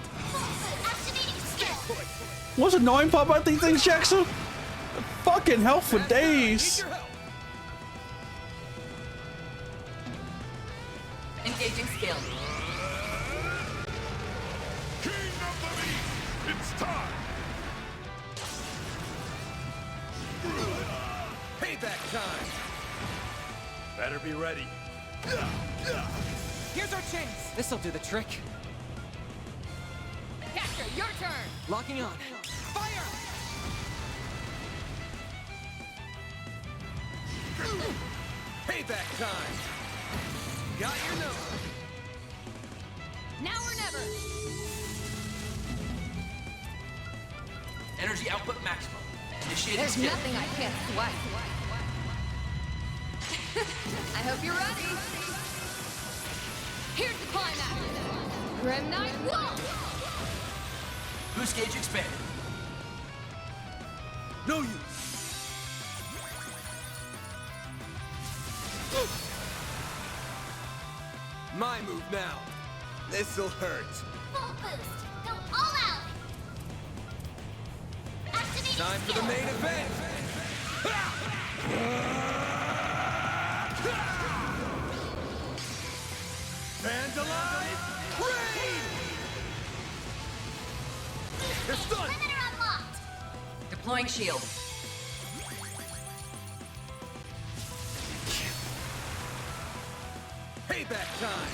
Activating skill. What's annoying part about these things, Jackson? Fucking hell for days. Engaging skill. King of the Beast. It's time. Payback time. Better be ready. Here's our chance. This'll do the trick. Catcher, your turn. Locking on. Fire. Payback time. Got your number. Now or never. Energy output maximum. Initiating There's skill. nothing I can't swipe. I hope you're ready. Here's the climax. Grim Knight, whoa! Boost gauge expanded. No use. My move now. This'll hurt. Full boost. Go all out. Activating Time for the skill. main event. Vandalize! Raid! They're stunned! Limiter unlocked! Deploying shield. Payback time!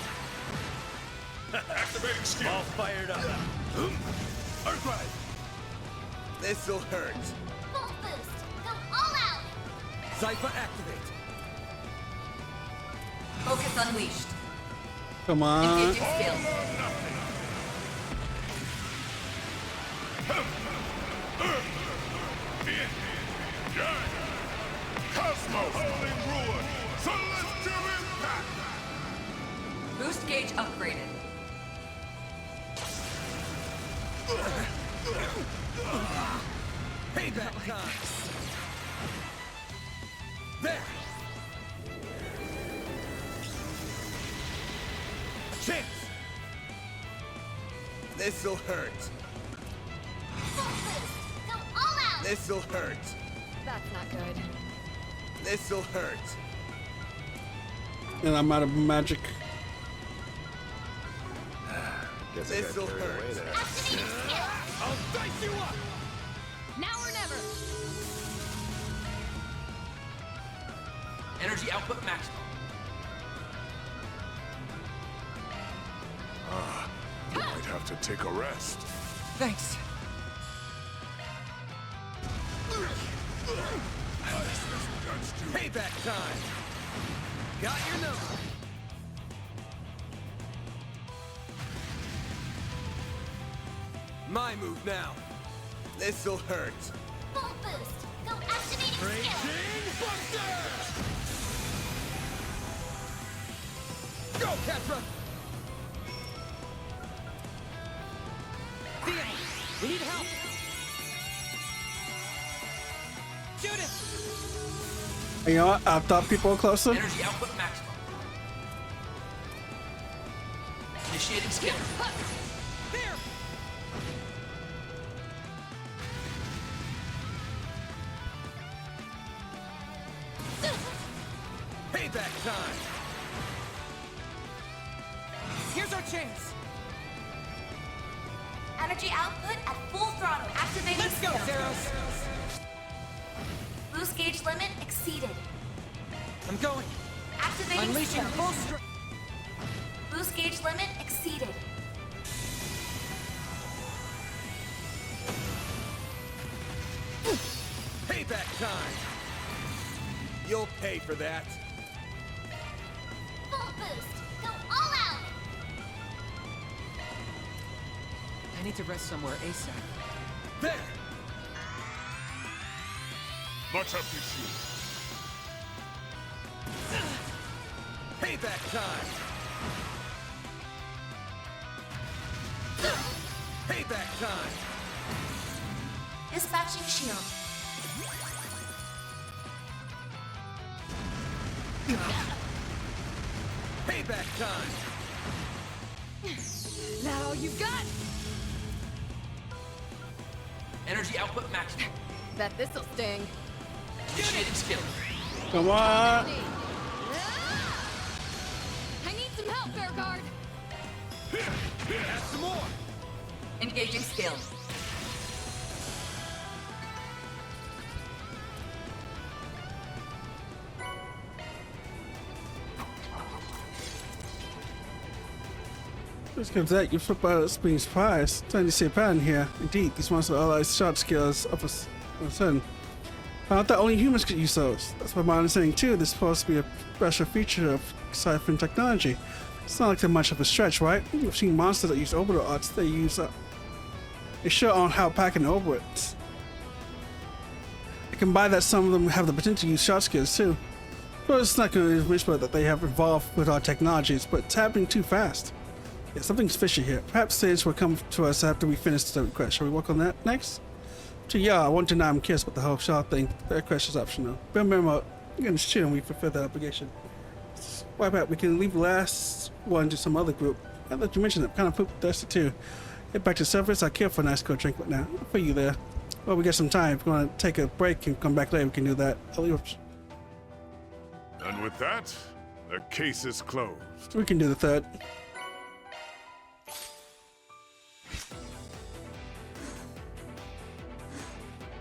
Activating skill. All fired up. Earthrise! This'll hurt. Full boost! Go all out! Zypher activate. Focus unleashed. Come on. Engaging skill. Cosmos! Holding ruin! Celestial impact! Boost gauge upgraded. Payback time! There! A chance! This'll hurt. Full boost! Go all out! This'll hurt. That's not good. This'll hurt. And I'm out of magic. Guess I got This'll carried away hurt. there. Activating skill! I'll dice you up! Now or never. Energy output maximum. You might have to take a rest. Thanks. Payback time! Got your number. My move now. This'll hurt. Full boost! Go activating skill! Raging Buster! Go, Ketra! Theo, we need help! Judith! You know what? I thought people were closer. Energy output maximum. Initiating skill. There! Payback time! Here's our chance! Energy output at full throttle. Activating Let's go, skill. Zeros! Boost gauge limit exceeded. I'm going. Activating Unleashing skill. full strength. Boost gauge limit exceeded. Payback time! You'll pay for that. Full boost! Go all out! I need to rest somewhere ASAP. There! Much appreciated. Payback time! Payback time! Dispatching shield. Payback time! Now you got. Energy output maximum. Bet this'll sting. Initiating skill. Come on. I need some help, Fairguard. Add some more! Engaging skill. Just because that, you flip out as being surprised. Trying to see a pattern here. Indeed, these monsters are like shot skills of a sudden. Found that only humans could use those. That's what my understanding too. This is supposed to be a special feature of Ciphering technology. It's not like they're much of a stretch, right? We've seen monsters that use orbital arts. They use they sure aren't how packing orbits. I can buy that some of them have the potential to use shot skills too. But it's not going to whisper that they have evolved with our technologies, but it's happening too fast. Yeah, something's fishy here. Perhaps Sage will come to us after we finish the request. Shall we work on that next? So yeah, I want to know. I'm curious about the whole shot thing. The request is optional. But remember, we're going to chill and we fulfill that obligation. Why not? We can leave the last one to some other group. Now that you mentioned it, I'm kind of poop thirsty too. Get back to surface. I care for a nice cold drink right now. I'll put you there. Well, we got some time. If you want to take a break and come back later, we can do that. And with that, the case is closed. We can do the third.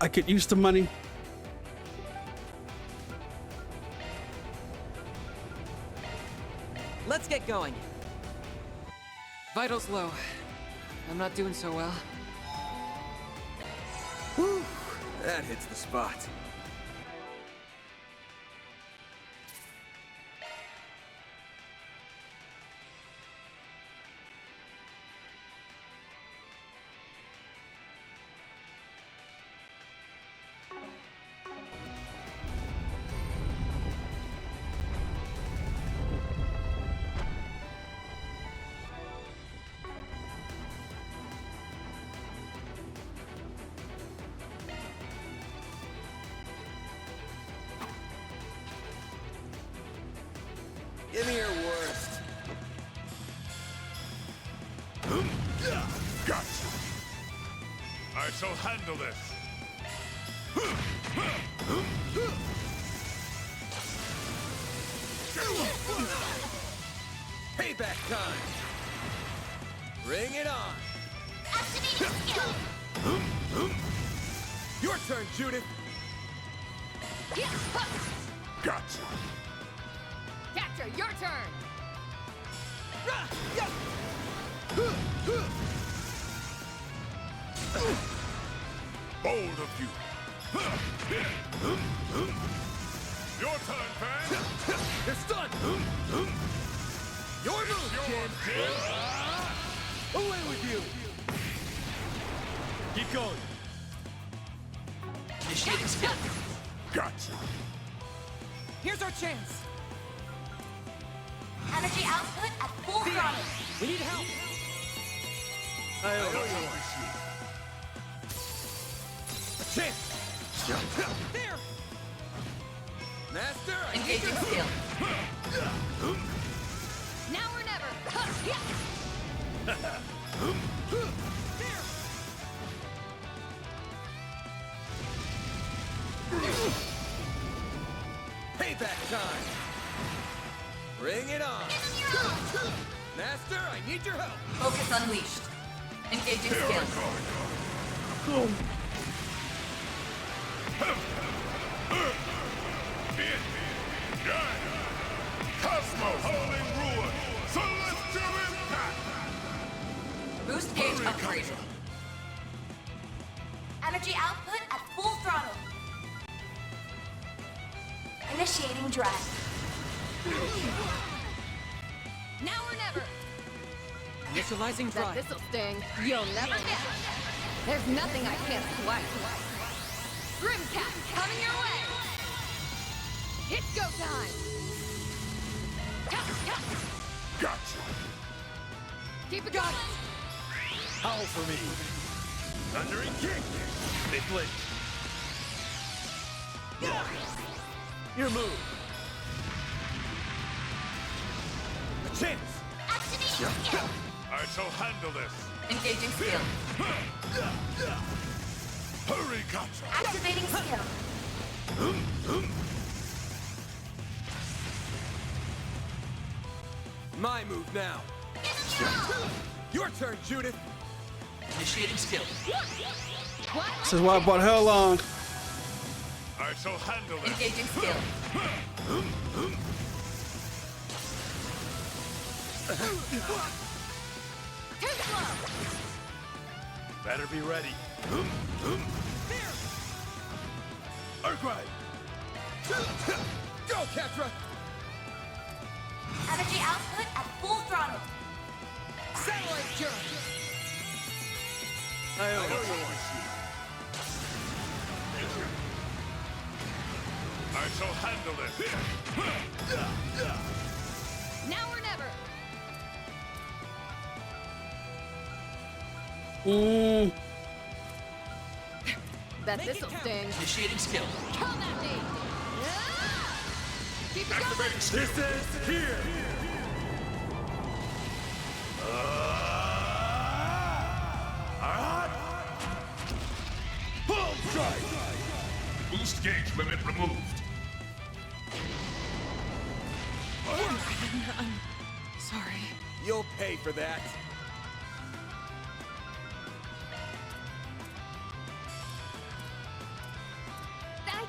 I could use the money. Let's get going. Vitals low. I'm not doing so well. Whew, that hits the spot. Give me your worst. Gotcha. I shall handle this. Payback time. Bring it on. Your turn, Judith. Gotcha. Catcher, your turn! Bold of you. Your turn, fan. You're stunned. Your move, kid. Away with you. Keep going. Initiating skill. Gotcha. Here's our chance. Energy output at full throttle. We need help. I owe you one. A chance. There. Master, I need Engaging your skill. Now or never! payback time. Bring it on. Master, I need your help. Focus unleashed. Engaging skill. Cosmos holding ruin. Celestial impact. Boost gauge upgraded. Energy output at full throttle. Initiating drive. Now or never! Initializing drive. This'll sting. You'll never guess. There's nothing I can't swipe. Grimcat, coming your way! It's go time! Gotcha. Keep it going! Howl for me. Thundering kick. They blink. Your move. A chance. Activating skill. I shall handle this. Engaging skill. Hurry, gotcha. Activating skill. My move now. Your turn, Judith. Initiating skill. This is why I brought her along. I shall handle this. Engaging skill. Too slow! Better be ready. Arkwright. Go, Ketra. Energy output at full throttle. Satellite jump. I owe you one. I shall handle this. Now or never! Bet this'll sting. Initiating skill. Come at me! Ah! Keep it going! Activating skill. This is here. Full strike. Boost gauge limit removed. I'm sorry. You'll pay for that.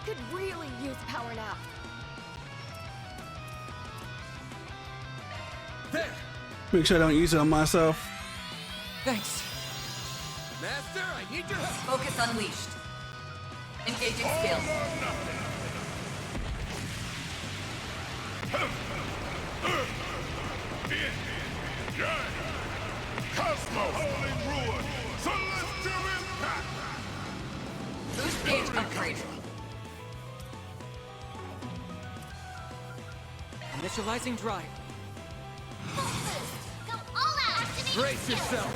could really use power nap. There! Make sure I don't use it on myself. Thanks. Master, I need your help! Focus unleashed. Engaging skill. Cosmo holding ruin! Celestial impact! Boost gauge upgrade. Initializing drive. Go all out! Activate Brace skill. yourself!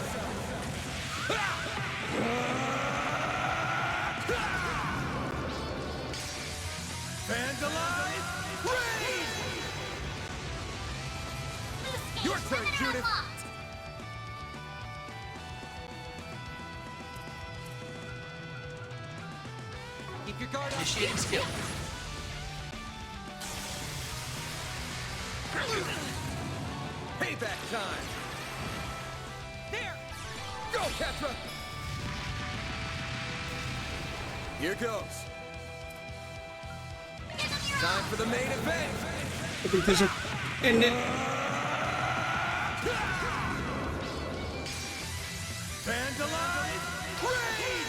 Vandalize! Raid! Your turn, Judith! Unlocked. Keep your guard up. Initiating skill. Payback time! There! Go, Ketra! Here goes. Time for the main event! I think there's a... And it... Vandalize! Raid!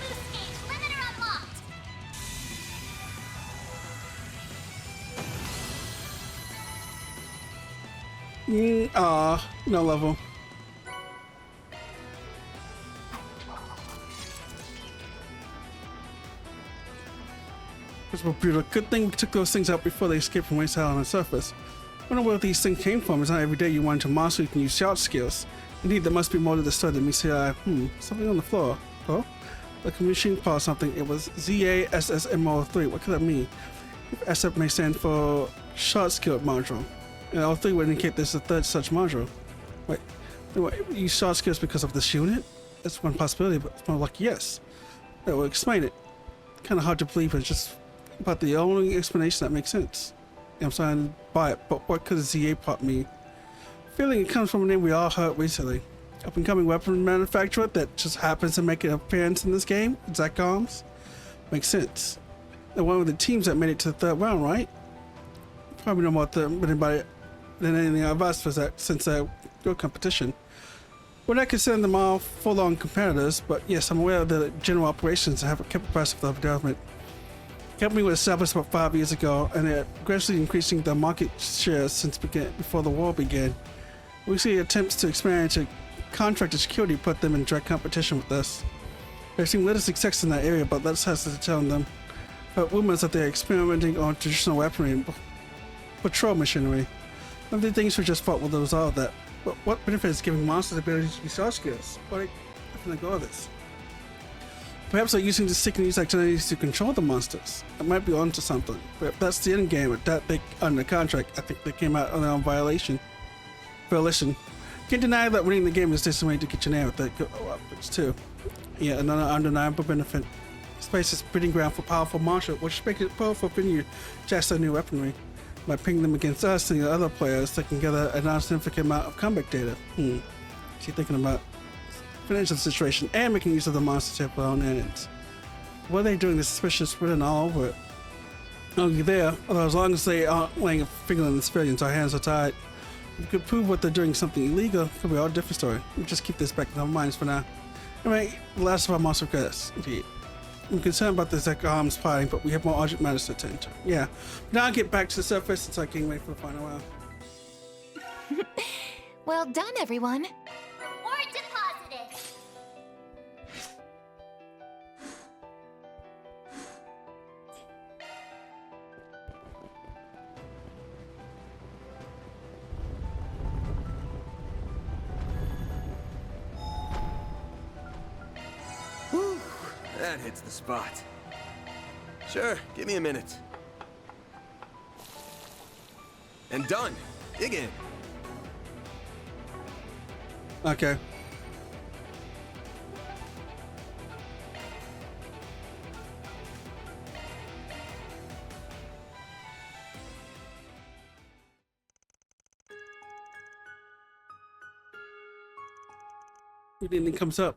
Boost gauge limiter unlocked. No level. This was brutal. Good thing we took those things out before they escaped from waste out on the surface. Wonder where these things came from. It's not every day you want to master you can use shout skills. Indeed, there must be more to the story than meets the eye. Something on the floor. Oh? Like a machine paused something. It was ZASSMO3. What could that mean? If SF may stand for short skill module. And L3 would indicate there's a third such module. Wait, use short skills because of this unit? That's one possibility, but it's more like yes. That will explain it. Kind of hard to believe, but it's just about the only explanation that makes sense. I'm sorry to buy it, but what could a ZA part mean? Feeling it comes from a name we all heard recently. Up and coming weapon manufacturer that just happens to make an appearance in this game, Zaccoms. Makes sense. The one with the teams that made it to the third round, right? Probably no more than anybody than anything of us was that since your competition. We're not considering them all full-on competitors, but yes, I'm aware of the general operations that have kept abreast of the development. The company was established about 5 years ago, and they're gradually increasing their market share since before the war began. We see attempts to expand into contracted security put them in direct competition with us. They've seen little success in that area, but that's has to tell them. But rumors that they're experimenting on traditional weaponry and patrol machinery. None of the things we just fought will resolve that. But what benefit is giving monsters the ability to use our skills? Where can they go with this? Perhaps they're using the synchronous activities to control the monsters. It might be onto something. But if that's the end game, with that they under contract, I think they came out on their own violation. Can't deny that winning the game is just a way to get your name with it. It's too. Yeah, another undeniable benefit. Space is breeding ground for powerful monsters, which makes it powerful for you just a new weaponry. By pinging them against us and the other players, they can gather a non-significant amount of combat data. She's thinking about financial situation and making use of the monsters to help their own ends. What are they doing? The suspicious written all over it. Only there, although as long as they aren't laying a finger on the civilians, our hands are tied. If we could prove what they're doing something illegal, it could be all a different story. We'll just keep this back in our minds for now. Anyway, the last of our monster quests, indeed. I'm concerned about the Zaccoms fighting, but we have more urgent matters to attend to. Yeah. Now I'll get back to the surface since I can't wait for the final round. Well done, everyone. Reward deposited. Whew, that hits the spot. Sure, give me a minute. And done. Dig in. Okay. Anything comes up.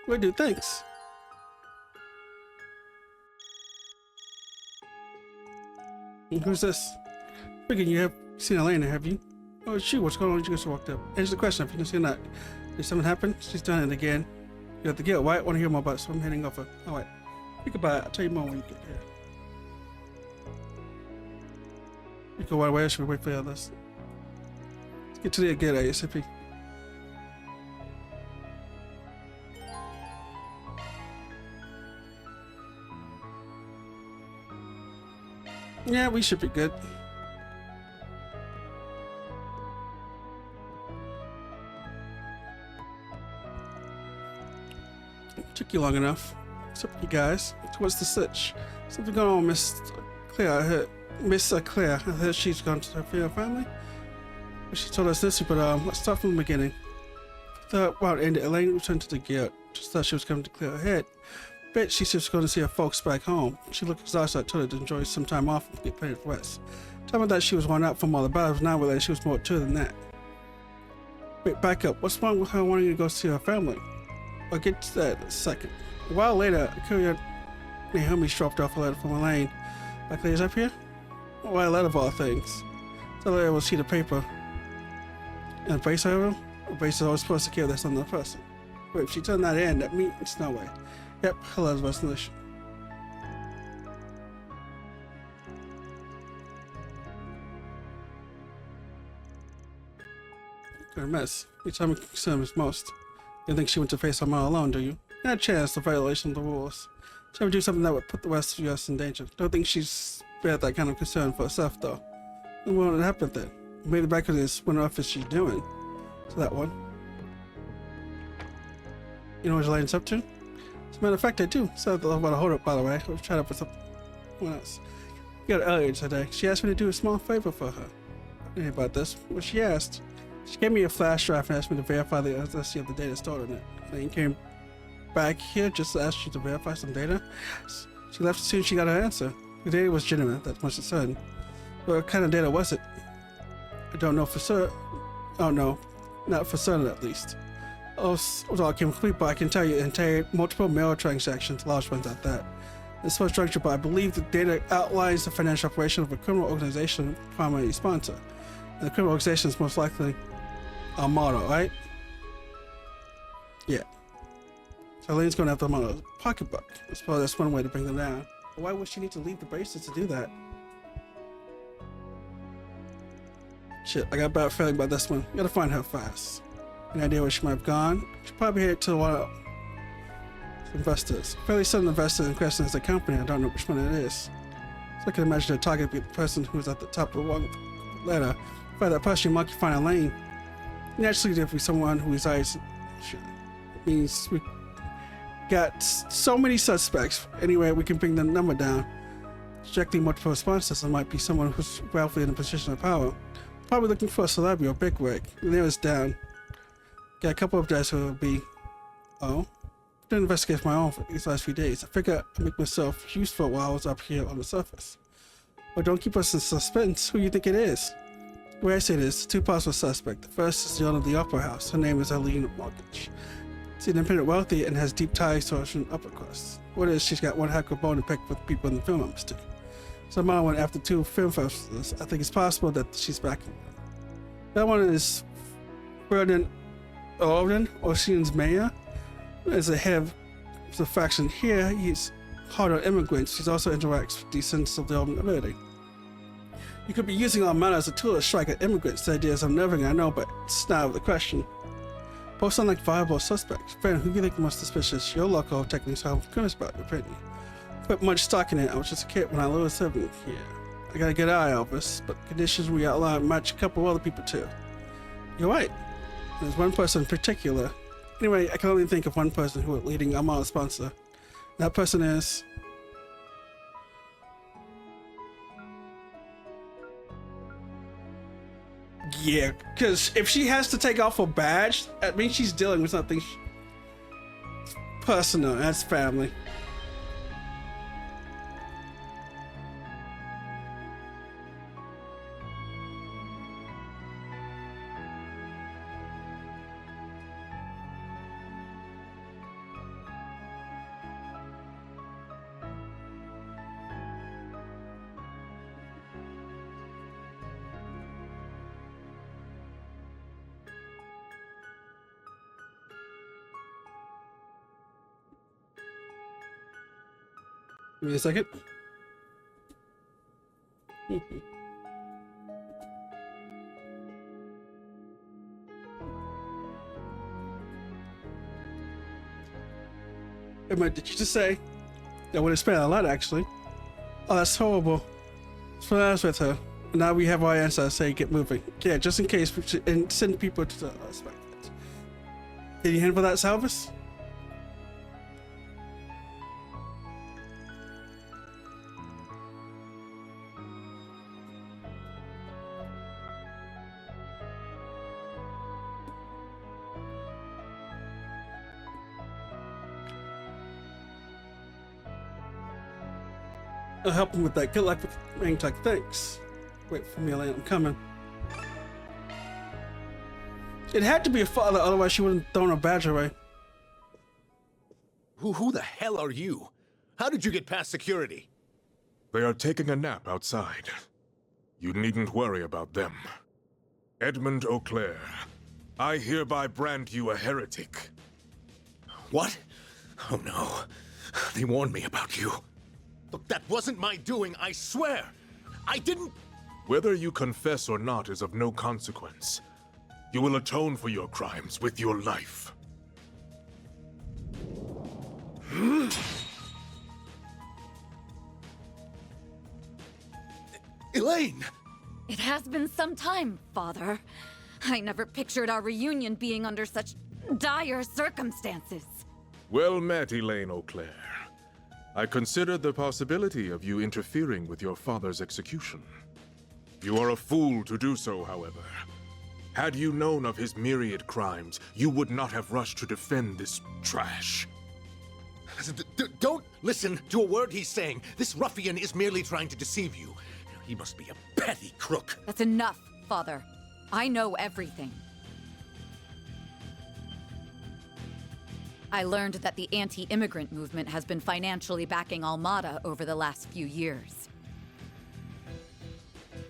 We do, thanks. Who's this? Figuring you have seen Elena, have you? Oh, shoot, what's going on? You just walked up. Answer the question if you can see that. Did something happen? She's done it again. You have to get right. Want to hear more about it, so I'm heading over. Alright. Think about it. I'll tell you more when you get here. You go right away, or should we wait for the others? Let's get to the gate ASAP. Yeah, we should be good. Took you long enough. What's up, you guys? What's the sitch? Something going on, Miss Claire. I heard Miss Claire. I heard she's gone to her family. Well, she told us this, but let's start from the beginning. Well, ended. Elaine returned to the guild. Just thought she was coming to clear her head. Bet she's just going to see her folks back home. She looked exhausted. I told her to enjoy some time off and get plenty of rest. Tell me that she was worn out from all the battles. Now I realized she was more to her than that. Wait, back up. What's wrong with her wanting to go see her family? I'll get to that in a second. A while later, Naomi dropped off a letter from Elaine. Like, is up here? Why a letter of all things? Tell her I will see the paper. And a brace over? A brace is always supposed to care that's another person. Wait, if she turned that in, that means no way. Yep, hello, resolution. Good mess. You tell me concerns most. You think she went to face her all alone, do you? Not a chance, the violation of the rules. She would do something that would put the rest of us in danger. Don't think she's spared that kind of concern for herself, though. And what would happen then? Maybe the back of this, what on earth is she doing? So that one. You know what Elaine's up to? As a matter of fact, I do. So about a hold up, by the way. We've tried up with someone else. You got it earlier today. She asked me to do a small favor for her. I didn't hear about this. What she asked? She gave me a flash drive and asked me to verify the accuracy of the data stored in it. Elaine came back here just to ask you to verify some data. She left as soon as she got her answer. The data was genuine, that's much certain. But what kind of data was it? I don't know for certain. Oh no, not for certain at least. Oh, it was all complete, but I can tell you it entailed multiple mail transactions, large ones at that. This was structured, but I believe the data outlines the financial operation of a criminal organization primary sponsor. And the criminal organization is most likely our model, right? Yeah. So Elaine's going after them on a pocketbook. I suppose that's one way to bring them down. But why would she need to leave the bracelets to do that? Shit, I got a bad feeling about this one. Gotta find her fast. Any idea where she might have gone? She probably headed to one of investors. Fairly certain investor in question is a company. I don't know which one it is. So I can imagine the target be the person who's at the top of the one letter. By that person, you might find Elaine. Naturally, there will be someone who resides. Shit. It means we got so many suspects. Anyway, we can bring the number down. Projecting multiple responses, there might be someone who's wealthy in a position of power. Probably looking for a celebrity or bigwig. The nearest down. Got a couple of guys who will be. Oh? Didn't investigate my own for these last few days. I figure I'd make myself useful while I was up here on the surface. But don't keep us in suspense. Who you think it is? The way I say this, two possible suspects. The first is the owner of the Opera House. Her name is Eileen Mortgage. She's independent, wealthy, and has deep ties to Russian upper crust. What is, she's got one heck of a bone to pick with people in the film industry. Somehow went after two film festivals. I think it's possible that she's back. That one is Ferdinand Orden, Ocean's mayor. As a head of the faction here, he's hard on immigrants. He also interacts with descendants of the old nobility. You could be using Armada as a tool to strike at immigrants. The idea is unnerving, I know, but it's not out of the question. Both sound like viable suspects. Friend, who do you think the most suspicious? Your local techniques are curious about your opinion. Put much stock in it. I was just a kid when I was living here. I got a good eye, Elvis, but conditions we outlined match a couple of other people too. You're right. There's one person in particular. Anyway, I can only think of one person who is leading Armada sponsor. That person is... Yeah, because if she has to take off her badge, that means she's dealing with something personal. That's family. Give me a second. Hey, man, did you just say? I would have spent a lot, actually. Oh, that's horrible. That's what I was with her. And now we have our answer. Say, get moving. Yeah, just in case, and send people to the spec. Can you handle that, Salvus? I'll help him with that. Good luck with ring tech. Thanks. Wait for me, Elaine. I'm coming. It had to be a father, otherwise she wouldn't have thrown her badge away. Who the hell are you? How did you get past security? They are taking a nap outside. You needn't worry about them. Edmund Auclair, I hereby brand you a heretic. What? Oh no. They warned me about you. Look, that wasn't my doing, I swear! I didn't... Whether you confess or not is of no consequence. You will atone for your crimes with your life. Elaine! It has been some time, Father. I never pictured our reunion being under such dire circumstances. Well met, Elaine Auclair. I considered the possibility of you interfering with your father's execution. You are a fool to do so, however. Had you known of his myriad crimes, you would not have rushed to defend this trash. Don't listen to a word he's saying. This ruffian is merely trying to deceive you. He must be a petty crook. That's enough, Father. I know everything. I learned that the anti-immigrant movement has been financially backing Almada over the last few years.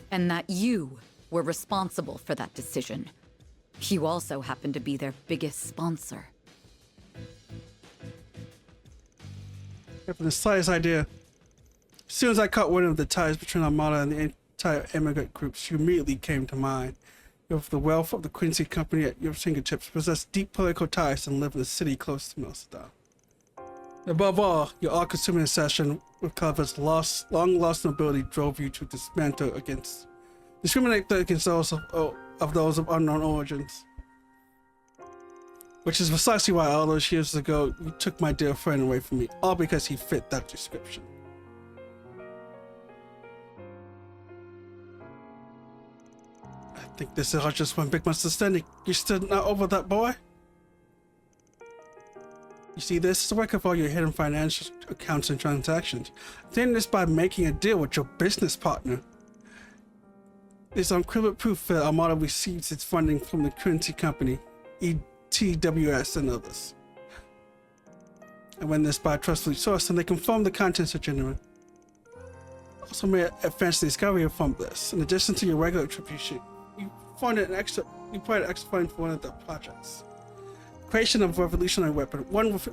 And that you were responsible for that decision. You also happen to be their biggest sponsor. I have the slightest idea. As soon as I caught wind of the ties between Armada and the entire immigrant groups, you immediately came to mind. You have the wealth of the Quincy Company at your fingertips, possess deep political ties, and live in a city close to Melstad. Above all, your all-consuming obsession with Clover's long-lost nobility drove you to discriminate against those of unknown origins. Which is precisely why all those years ago you took my dear friend away from me, all because he fit that description. I think this is all just one big misunderstanding. You're still not over that boy? You see, this is the record of all your hidden financial accounts and transactions. Then this by making a deal with your business partner. There's unequivocal proof that Armada receives its funding from the Quincy Company, ETWS, and others. And when this by a trustworthy source, then they confirm the contents are genuine. Also made advance the discovery from this. In addition to your regular attribution, you provided extra funding for one of the projects. Creation of a revolutionary weapon, one with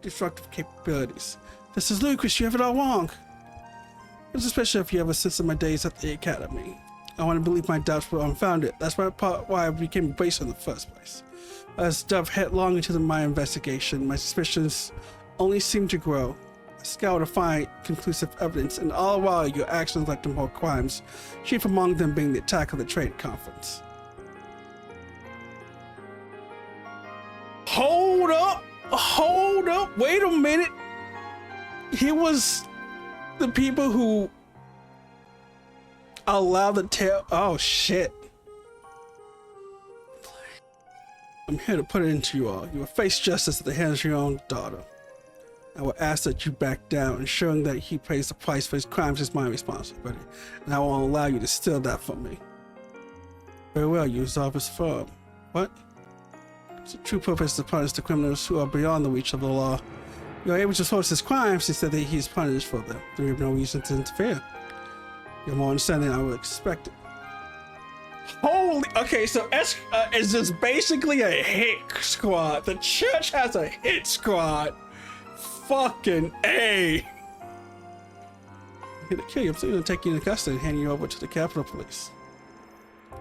destructive capabilities. This is ludicrous, you have it all wrong. It's especially if you ever since my days at the Academy. I want to believe my doubts were unfounded. That's why I became a bracer in the first place. As I dove headlong into my investigation, my suspicions only seemed to grow. I scoured to find conclusive evidence, and all the while your actions led to more crimes, chief among them being the attack of the trade conference. Hold up, wait a minute. He was the people who allowed the tale. Oh shit. I'm here to put it into you all. You will face justice at the hands of your own daughter. I will ask that you back down, ensuring that he pays the price for his crimes is my responsibility, and I won't allow you to steal that from me. Very well, you resolve his firm. What? The true purpose is to punish the criminals who are beyond the reach of the law. You are able to source his crimes instead that he is punished for them. There is no reason to interfere. You're more understanding than I would expect. Holy, okay, so it's just basically a hit squad. The church has a hit squad. Fucking A. here to kill you. I'm still going to take you into custody and hand you over to the Capitol Police.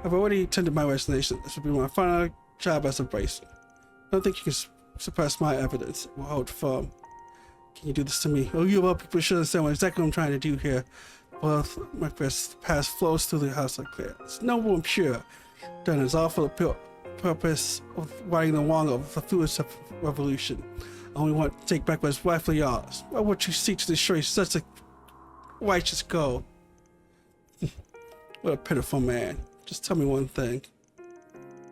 I've already tendered my resignation. This will be my final job as a bracer. I don't think you can suppress my evidence. It will hold firm. Can you do this to me? Oh, you of all people should understand exactly what I'm trying to do here. Both my past flows through the house like clear. It's noble and pure. Done is all for the purpose of righting the wrong of the foolish revolution. I only want to take back what is rightfully yours. Why would you seek to destroy such a righteous goal? What a pitiful man. Just tell me one thing.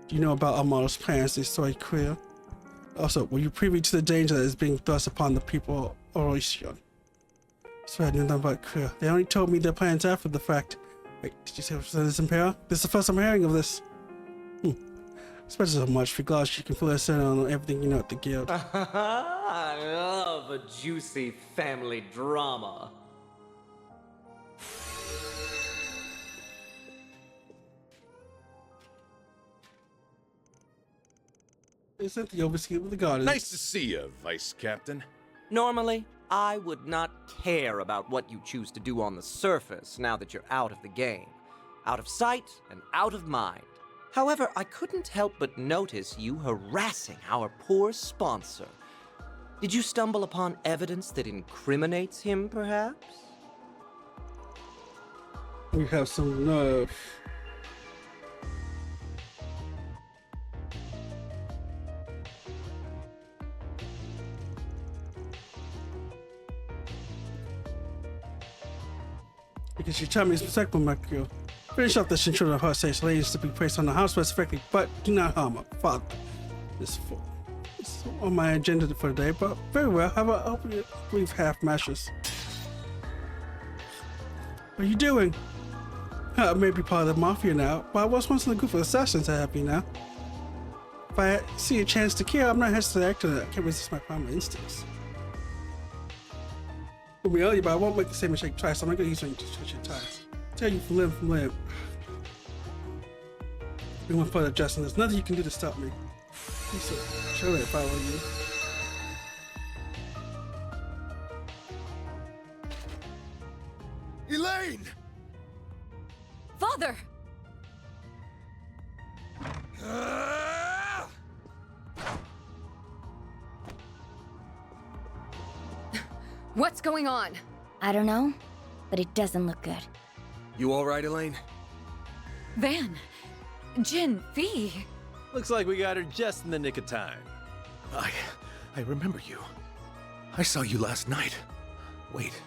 Do you know about Armada's plans to destroy Korea? Also, were you privy to the danger that is being thrust upon the people of Elysion? So I knew nothing about Korea. They only told me their plans after the fact. Wait, did you say it was in Imperial? This is the first I'm hearing of this. Especially so much because you can fill us in on everything you know at the guild. I love a juicy family drama. Isn't the overseer of the garden? Nice to see you, Vice Captain. Normally, I would not care about what you choose to do on the surface now that you're out of the game. Out of sight and out of mind. However, I couldn't help but notice you harassing our poor sponsor. Did you stumble upon evidence that incriminates him, perhaps? We have some nerve. Because you tell me it's respectful, Makio. Finish off this intruder of her safe ladies to be placed on the house respectively, but do not harm her father. This fool. This is on my agenda for the day, but very well. Have a brief half mashes. What are you doing? I may be part of the mafia now, but I was once in a group of assassins that have me now. If I see a chance to kill, I'm not hesitant to act on it. I can't resist my primal instincts. We'll be early, but I won't make the same mistake twice, so I'm not going to use it to switch your ties. Tell you from limb. We went further, Justin. There's nothing you can do to stop me. So, surely if I were you. Elaine! Father! What's going on? I don't know, but it doesn't look good. You alright, Elaine? Van. Jin, Fee. Looks like we got her just in the nick of time. I remember you. I saw you last night. Wait.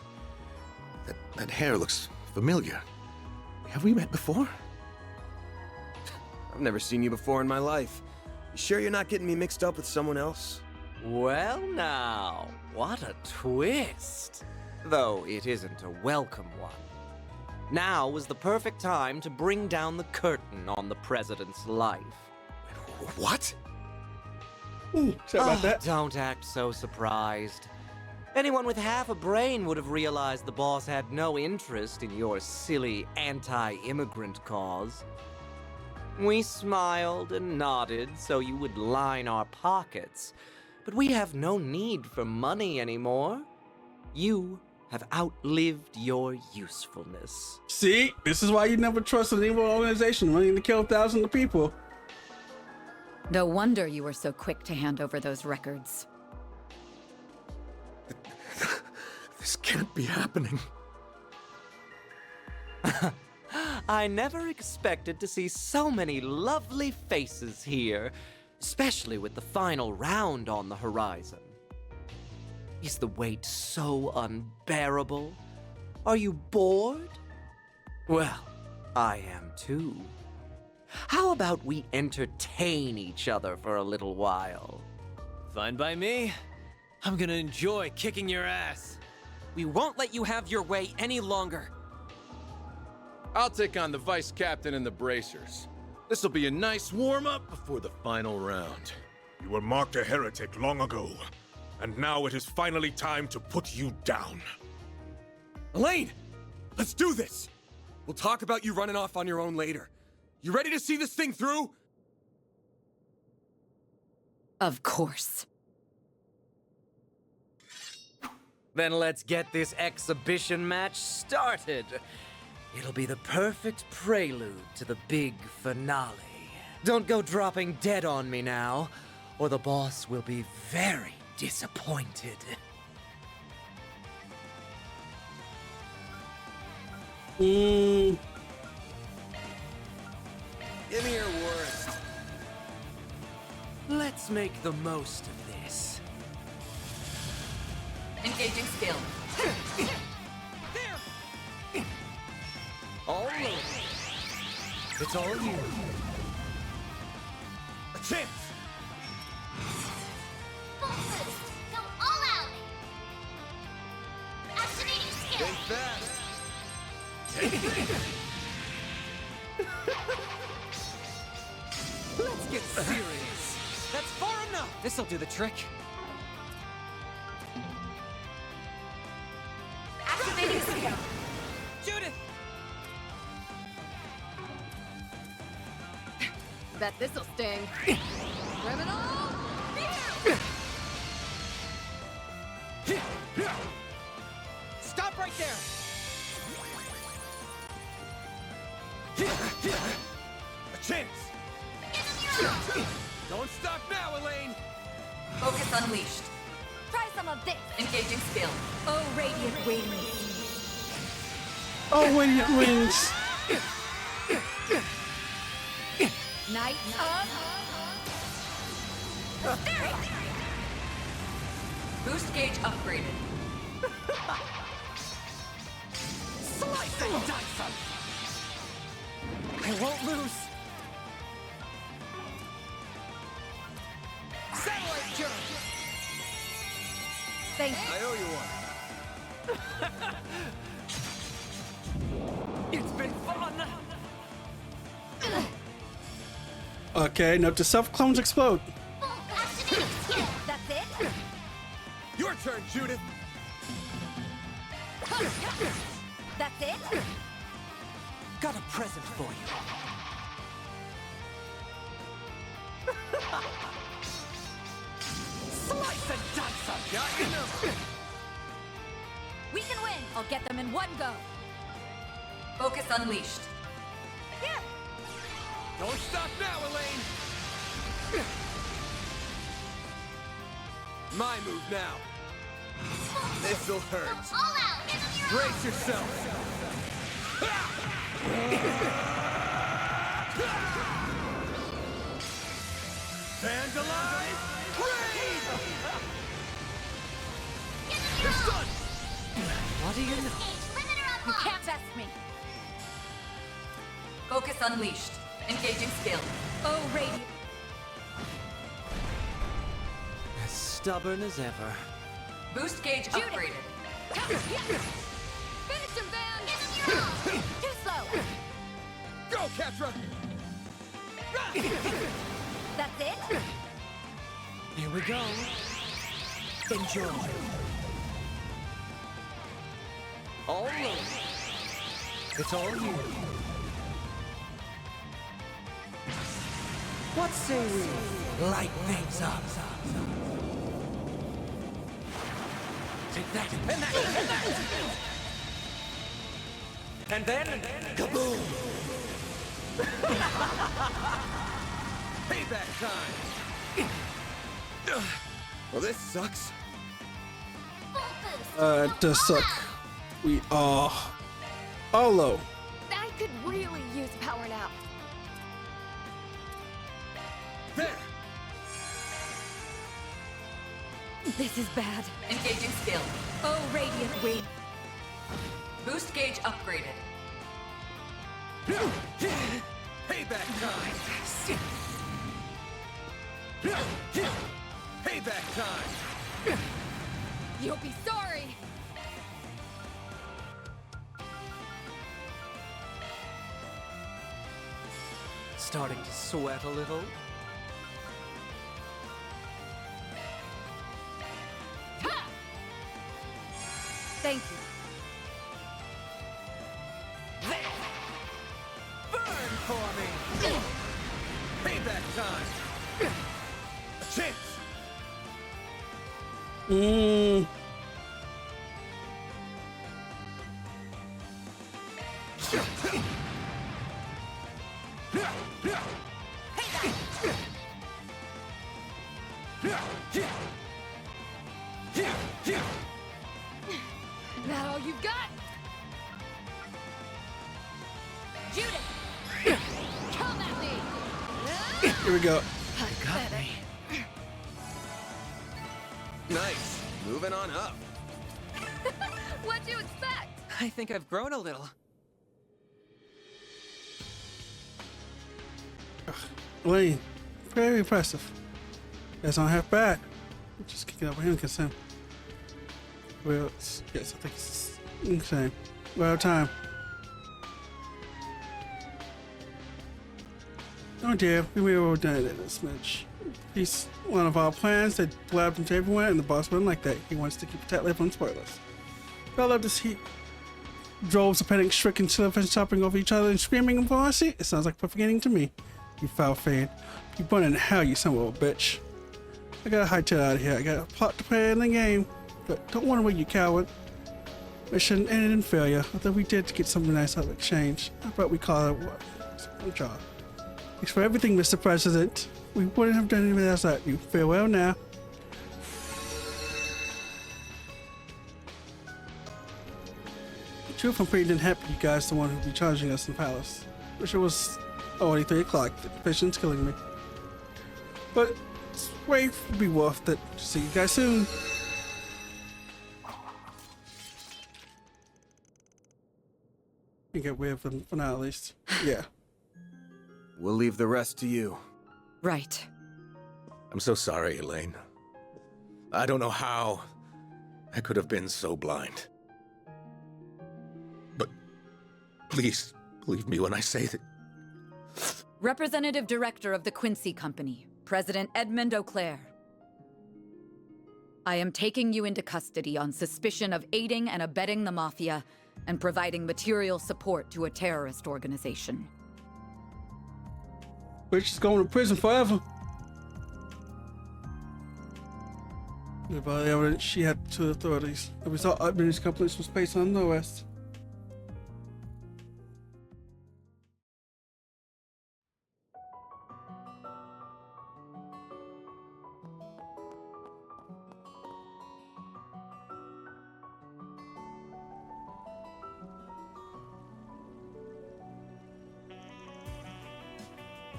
That hair looks familiar. Have we met before? I've never seen you before in my life. You sure you're not getting me mixed up with someone else? Well now, what a twist. Though it isn't a welcome one. Now was the perfect time to bring down the curtain on the president's life. What? Sorry about that. Don't act so surprised. Anyone with half a brain would have realized the boss had no interest in your silly anti-immigrant cause. We smiled and nodded so you would line our pockets, but we have no need for money anymore. You have outlived your usefulness. See? This is why you never trust an evil organization willing to kill thousands of people. No wonder you were so quick to hand over those records. This can't be happening. I never expected to see so many lovely faces here, especially with the final round on the horizon. Is the wait so unbearable? Are you bored? Well, I am too. How about we entertain each other for a little while? Fine by me. I'm gonna enjoy kicking your ass. We won't let you have your way any longer. I'll take on the Vice Captain and the Bracers. This'll be a nice warm-up before the final round. You were marked a heretic long ago, and now it is finally time to put you down. Elaine! Let's do this! We'll talk about you running off on your own later. You ready to see this thing through? Of course. Then let's get this exhibition match started. It'll be the perfect prelude to the big finale. Don't go dropping dead on me now, or the boss will be very disappointed. Mm. Give me your worst. Let's make the most of this. Engaging skill. All over. It's all you. A chance! Full boost. Go all out. Activating skill. Think fast. Let's get serious. That's far enough. This'll do the trick. Activating skill. Judith! Bet this'll sting. Criminal! Stop right there! A chance! Don't stop now, Elaine! Focus unleashed. Try some of this. Engaging skill. Oh, radiant wings. Oh, radiant wings. Night of Boost gauge upgraded. Slice and dice 'em! I won't lose! Satellite jerk! Thank you. I owe you one. It's been fun! Okay, note to self, clones explode. Activating skill. That's it. Your turn, Judith! That's it. Got a present for you. Slice and dice 'em! Got your number! We can win. I'll get them in one go. Focus unleashed. Here. Don't stop now, Elaine! My move now. This'll hurt. All out. Brace yourself! Vandalize! Raid! It's done! What do you know? You can't test me. Focus unleashed. Engaging skill. Oh, radiant. As stubborn as ever. Boost gauge upgraded. Finish him, Van! Too slow. Go, Ketra! That's it. Here we go. Enjoy. All over. It's all you. What say we light things up? Take that, and that, and that! And then, kaboom! Payback time! Well, this sucks. It does suck. We are all low. I could really use a power nap. There! This is bad. Engaging skill. Oh, radiant wing. Boost gauge upgraded. Payback time! Payback time! You'll be sorry. Starting to sweat a little. Thank you. There! Burn for me! Payback time! A chance! That all you've got? Judith! Come at me! Here we go. Got me. Nice. Moving on up. What'd you expect? I think I've grown a little. Lane, very impressive. That's not half bad. Just kick it over him because him. Well, yes, I think it's insane. Well, time. Oh dear, we were all done at this much. He's one of our plans that blabbed into everyone, and the boss wouldn't like that. He wants to keep a tight lip on spoilers. I love to see droves of panic stricken children chopping over each other and screaming in velocity. It sounds like perfect ending to me. You foul fan. You burn in hell, you son of a bitch. I gotta hightail out of here. I got a plot to play in the game. But don't want to wait, you coward. Mission ended in failure, although we did get something nice out of exchange. I bet we call it a job. Thanks for everything, Mr. President. We wouldn't have done anything else without you. Farewell now. Truth, I'm pretty happy you guys the one who'll be charging us in the palace. Wish it was already 3 o'clock. The patient's killing me. But it's way to be worth it. See you guys soon. You get rid of them for now, at least. Yeah. We'll leave the rest to you. Right. I'm so sorry, Elaine. I don't know how I could have been so blind. But please believe me when I say that. Representative Director of the Quincy Company, President Edmund Auclair. I am taking you into custody on suspicion of aiding and abetting the Mafia and providing material support to a terrorist organization. Bitch is going to prison forever. By the evidence she had to the authorities, the result of Edmund's complaints was based on the arrest.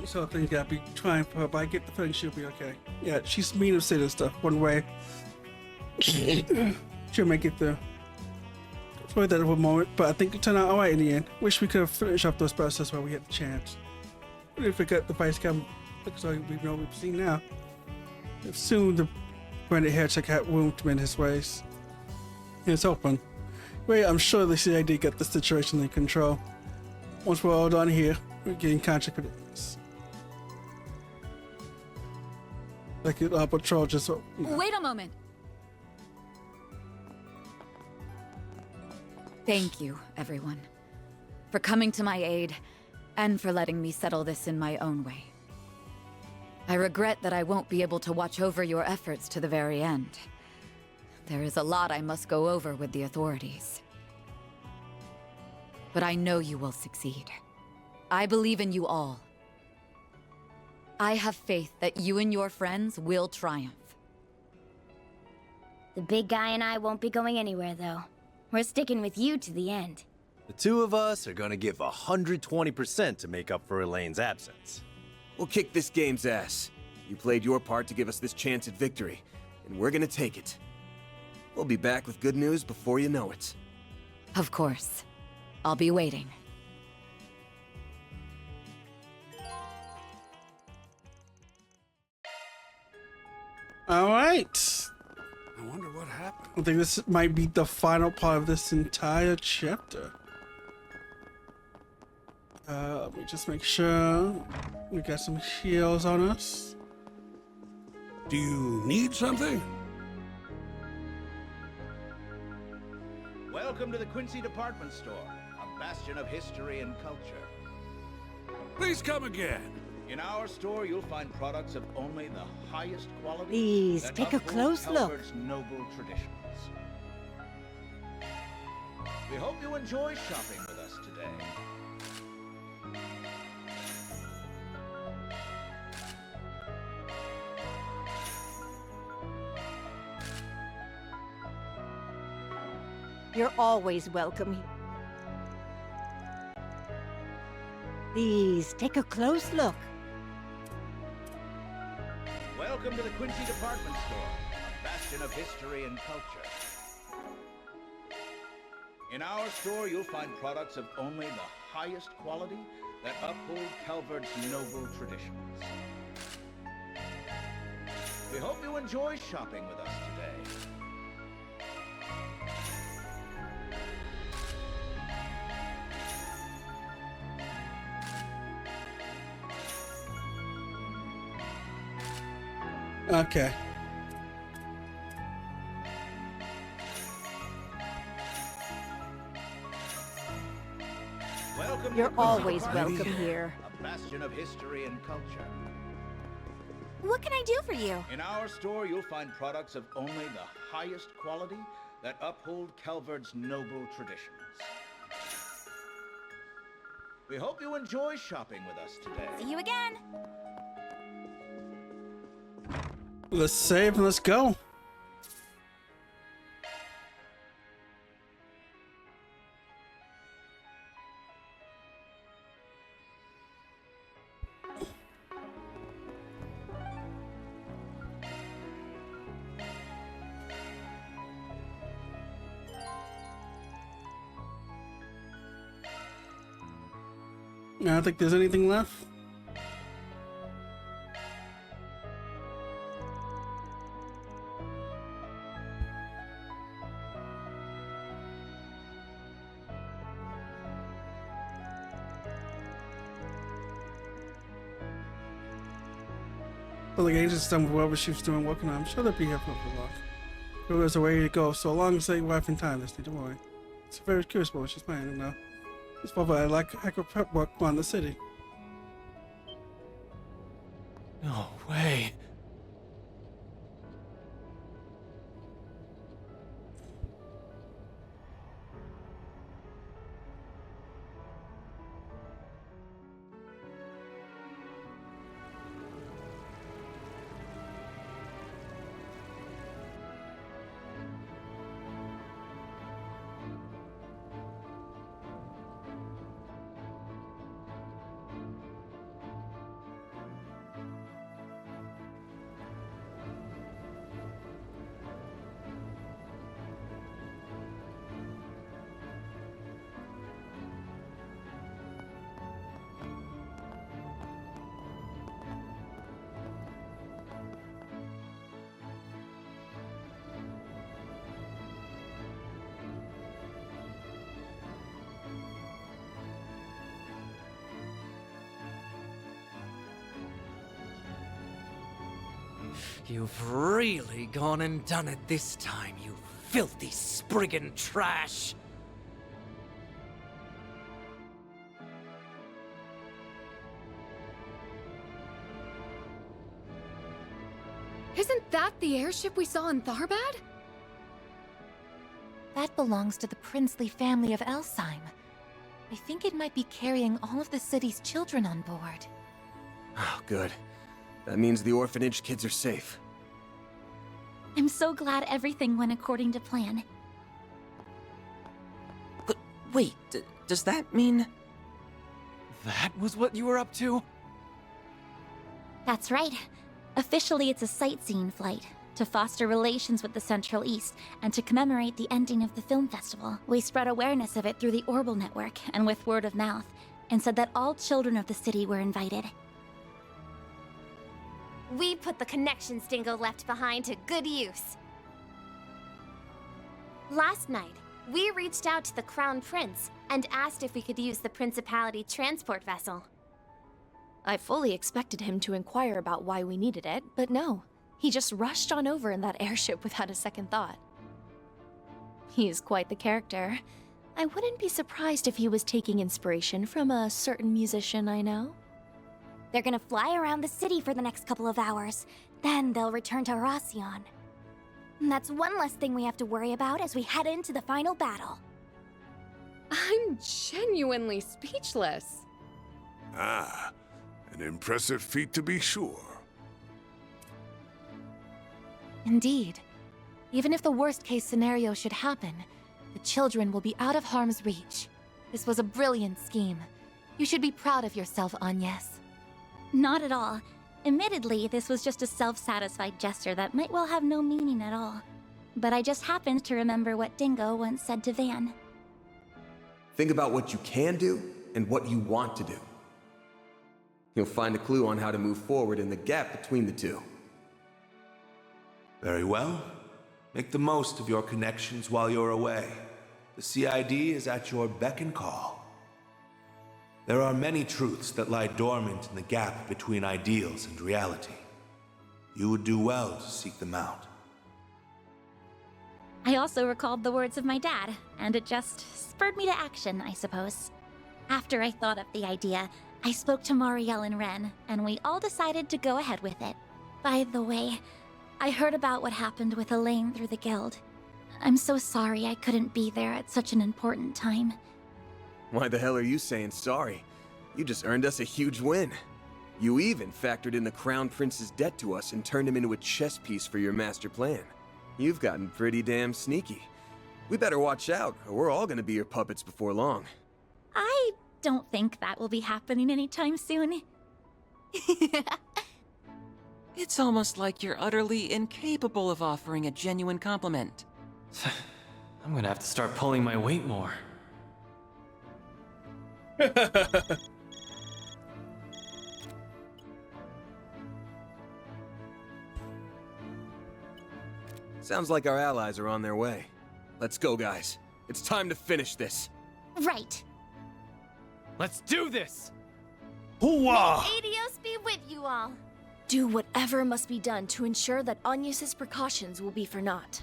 So I think I'd be trying for her, but I get the feeling she'll be okay. Yeah, she's mean to say this stuff one way. She'll make it through. It's worth that one moment, but I think it turned out alright in the end. Wish we could have finished off those process while we had the chance. What if we got the vice come? Looks like we know what we've seen now. If soon the branded hair check had room to mend his ways. It's open. Wait, I'm sure the CID got the situation in control. Once we're all done here, we're getting contact with this. Like patrol just. No. Wait a moment. Thank you, everyone, for coming to my aid and for letting me settle this in my own way. I regret that I won't be able to watch over your efforts to the very end. There is a lot I must go over with the authorities. But I know you will succeed. I believe in you all. I have faith that you and your friends will triumph. The big guy and I won't be going anywhere, though. We're sticking with you to the end. The two of us are gonna give 120% to make up for Elaine's absence. We'll kick this game's ass. You played your part to give us this chance at victory, and we're gonna take it. We'll be back with good news before you know it. Of course. I'll be waiting. All right. I wonder what happened. I think this might be the final part of this entire chapter. Let me just make sure we got some heals on us. Do you need something? Welcome to the Quincy Department Store, a bastion of history and culture. Please come again. In our store, you'll find products of only the highest quality. Please, that take a uphold close look. Calvert's noble traditions. We hope you enjoy shopping with us today. You're always welcome. Please, take a close look. Welcome to the Quincy Department Store, a bastion of history and culture. In our store, you'll find products of only the highest quality that uphold Calvard's noble traditions. We hope you enjoy shopping with us today. Okay. Welcome You're to the always Quincy welcome Department here. Store, a bastion of history and culture. What can I do for you? In our store, you'll find products of only the highest quality that uphold Calvard's noble traditions. We hope you enjoy shopping with us today. See you again. Let's save and let's go. I don't think there's anything left. Well, the agent's done with whatever she was doing working on. I'm sure they'll be here for a while. There was a way to go, so long as they wife and time, this need to worry. It's very curious about what she's planning now. It's probably like prep work on the city. No way. You've really gone and done it this time, you filthy Spriggan trash! Isn't that the airship we saw in Tharbad? That belongs to the princely family of Elsheim. I think it might be carrying all of the city's children on board. Oh, good. That means the orphanage kids are safe. I'm so glad everything went according to plan. But wait, does that mean... That was what you were up to? That's right. Officially, it's a sightseeing flight to foster relations with the Central East and to commemorate the ending of the film festival. We spread awareness of it through the Orbital Network and with word of mouth, and said that all children of the city were invited. We put the connection Stingo left behind to good use. Last night, we reached out to the Crown Prince and asked if we could use the Principality transport vessel. I fully expected him to inquire about why we needed it, but no. He just rushed on over in that airship without a second thought. He's quite the character. I wouldn't be surprised if he was taking inspiration from a certain musician I know. They're gonna fly around the city for the next couple of hours. Then they'll return to Racion. And that's one less thing we have to worry about as we head into the final battle. I'm genuinely speechless. Ah, an impressive feat to be sure. Indeed. Even if the worst-case scenario should happen, the children will be out of harm's reach. This was a brilliant scheme. You should be proud of yourself, Agnes. Not at all. Admittedly, this was just a self-satisfied gesture that might well have no meaning at all. But I just happened to remember what Dingo once said to Van. Think about what you can do and what you want to do. You'll find a clue on how to move forward in the gap between the two. Very well. Make the most of your connections while you're away. The CID is at your beck and call. There are many truths that lie dormant in the gap between ideals and reality. You would do well to seek them out. I also recalled the words of my dad, and it just spurred me to action, I suppose. After I thought up the idea, I spoke to Marielle and Ren, and we all decided to go ahead with it. By the way, I heard about what happened with Elaine through the guild. I'm so sorry I couldn't be there at such an important time. Why the hell are you saying sorry? You just earned us a huge win. You even factored in the Crown Prince's debt to us and turned him into a chess piece for your master plan. You've gotten pretty damn sneaky. We better watch out, or we're all gonna be your puppets before long. I don't think that will be happening anytime soon. It's almost like you're utterly incapable of offering a genuine compliment. I'm gonna have to start pulling my weight more. Sounds like our allies are on their way. Let's go, guys. It's time to finish this. Right. Let's do this! Hooah! May Adios be with you all. Do whatever must be done to ensure that Agnes's precautions will be for naught.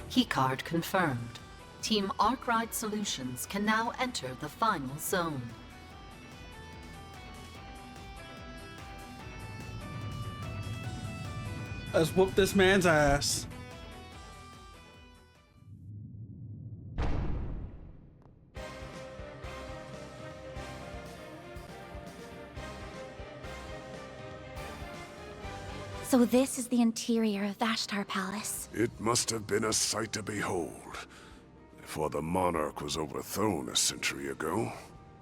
Keycard confirmed. Team Arkwright Solutions can now enter the final zone. Let's whoop this man's ass. So this is the interior of Vashtar Palace. It must have been a sight to behold, before the monarch was overthrown a century ago.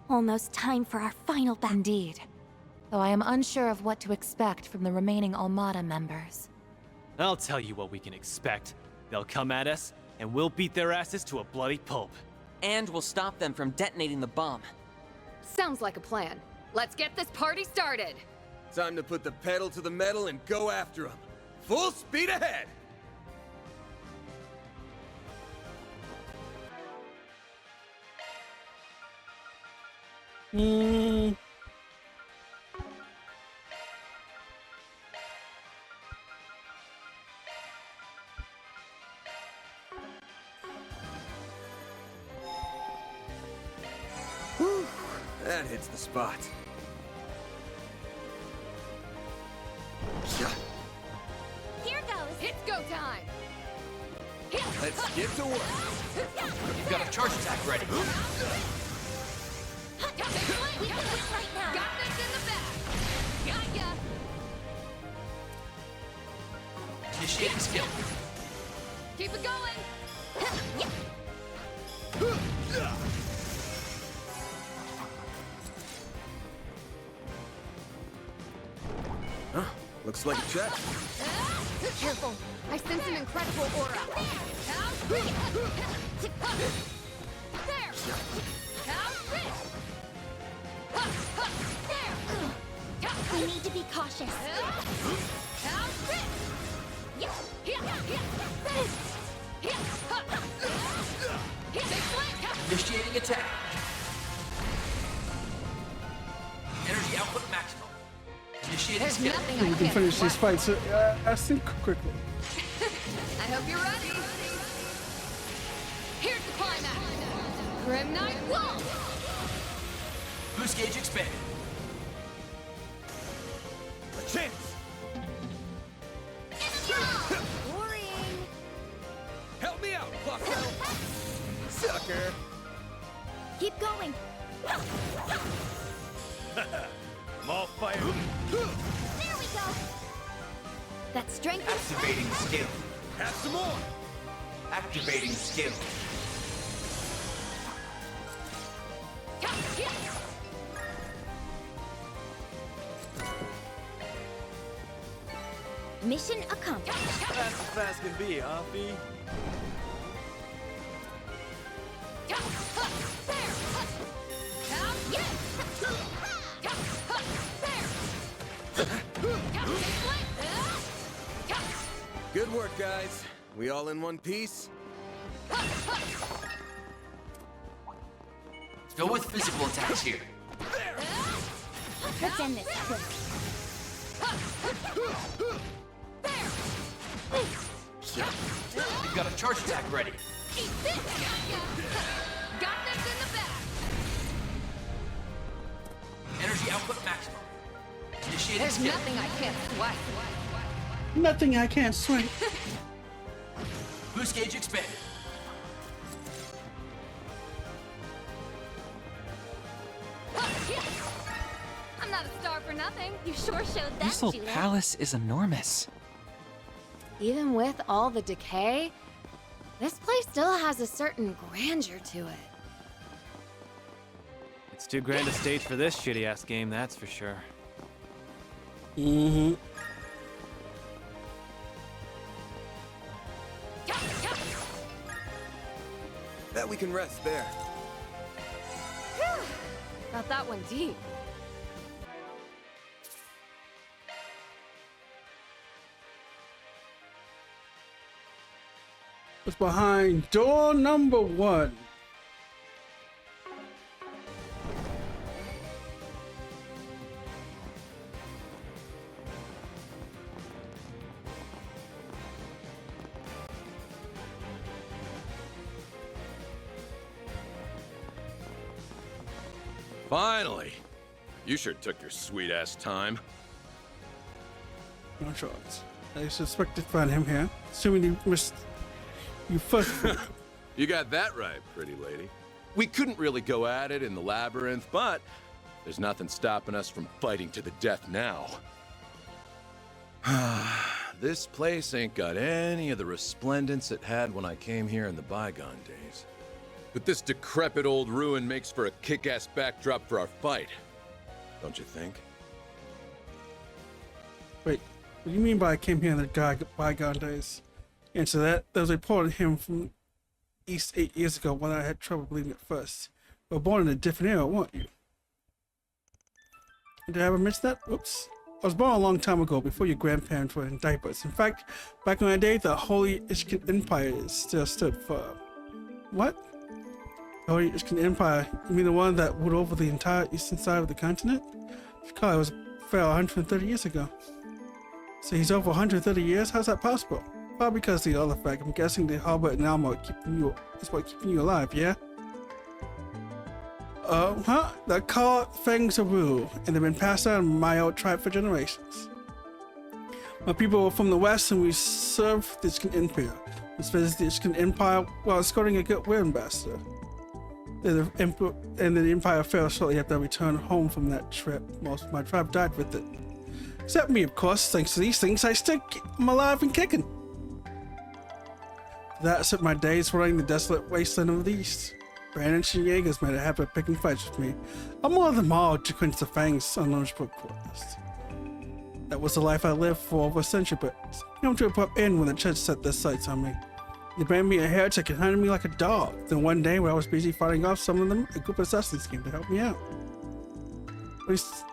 Almost time for our final battle. Indeed. Though I am unsure of what to expect from the remaining Almada members. I'll tell you what we can expect. They'll come at us, and we'll beat their asses to a bloody pulp. And we'll stop them from detonating the bomb. Sounds like a plan. Let's get this party started! Time to put the pedal to the metal and go after them. Full speed ahead! Whew, that hits the spot. Here goes. It's go time! Let's get to work. You've got a charge attack ready. We can win right now. Got this in the bag! Got ya! Initiating skill. Keep it going! Huh? Looks like a check. Careful! I sense an incredible aura! There! We need to be cautious. Initiating attack. Energy output maximum. Initiating There's skill. nothing We I can can't finish this squash. fight so, I think quickly. I hope you're ready! Here's the climax! Grim Knight Wall! Boost gauge expanded. A chance! sucker. Keep going. I'm all fired. There we go. That strength. Activating skill. Have some more. Activating skill. Mission accomplished. Fast as fast can be, huh, Fee? Good work, guys. We all in one piece? Go with physical attacks here. Let's end this quick. You've got a charge attack ready. Got this in the bag. Energy output maximum. Initiating There's skill. nothing I can't swipe. Nothing I can't swing. Boost gauge expanded. I'm not a star for nothing. You sure showed that, This old Judah. palace is enormous. Even with all the decay, this place still has a certain grandeur to it. It's too grand a stage for this shitty-ass game, that's for sure. Mm-hmm. Bet we can rest there. Got that one deep. What's behind door number 1? Finally! You sure took your sweet-ass time. No choice. I suspect to find him here. Assuming you missed you first. You got that right, pretty lady. We couldn't really go at it in the labyrinth, but there's nothing stopping us from fighting to the death now. This place ain't got any of the resplendence it had when I came here in the bygone days. But this decrepit old ruin makes for a kick-ass backdrop for our fight. Don't you think? Wait, what do you mean by I came here in the bygone days? Answer that. There was a report of him from East 8 years ago when I had trouble believing it first. You were born in a different era, weren't you? Did I ever miss that? Whoops. I was born a long time ago, before your grandparents were in diapers. In fact, back in my day, the Holy Ishkan Empire still stood firm. What? The Holy Ishkan Empire? You mean the one that ruled over the entire eastern side of the continent? Chicago was fell 130 years ago. So he's over 130 years? How's that possible? Probably because of the other fact. I'm guessing the Harbor and Alma is what keeping you alive, yeah? They're called Fangs of Rule, and they've been passed down in my old tribe for generations. My people were from the west, and we served the Ishkan Empire. We visited the Ishkan Empire while escorting a goodwill ambassador. Then the Empire fell shortly after I returned home from that trip. Most of my tribe died with it. Except me, of course. Thanks to these things, I'm alive and kicking. That set my days running the desolate wasteland of the east. Brandon and Jaegers made a habit of picking fights with me. I'm more than mild to quench the Fang's unleashable quest. That was the life I lived for over a century, but came to a abrupt end when the church set their sights on me. They branded me a heretic and hunted me like a dog. Then one day, when I was busy fighting off some of them, a group of assassins came to help me out. At least,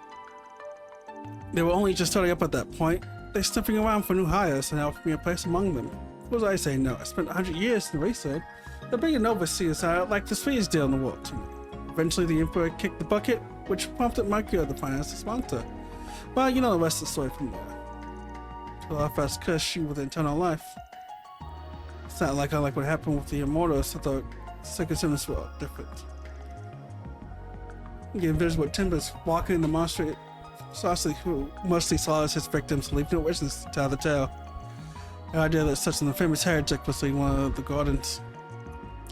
they were only just starting up at that point. They're sniffing around for new hires and offered me a place among them. Suppose I say no. I spent 100 years in the wasteland. They're bringing overseers out like the sweetest deal in the world to me. Eventually, the Emperor kicked the bucket, which prompted my cure to finance the sponsor. Well, you know the rest of the story from there. So I first cursed you with eternal life. It's not like what happened with the Immortals. I thought second sentence were different. Getting visible timbers walking in the monster saucy who mostly slaughters his victims, leave no witness to tell the tale. The idea that such an infamous heretic was leading one of the Gardens.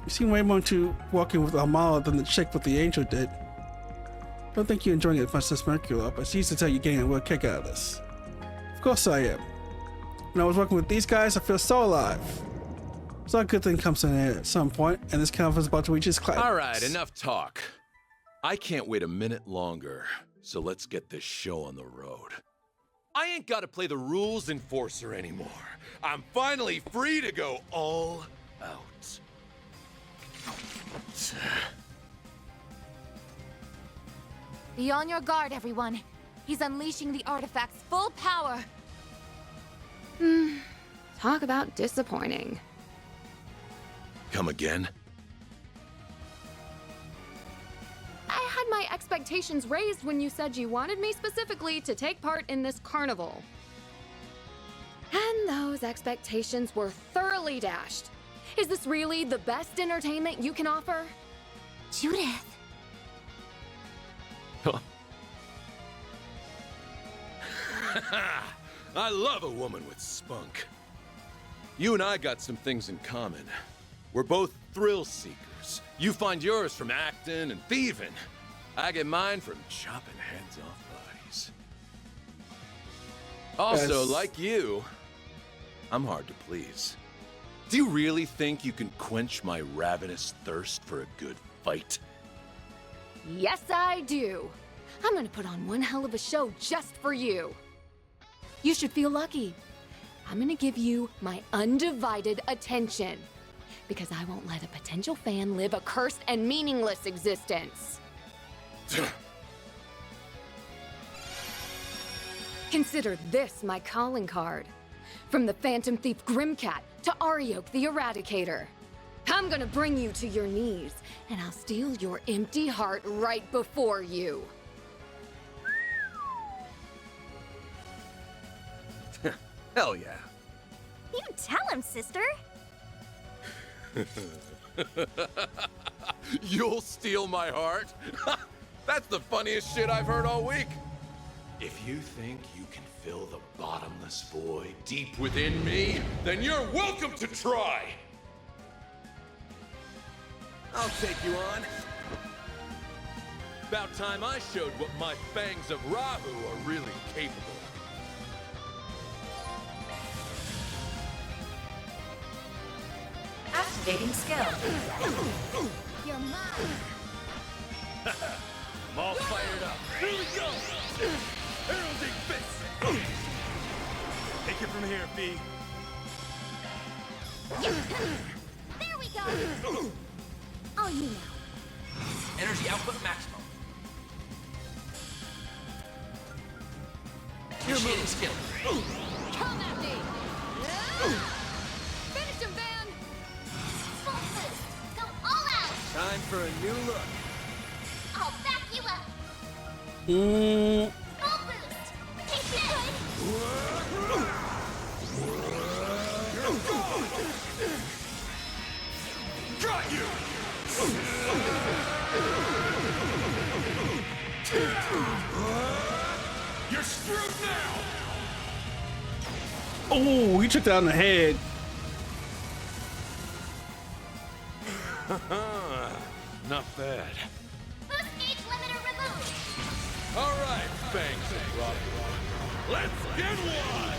You seem way more into walking with Amala than the chick with the angel did. Don't think you're enjoying it as much as Mercury, but she used to tell you getting a real kick out of this. Of course I am. When I was working with these guys, I feel so alive. So a good thing comes in at some point, and this conference is about to reach its climax. All right, enough talk. I can't wait a minute longer, so let's get this show on the road. I ain't got to play the rules enforcer anymore. I'm finally free to go all out. Be on your guard, everyone. He's unleashing the artifact's full power. Talk about disappointing. Come again? I had my expectations raised when you said you wanted me specifically to take part in this carnival. And those expectations were thoroughly dashed. Is this really the best entertainment you can offer? Judith. I love a woman with spunk. You and I got some things in common. We're both thrill seekers. You find yours from acting and thieving. I get mine from chopping heads off bodies. Also, Yes. like you, I'm hard to please. Do you really think you can quench my ravenous thirst for a good fight? Yes, I do. I'm gonna put on one hell of a show just for you. You should feel lucky. I'm gonna give you my undivided attention. Because I won't let a potential fan live a cursed and meaningless existence. Consider this my calling card. From the Phantom Thief Grimcat to Arioch the Eradicator. I'm gonna bring you to your knees, and I'll steal your empty heart right before you. Hell yeah. You tell him, sister. You'll steal my heart? That's the funniest shit I've heard all week. If you think you can fill the bottomless void deep within me, then you're welcome to try. I'll take you on. About time I showed what my fangs of Rahu are really capable of. Activating skill. You're mine. I'm all fired up. Here we go! Heralding Fist! Take it from here, Fee. There we go. On you now. Energy output maximum. Initiating skill. Come at me! Finish him, Van! Full boost. Go all out. Time for a new look. I'll back you up. Mm. Full boost. Take this. Got you! You're screwed now! Oh, he took that on the head. Not bad. Boost gauge limiter removed. All right, Fangs and Rock. Let's get one!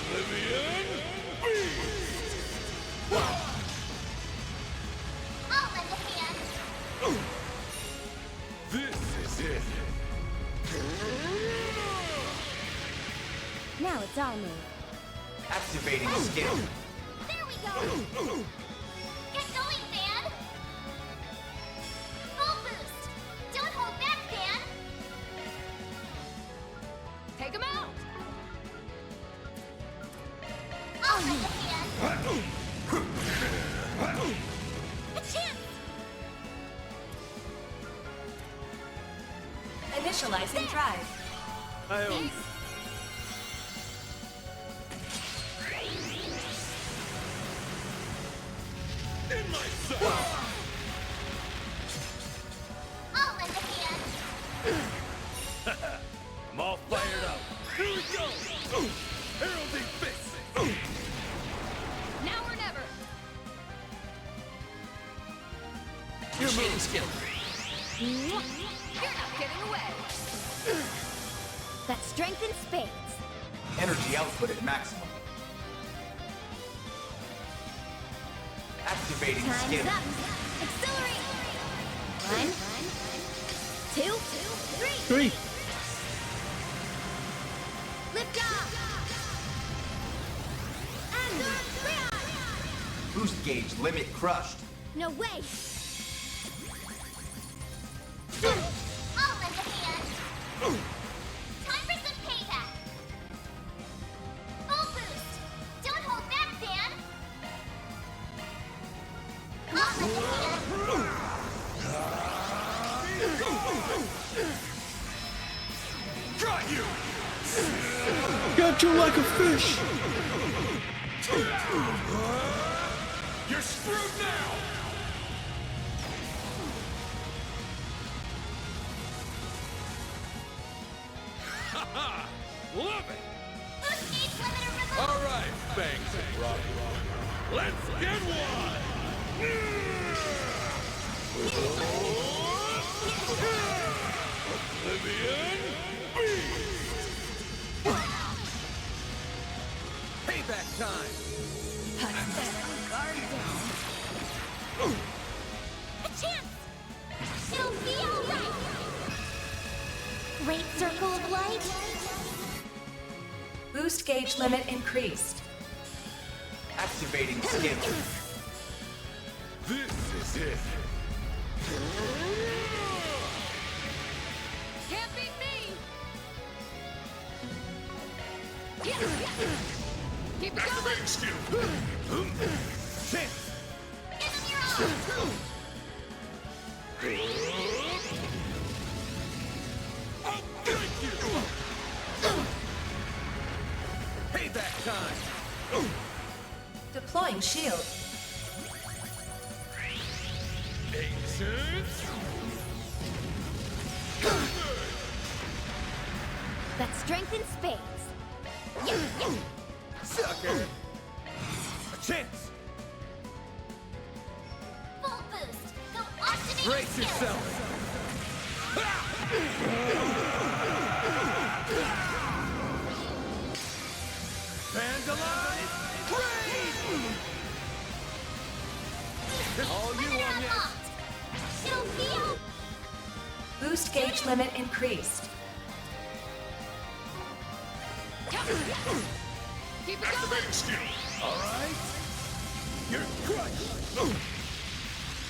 Oblivion Beast! I'll lend a hand. This is it. Now it's our move. Activating skill. There we go. Get going, Van. Full boost. Don't hold back, Van. Take him out! I'll lend a hand. A chance. Initializing drive. I own. In my sight! I'll lend a hand. I'm all fired up. Here we go! Heralding Fist! Initiating skill. You're not getting away. That's strength in spades. Energy output at maximum. Activating Time's skill. up. Accelerate. 1, 2, 3. Lift off. And Boost gauge limit crushed. no way. I'll lend a hand. Time for some payback. Full boost. Don't hold back, Dan. I'll lend a hand. Got you! Got you like a fish. You're screwed now! Haha! Love it! Boost gauge limiter revoked. All right, Banks and Robbie. Let's get one! Oblivion Beast! Payback time! Guard down. A chance. It'll be all right. Great circle of light. Boost gauge limit increased. Activating skill. This is it. Can't beat me. Keep it going. Activating skill. Chance! Give him your all. I'll break you! Payback time! Deploying shield. Ancient. That's strength in spades. Sucker! A chance! Full boost. Go activate Brace skill. yourself! Vandalize! Raid! All you Limiter on yet? unlocked. It'll be all. Boost gauge limit increased. Keep it going. Activating skill. All right. You're crushed.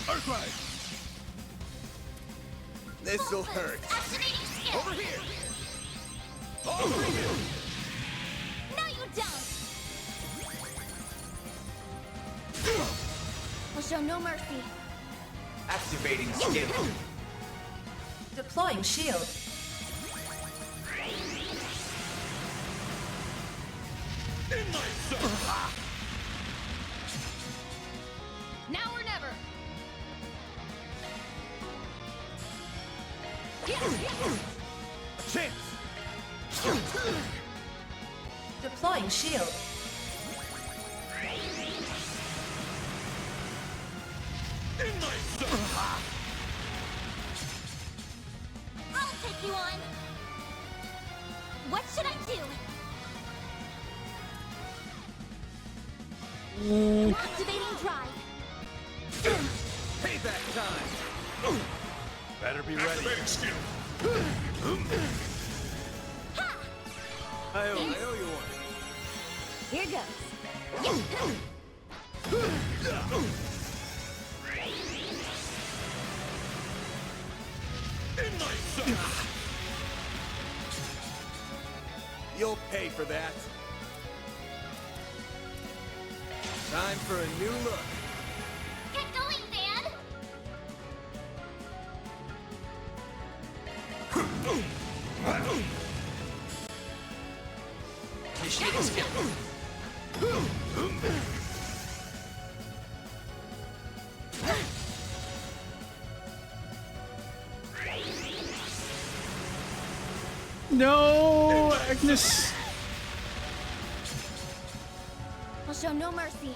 Earthrise. This'll hurt. Activating skill. Over here. Over here. No, you don't. We'll show no mercy. Activating skill. Deploying shield. In my zone. Now or never. Chance. Deploying shield. In my zone. I'll take you on. What should I do? Activating drive. Payback time. Better be ready. Activating skill. I owe you one. Here goes. In my zone. You'll pay for that. Time for a new look. Get going, Van. Initiating skill. No, Agnes. We'll show no mercy.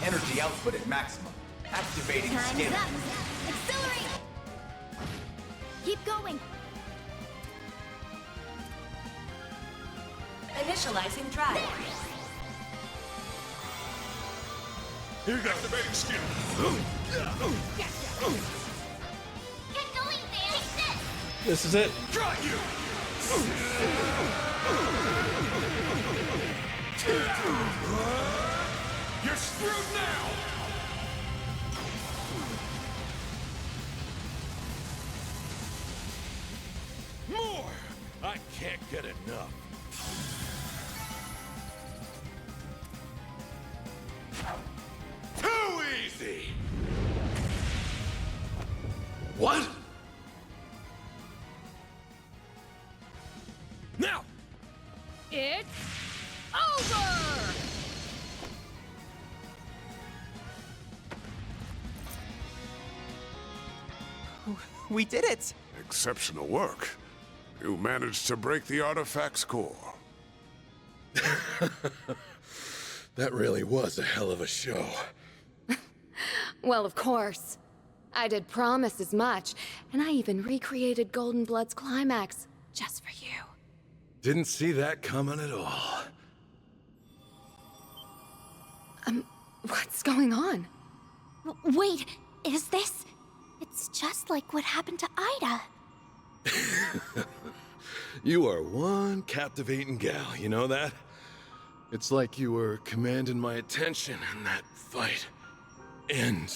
Energy output at maximum. Activating Time's skill. up. Accelerate. Keep going. Initializing drive. Here goes activating skill. Get going, Dan! Take this! This is it. Try you! You're screwed now! More! I can't get enough. Too easy! What? Now! It's over! We did it! Exceptional work. You managed to break the artifact's core. That really was a hell of a show. Well, of course. I did promise as much, and I even recreated Golden Blood's climax just for you. Didn't see that coming at all. What's going on? Wait, is this... It's just like what happened to Ida. You are one captivating gal, you know that? It's like you were commanding my attention in that fight. And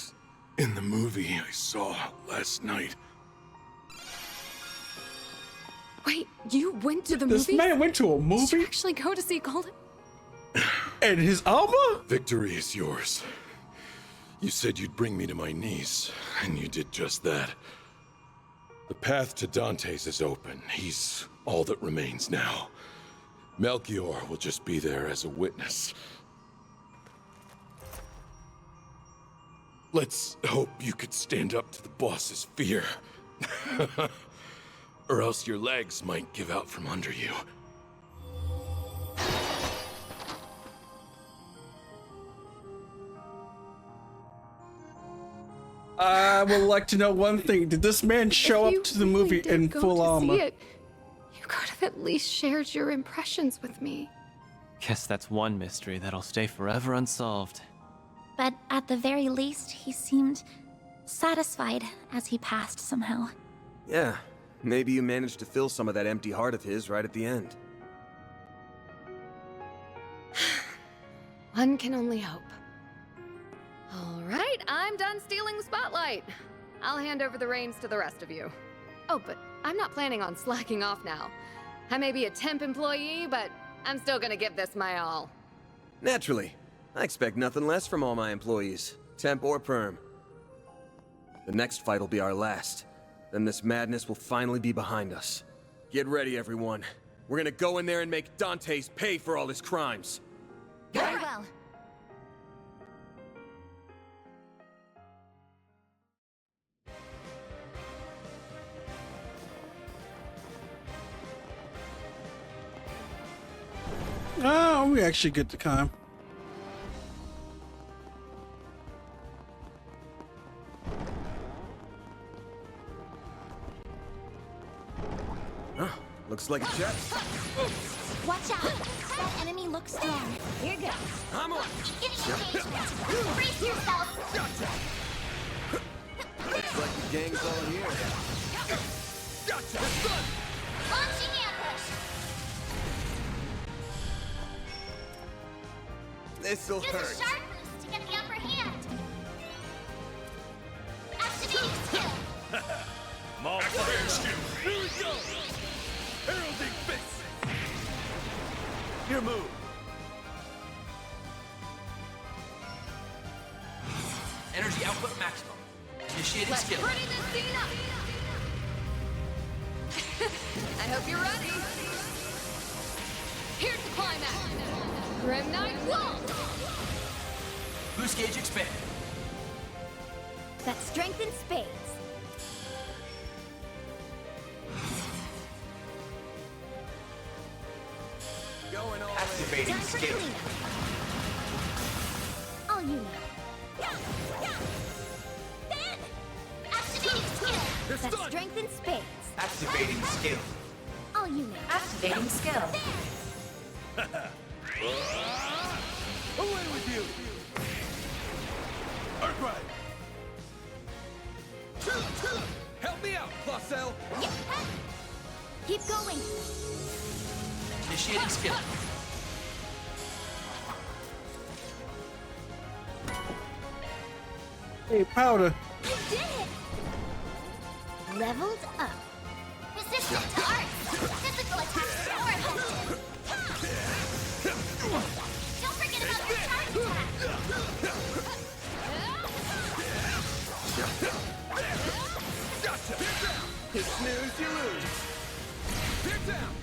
in the movie I saw last night. Wait, you went to the This movie? man went to a Did movie? you actually go to see Golden? And his armor? Victory is yours. You said you'd bring me to my knees, and you did just that. The path to Dante's is open. He's all that remains now. Melchior will just be there as a witness. Let's hope you could stand up to the boss's fear. Or else your legs might give out from under you. I would like to know one thing. Did this man show up to the movie in full armor? You could have at least shared your impressions with me. Guess that's one mystery that'll stay forever unsolved. But at the very least, he seemed satisfied as he passed somehow. Yeah, maybe you managed to fill some of that empty heart of his right at the end. One can only hope. All right, I'm done stealing the spotlight. I'll hand over the reins to the rest of you. Oh, but I'm not planning on slacking off now. I may be a temp employee, but I'm still gonna give this my all. Naturally. I expect nothing less from all my employees, temp or perm. The next fight will be our last. Then this madness will finally be behind us. Get ready, everyone. We're gonna go in there and make Dante's pay for all his crimes. Very well. Oh, we actually get the time. Huh, looks like a chest. Watch out! That enemy looks strong. Here goes. I'm on. Brace yourself! Looks like the gang's all here. Launching ambush! This'll Use hurt. a sharp boost to get the upper hand. Activating skill. Activating skill. Here we go. Heralding fist. Your move. Energy output maximum. Initiating Let's skill. pretty this scene up. I hope you're ready. Here's the climax. Grim Knight Wall. Boost gauge expand. That's strength in spades. Going all Activating Time for skill. cleanup. All you know. Is that strength in spades? Activating skill. All units. Activating skill. Away with you! Arkwright! Help me out, Placel! Keep going. Initiating skill. Hey, Powder. You did it! Leveled up. Resistant to arts. Physical attacks power affected. Don't forget about your charge attack. You snooze, you lose. Get down!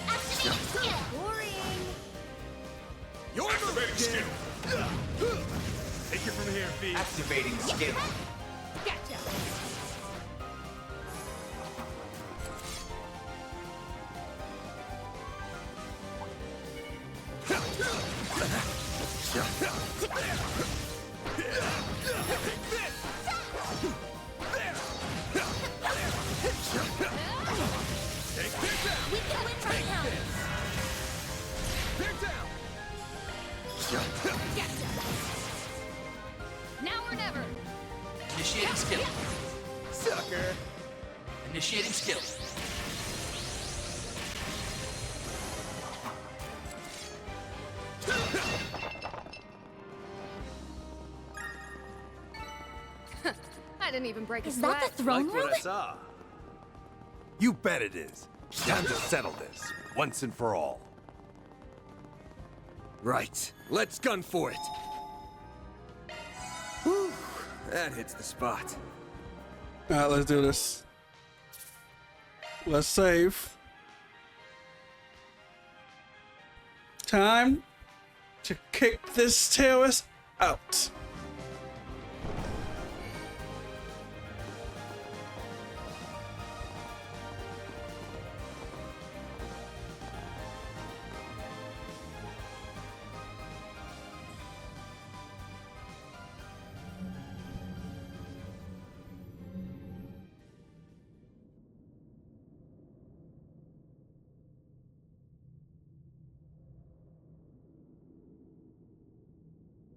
Activating skill. Worrying. Your Activating skill. Take it from here, Fee. Activating skill. Gotcha. We can win right now. Get down! Gotcha. Now or never. Initiating skill. Sucker! Initiating skill. I didn't even break a Is sweat. that the throne Like room? what I saw. You bet it is. Time to settle this, once and for all. Right. Let's gun for it. Whew. That hits the spot. Alright, let's do this. Let's save. Time to kick this terrorist out.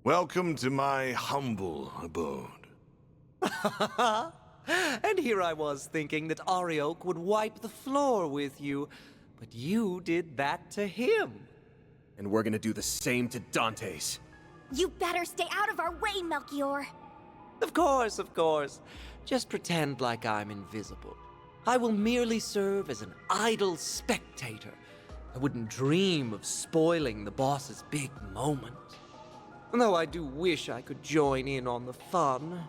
Welcome to my humble abode. And here I was thinking that Arioch would wipe the floor with you, but you did that to him. And we're gonna do the same to Dante's. You better stay out of our way, Melchior. Of course, of course. Just pretend like I'm invisible. I will merely serve as an idle spectator. I wouldn't dream of spoiling the boss's big moment. Though I do wish I could join in on the fun.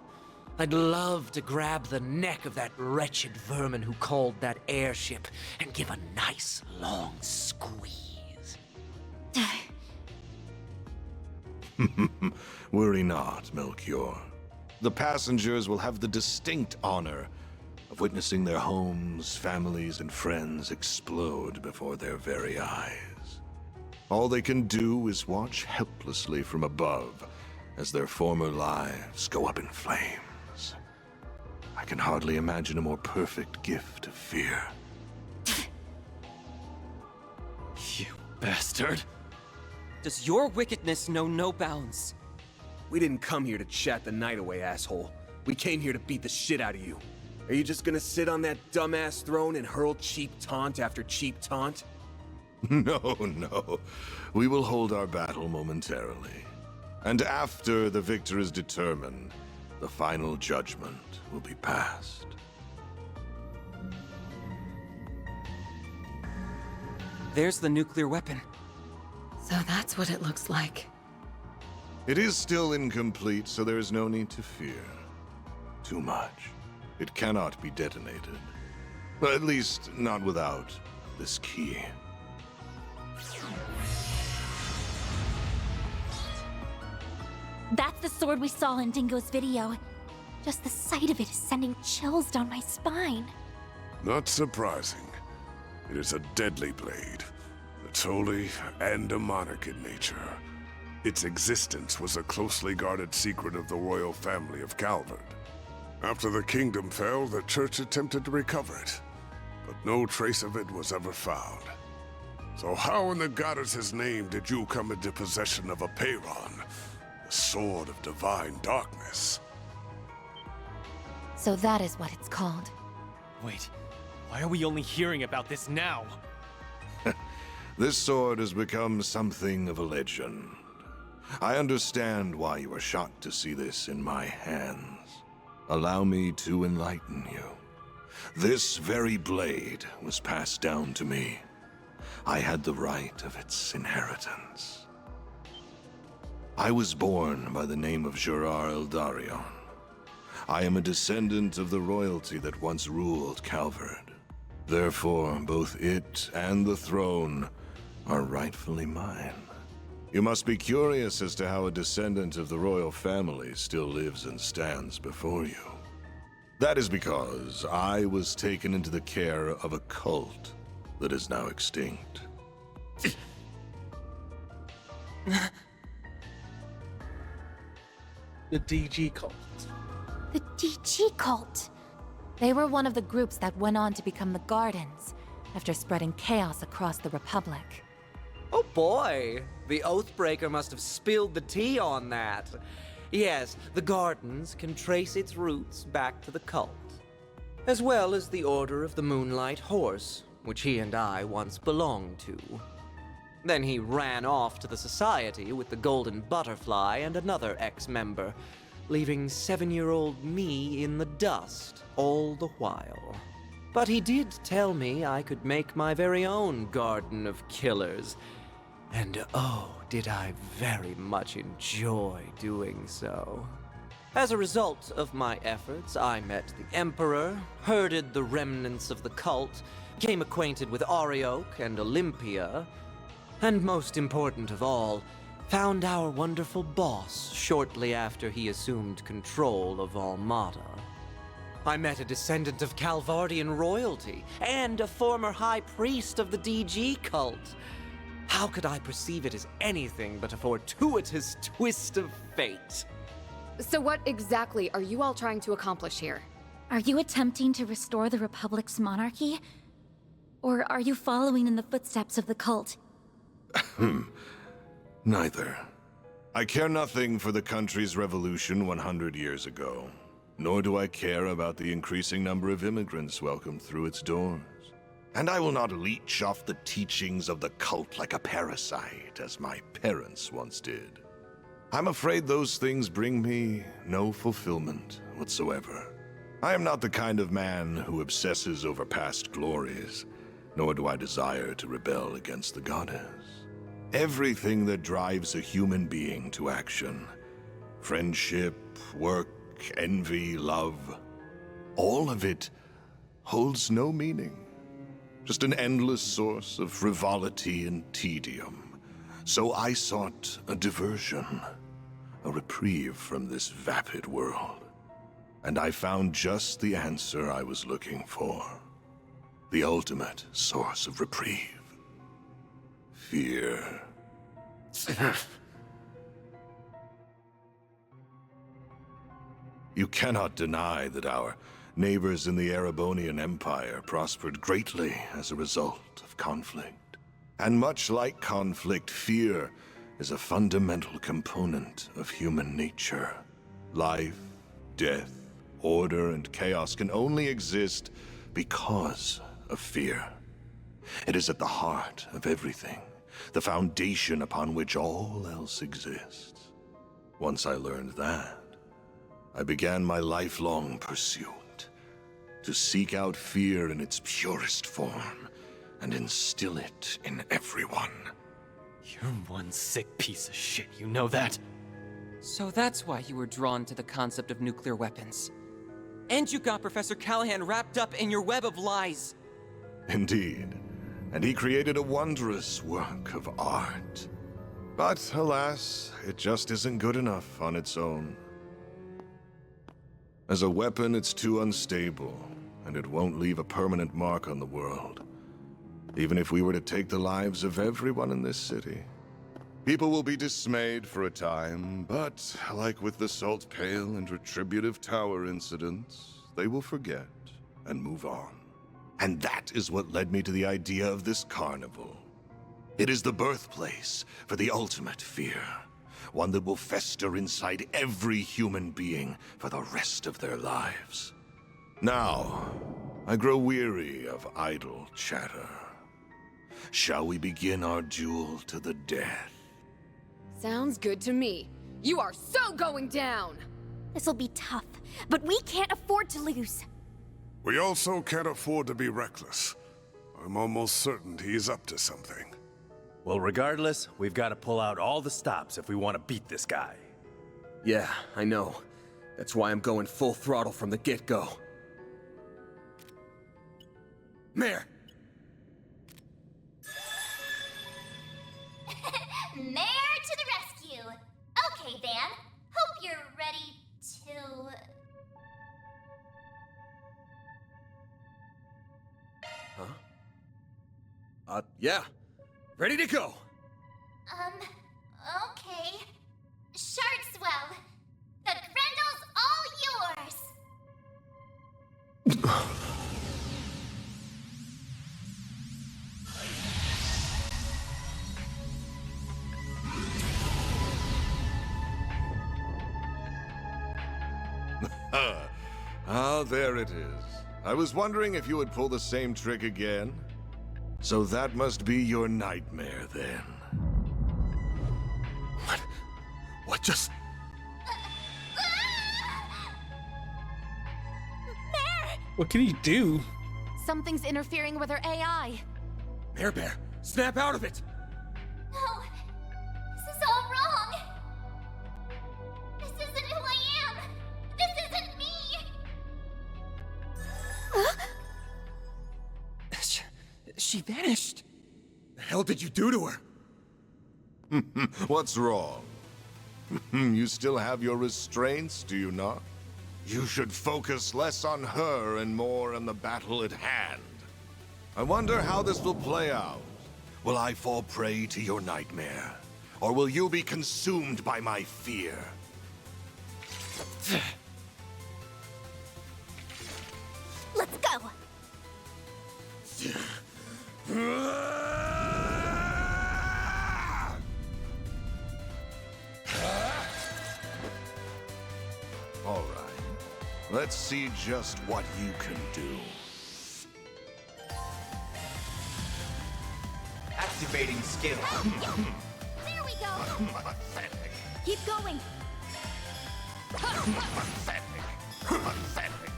I'd love to grab the neck of that wretched vermin who called that airship and give a nice long squeeze. Worry not, Melchior. The passengers will have the distinct honor of witnessing their homes, families, and friends explode before their very eyes. All they can do is watch helplessly from above as their former lives go up in flames. I can hardly imagine a more perfect gift of fear. You bastard. Does your wickedness know no bounds? We didn't come here to chat the night away, asshole. We came here to beat the shit out of you. Are you just gonna sit on that dumbass throne and hurl cheap taunt after cheap taunt? No, no. We will hold our battle momentarily. And after the victor is determined, the final judgment will be passed. There's the nuclear weapon. So that's what it looks like. It is still incomplete, so there is no need to fear too much. It cannot be detonated. At least, not without this key. That's the sword we saw in Dingo's video. Just the sight of it is sending chills down my spine. Not surprising. It is a deadly blade. It's holy and demonic in nature. Its existence was a closely guarded secret of the royal family of Calvert. After the kingdom fell, the church attempted to recover it, but no trace of it was ever found. So how in the goddess's name did you come into possession of a Peyron, the sword of divine darkness? So that is what it's called. Wait, why are we only hearing about this now? This sword has become something of a legend. I understand why you are shocked to see this in my hands. Allow me to enlighten you. This very blade was passed down to me. I had the right of its inheritance. I was born by the name of Gerard Eldarion. I am a descendant of the royalty that once ruled Calvard. Therefore, both it and the throne are rightfully mine. You must be curious as to how a descendant of the royal family still lives and stands before you. That is because I was taken into the care of a cult that is now extinct. The DG cult. The DG cult! They were one of the groups that went on to become the Gardens, after spreading chaos across the Republic. Oh boy, the Oathbreaker must have spilled the tea on that. Yes, the Gardens can trace its roots back to the cult, as well as the Order of the Moonlight Horse, which he and I once belonged to. Then he ran off to the Society with the Golden Butterfly and another ex-member, leaving 7-year-old me in the dust all the while. But he did tell me I could make my very own Garden of Killers, and oh, did I very much enjoy doing so. As a result of my efforts, I met the Emperor, herded the remnants of the cult, became acquainted with Arioch and Olympia, and most important of all, found our wonderful boss shortly after he assumed control of Almada. I met a descendant of Calvardian royalty and a former high priest of the DG cult. How could I perceive it as anything but a fortuitous twist of fate? So what exactly are you all trying to accomplish here? Are you attempting to restore the Republic's monarchy? Or are you following in the footsteps of the cult? Neither. I care nothing for the country's revolution 100 years ago, nor do I care about the increasing number of immigrants welcomed through its doors. And I will not leech off the teachings of the cult like a parasite, as my parents once did. I'm afraid those things bring me no fulfillment whatsoever. I am not the kind of man who obsesses over past glories, nor do I desire to rebel against the goddess. Everything that drives a human being to action, friendship, work, envy, love, all of it holds no meaning. Just an endless source of frivolity and tedium. So I sought a diversion, a reprieve from this vapid world. And I found just the answer I was looking for. The ultimate source of reprieve. Fear. You cannot deny that our neighbors in the Erebonian Empire prospered greatly as a result of conflict. And much like conflict, fear is a fundamental component of human nature. Life, death, order, and chaos can only exist because of fear. It is at the heart of everything, the foundation upon which all else exists. Once I learned that, I began my lifelong pursuit to seek out fear in its purest form and instill it in everyone. You're one sick piece of shit, you know that? So that's why you were drawn to the concept of nuclear weapons. And you got Professor Callahan wrapped up in your web of lies. Indeed. And he created a wondrous work of art. But alas, it just isn't good enough on its own. As a weapon, it's too unstable, and it won't leave a permanent mark on the world. Even if we were to take the lives of everyone in this city, People will be dismayed for a time, but like with the Salt Pale and Retributive Tower incidents, they will forget and move on. And that is what led me to the idea of this carnival. It is the birthplace for the ultimate fear, one that will fester inside every human being for the rest of their lives. Now, I grow weary of idle chatter. Shall we begin our duel to the death? Sounds good to me. You are so going down! This'll be tough, but we can't afford to lose. We also can't afford to be reckless. I'm almost certain he's up to something. Well, regardless, we've got to pull out all the stops if we want to beat this guy. Yeah, I know. That's why I'm going full throttle from the get-go. Mare! Mare to the rescue! Okay, Van. Hope you're ready to... Huh? Yeah. Ready to go! Okay. Sharkswell, the Grendel's all yours! Ah, there it is. I was wondering if you would pull the same trick again. So that must be your nightmare, then. What just... Mare! What can you do? Something's interfering with her AI. Mare Bear, snap out of it! No, this is all wrong. This isn't who I am. This isn't me. She vanished. The hell did you do to her? What's wrong? You still have your restraints, do you not? You should focus less on her and more on the battle at hand. I wonder how this will play out. Will I fall prey to your nightmare? Or will you be consumed by my fear? Let's go! All right. Let's see just what you can do. Activating skill. There we go! Pathetic. Keep going! Pathetic. Pathetic.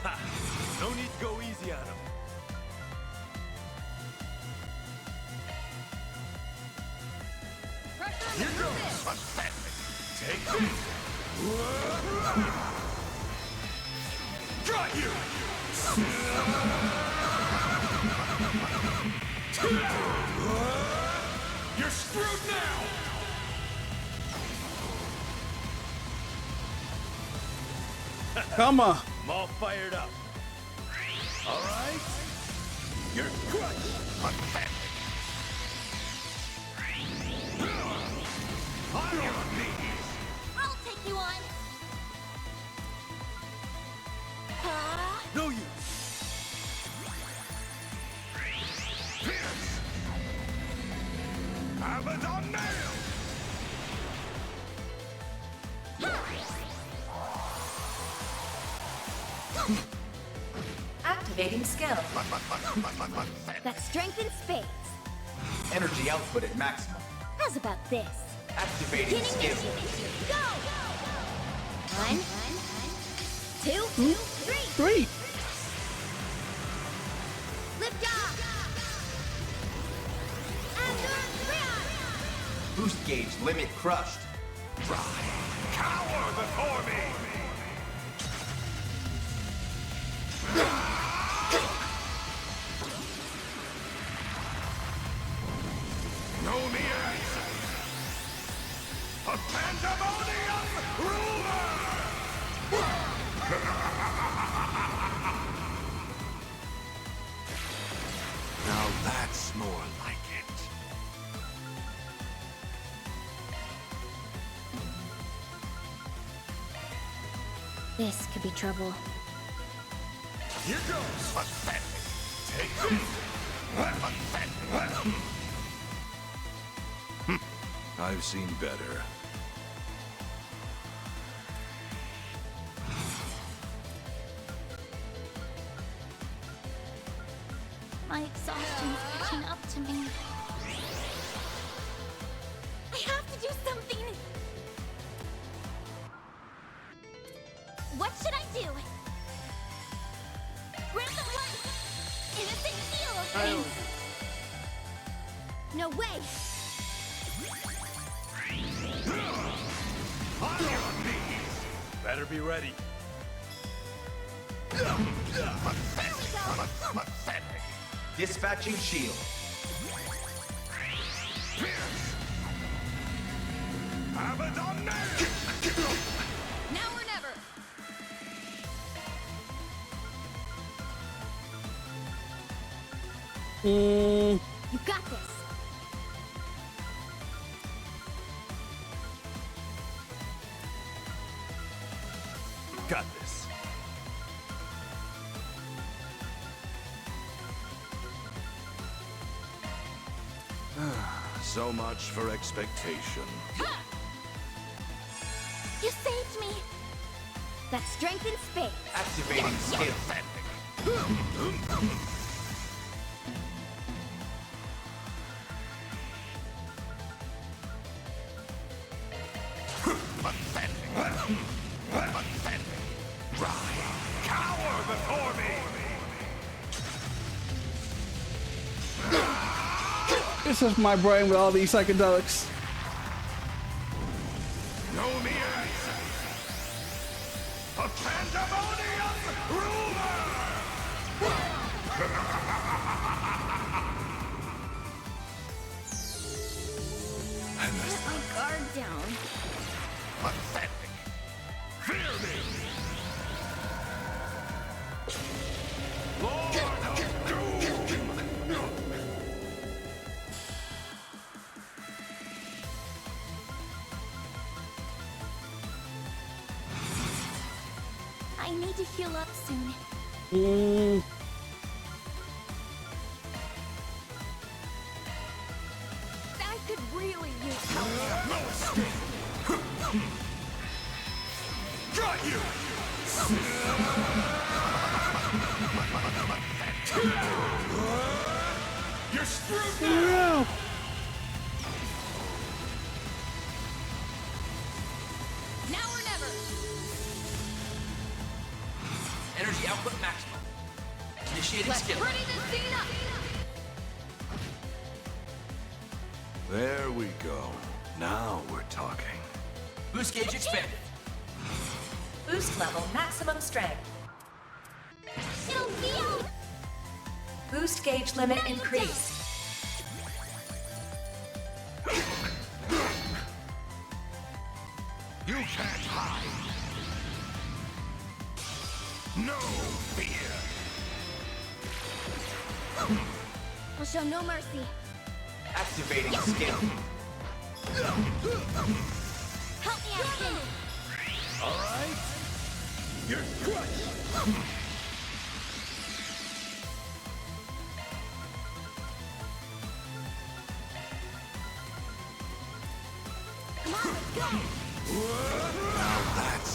Ha! No need to go easy on him. Here goes! Pathetic. Take this! Got you! You're screwed now! Come on. I'm all fired up. All right? You're crushed! Pathetic. I'm on these! I'll take you on! No use. Pierce! Abaddon nail! Activating skill. That strength in spades. Energy output at maximum. How's about this? Activating Beginning skill. initiative. Go! 1, 2, 3. 3. Lift off! Boost gauge limit crushed. Cower before me! Know me as a pandemonium ruler! This could be trouble. Here goes! Pathetic. Take this. Pathetic. I've seen better. My exhaustion's catching up to me. I have to do something! What should I do? Random light! Innocent heal! No way! On your knees! Better be ready. Pathetic. Dispatching shield. Abaddon now! Now or never! You got this! Got this. So much for expectation. You saved me! That's strength in space! Activating skill. Pathetic. Rise. Cower before me! This is my brain with all these psychedelics. Know me as a pandemonium ruler! Let my guard down. Pathetic. Fear me! Lord of Doom! I need to heal up soon. I could really use help. No escape! Got you! You're screwed now! Now or never! Energy output maximum. Initiating Let's skill. ready this scene up! There we go. Now we're talking. Boost gauge expanded. Boost level maximum strength. It'll heal! Boost gauge limit increased. You can't hide. No fear. I'll show no mercy. Activating skill. Help me out, kid. All right. You're crushed. Come on, let's go! Now that's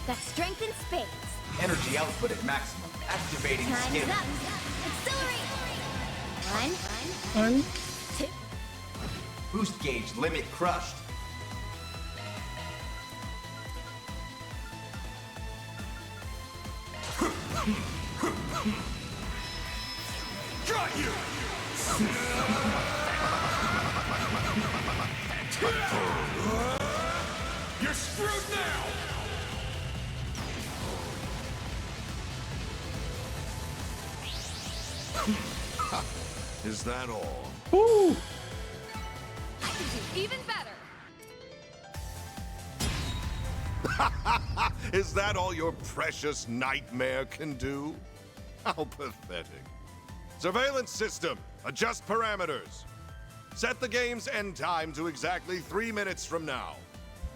That's strength in spades. Energy output at maximum. Activating Time's skill. up. Accelerate! One. Two. Boost gauge limit crushed. Got you! You're screwed now! Is that all? Woo! I can do even better! Is that all your precious nightmare can do? How pathetic. Surveillance system, adjust parameters. Set the game's end time to exactly 3 minutes from now.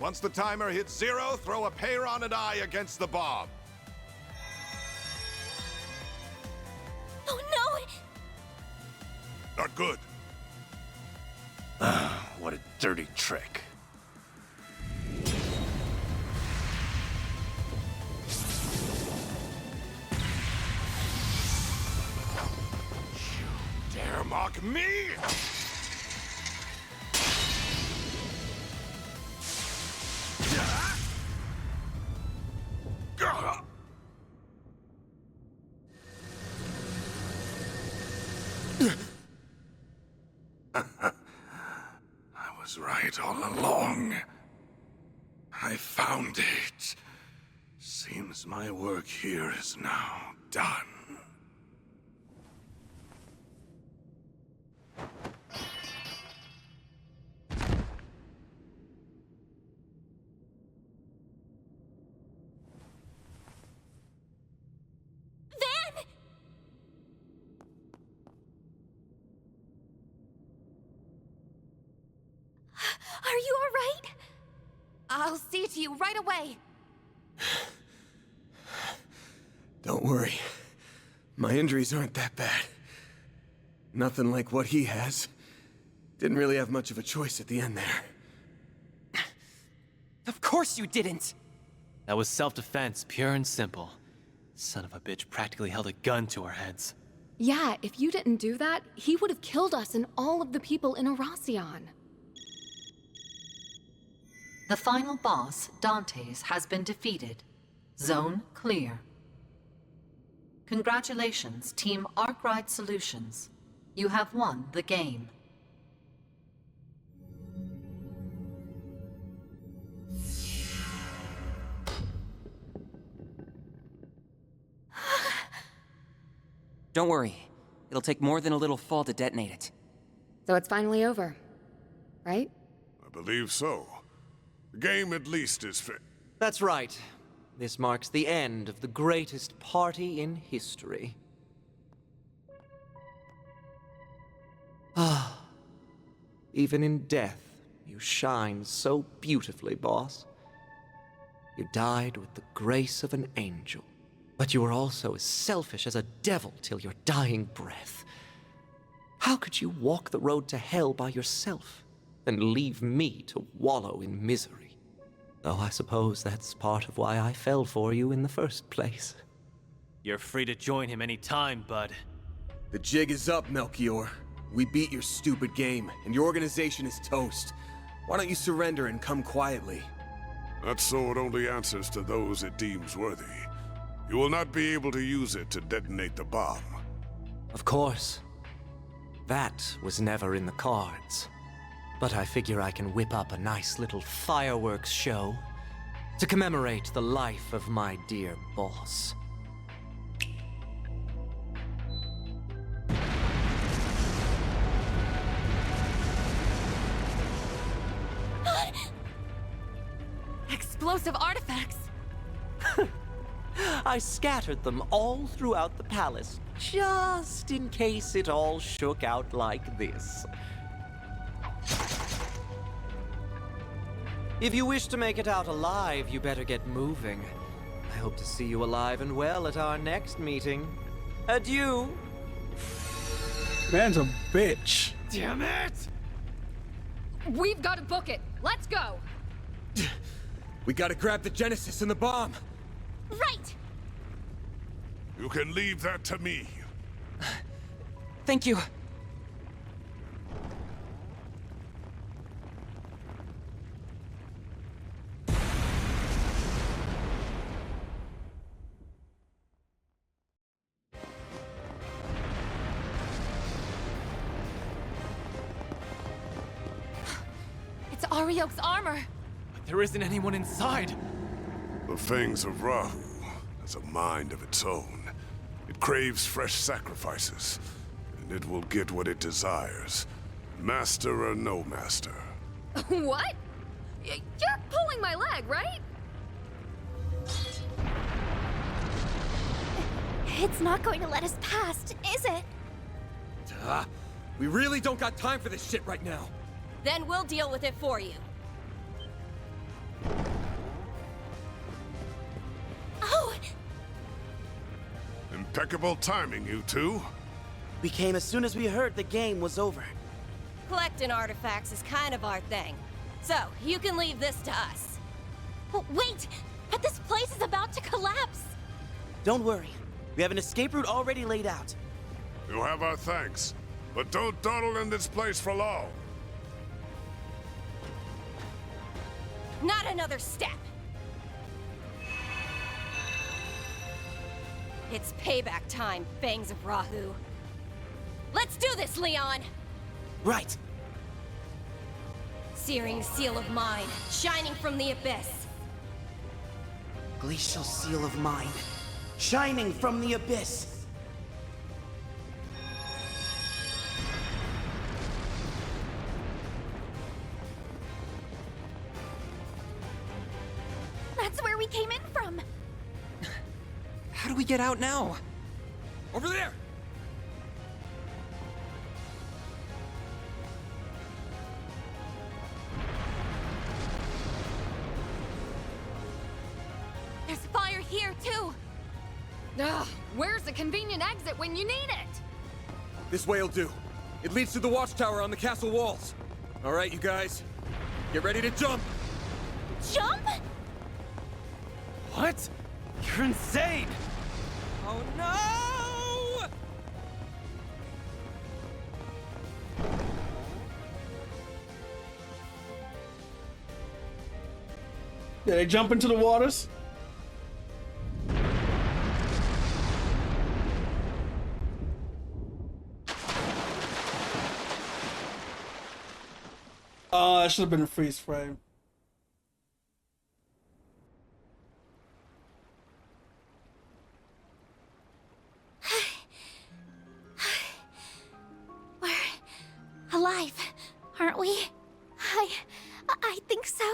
Once the timer hits 0, throw a Peyron eye against the bomb. Oh no! Not good. What a dirty trick. Dare mock me? I was right all along. I found it. Seems my work here is now done. Are you alright? I'll see to you right away. Don't worry. My injuries aren't that bad. Nothing like what he has. Didn't really have much of a choice at the end there. Of course you didn't! That was self-defense, pure and simple. Son of a bitch practically held a gun to our heads. Yeah, if you didn't do that, he would have killed us and all of the people in Erasion. The final boss, Dantes, has been defeated. Zone clear. Congratulations, Team Arkwright Solutions. You have won the game. Don't worry. It'll take more than a little fall to detonate it. So it's finally over, right? I believe so. The game at least is fit. That's right. This marks the end of the greatest party in history. Ah. Even in death, you shine so beautifully, boss. You died with the grace of an angel. But you were also as selfish as a devil till your dying breath. How could you walk the road to hell by yourself and leave me to wallow in misery? Though I suppose that's part of why I fell for you in the first place. You're free to join him any time, bud. The jig is up, Melchior. We beat your stupid game, and your organization is toast. Why don't you surrender and come quietly? That sword only answers to those it deems worthy. You will not be able to use it to detonate the bomb. Of course. That was never in the cards. But I figure I can whip up a nice little fireworks show to commemorate the life of my dear boss. Explosive artifacts! I scattered them all throughout the palace, just in case it all shook out like this. If you wish to make it out alive, you better get moving. I hope to see you alive and well at our next meeting. Adieu! Man's a bitch. Damn it! We've got to book it. Let's go! We gotta grab the Genesis and the bomb! Right! You can leave that to me. Thank you. It's Ariok's armor! But there isn't anyone inside. The Fangs of Rahu has a mind of its own. It craves fresh sacrifices, and it will get what it desires. Master or no master. What? You're pulling my leg, right? It's not going to let us past, is it? We really don't got time for this shit right now. Then we'll deal with it for you. Impeccable timing, you two. We came as soon as we heard the game was over. Collecting artifacts is kind of our thing. So, you can leave this to us. Oh, wait! But this place is about to collapse! Don't worry. We have an escape route already laid out. You have our thanks. But don't dawdle in this place for long. Not another step! It's payback time, Fangs of Rahu. Let's do this, Leon! Right. Searing Seal of Mine, shining from the abyss. Glacial Seal of Mine, shining from the abyss. That's where we came in from! How do we get out now? Over there! There's fire here, too! Ugh, where's the convenient exit when you need it? This way'll do. It leads to the watchtower on the castle walls. All right, you guys. Get ready to jump! Jump?! What? You're insane! Oh no! Did they jump into the waters? Oh, that should have been a freeze frame. We're alive, aren't we? I think so.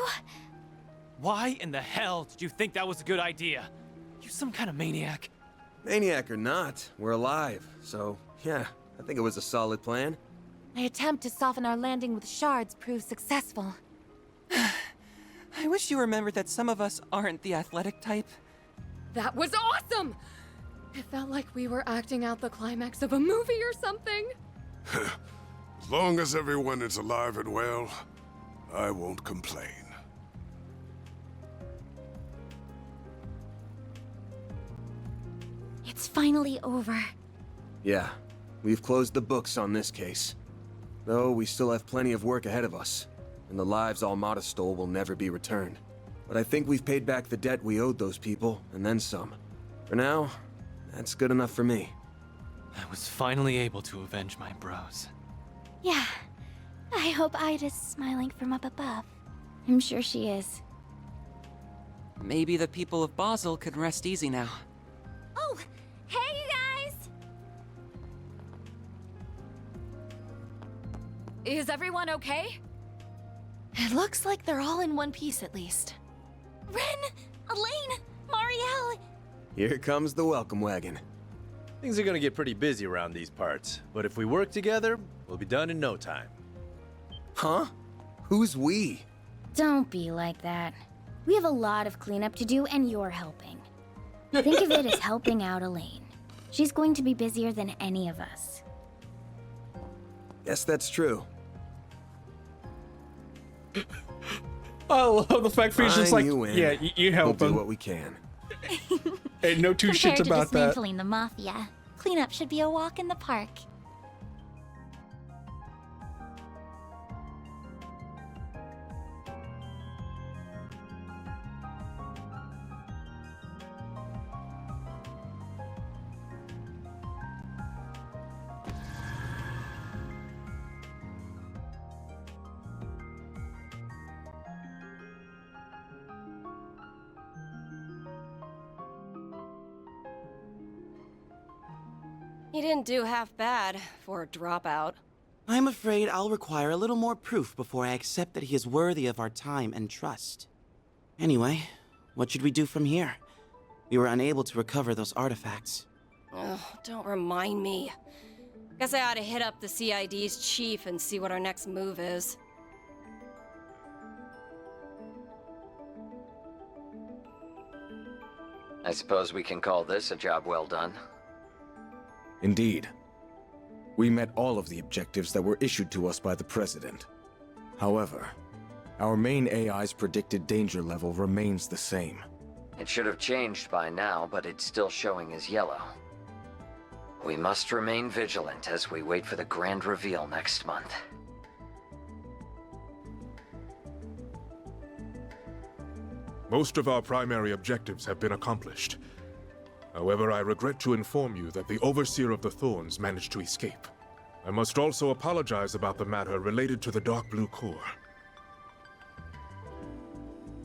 Why in the hell did you think that was a good idea? You some kind of maniac. Maniac or not, we're alive. So, yeah, I think it was a solid plan. My attempt to soften our landing with shards proved successful. I wish you remembered that some of us aren't the athletic type. That was awesome! It felt like we were acting out the climax of a movie or something. As long as everyone is alive and well, I won't complain. It's finally over. Yeah, we've closed the books on this case. Though we still have plenty of work ahead of us, and the lives Almada stole will never be returned. But I think we've paid back the debt we owed those people, and then some. For now, that's good enough for me. I was finally able to avenge my bros. Yeah. I hope Ida's smiling from up above. I'm sure she is. Maybe the people of Basel could rest easy now. Oh, hey you guys! Is everyone okay? It looks like they're all in one piece at least. Ren! Elaine! Marielle! Here comes the welcome wagon. Things are gonna get pretty busy around these parts, but if we work together, we'll be done in no time. Huh? Who's we? Don't be like that. We have a lot of cleanup to do, and you're helping. Think of it as helping out Elaine. She's going to be busier than any of us. Guess that's true. I love the fact Feature's just like, You win. yeah, you help We'll him. do what we can. Ain't no two Compared shits to about that. dismantling the Mafia, cleanup should be a walk in the park. He didn't do half bad for a dropout. I'm afraid I'll require a little more proof before I accept that he is worthy of our time and trust. Anyway, what should we do from here? We were unable to recover those artifacts. Ugh, don't remind me. Guess I ought to hit up the CID's chief and see what our next move is. I suppose we can call this a job well done. Indeed. We met all of the objectives that were issued to us by the President. However, our main AI's predicted danger level remains the same. It should have changed by now, but it's still showing as yellow. We must remain vigilant as we wait for the grand reveal next month. Most of our primary objectives have been accomplished. However, I regret to inform you that the Overseer of the Thorns managed to escape. I must also apologize about the matter related to the Dark Blue Core.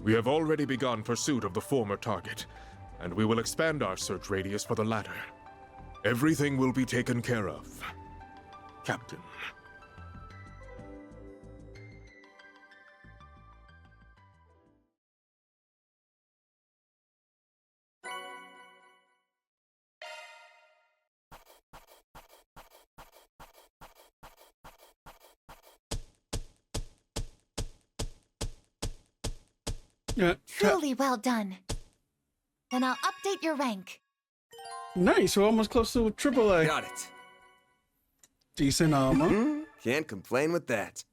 We have already begun pursuit of the former target, and we will expand our search radius for the latter. Everything will be taken care of, Captain. Truly well done. Then I'll update your rank. Nice, we're almost close to AAA. Got it. Decent armor. Can't complain with that.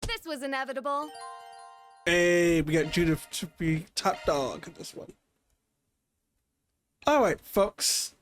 This was inevitable. Hey, we got Judith to be top dog at this one. Alright, folks.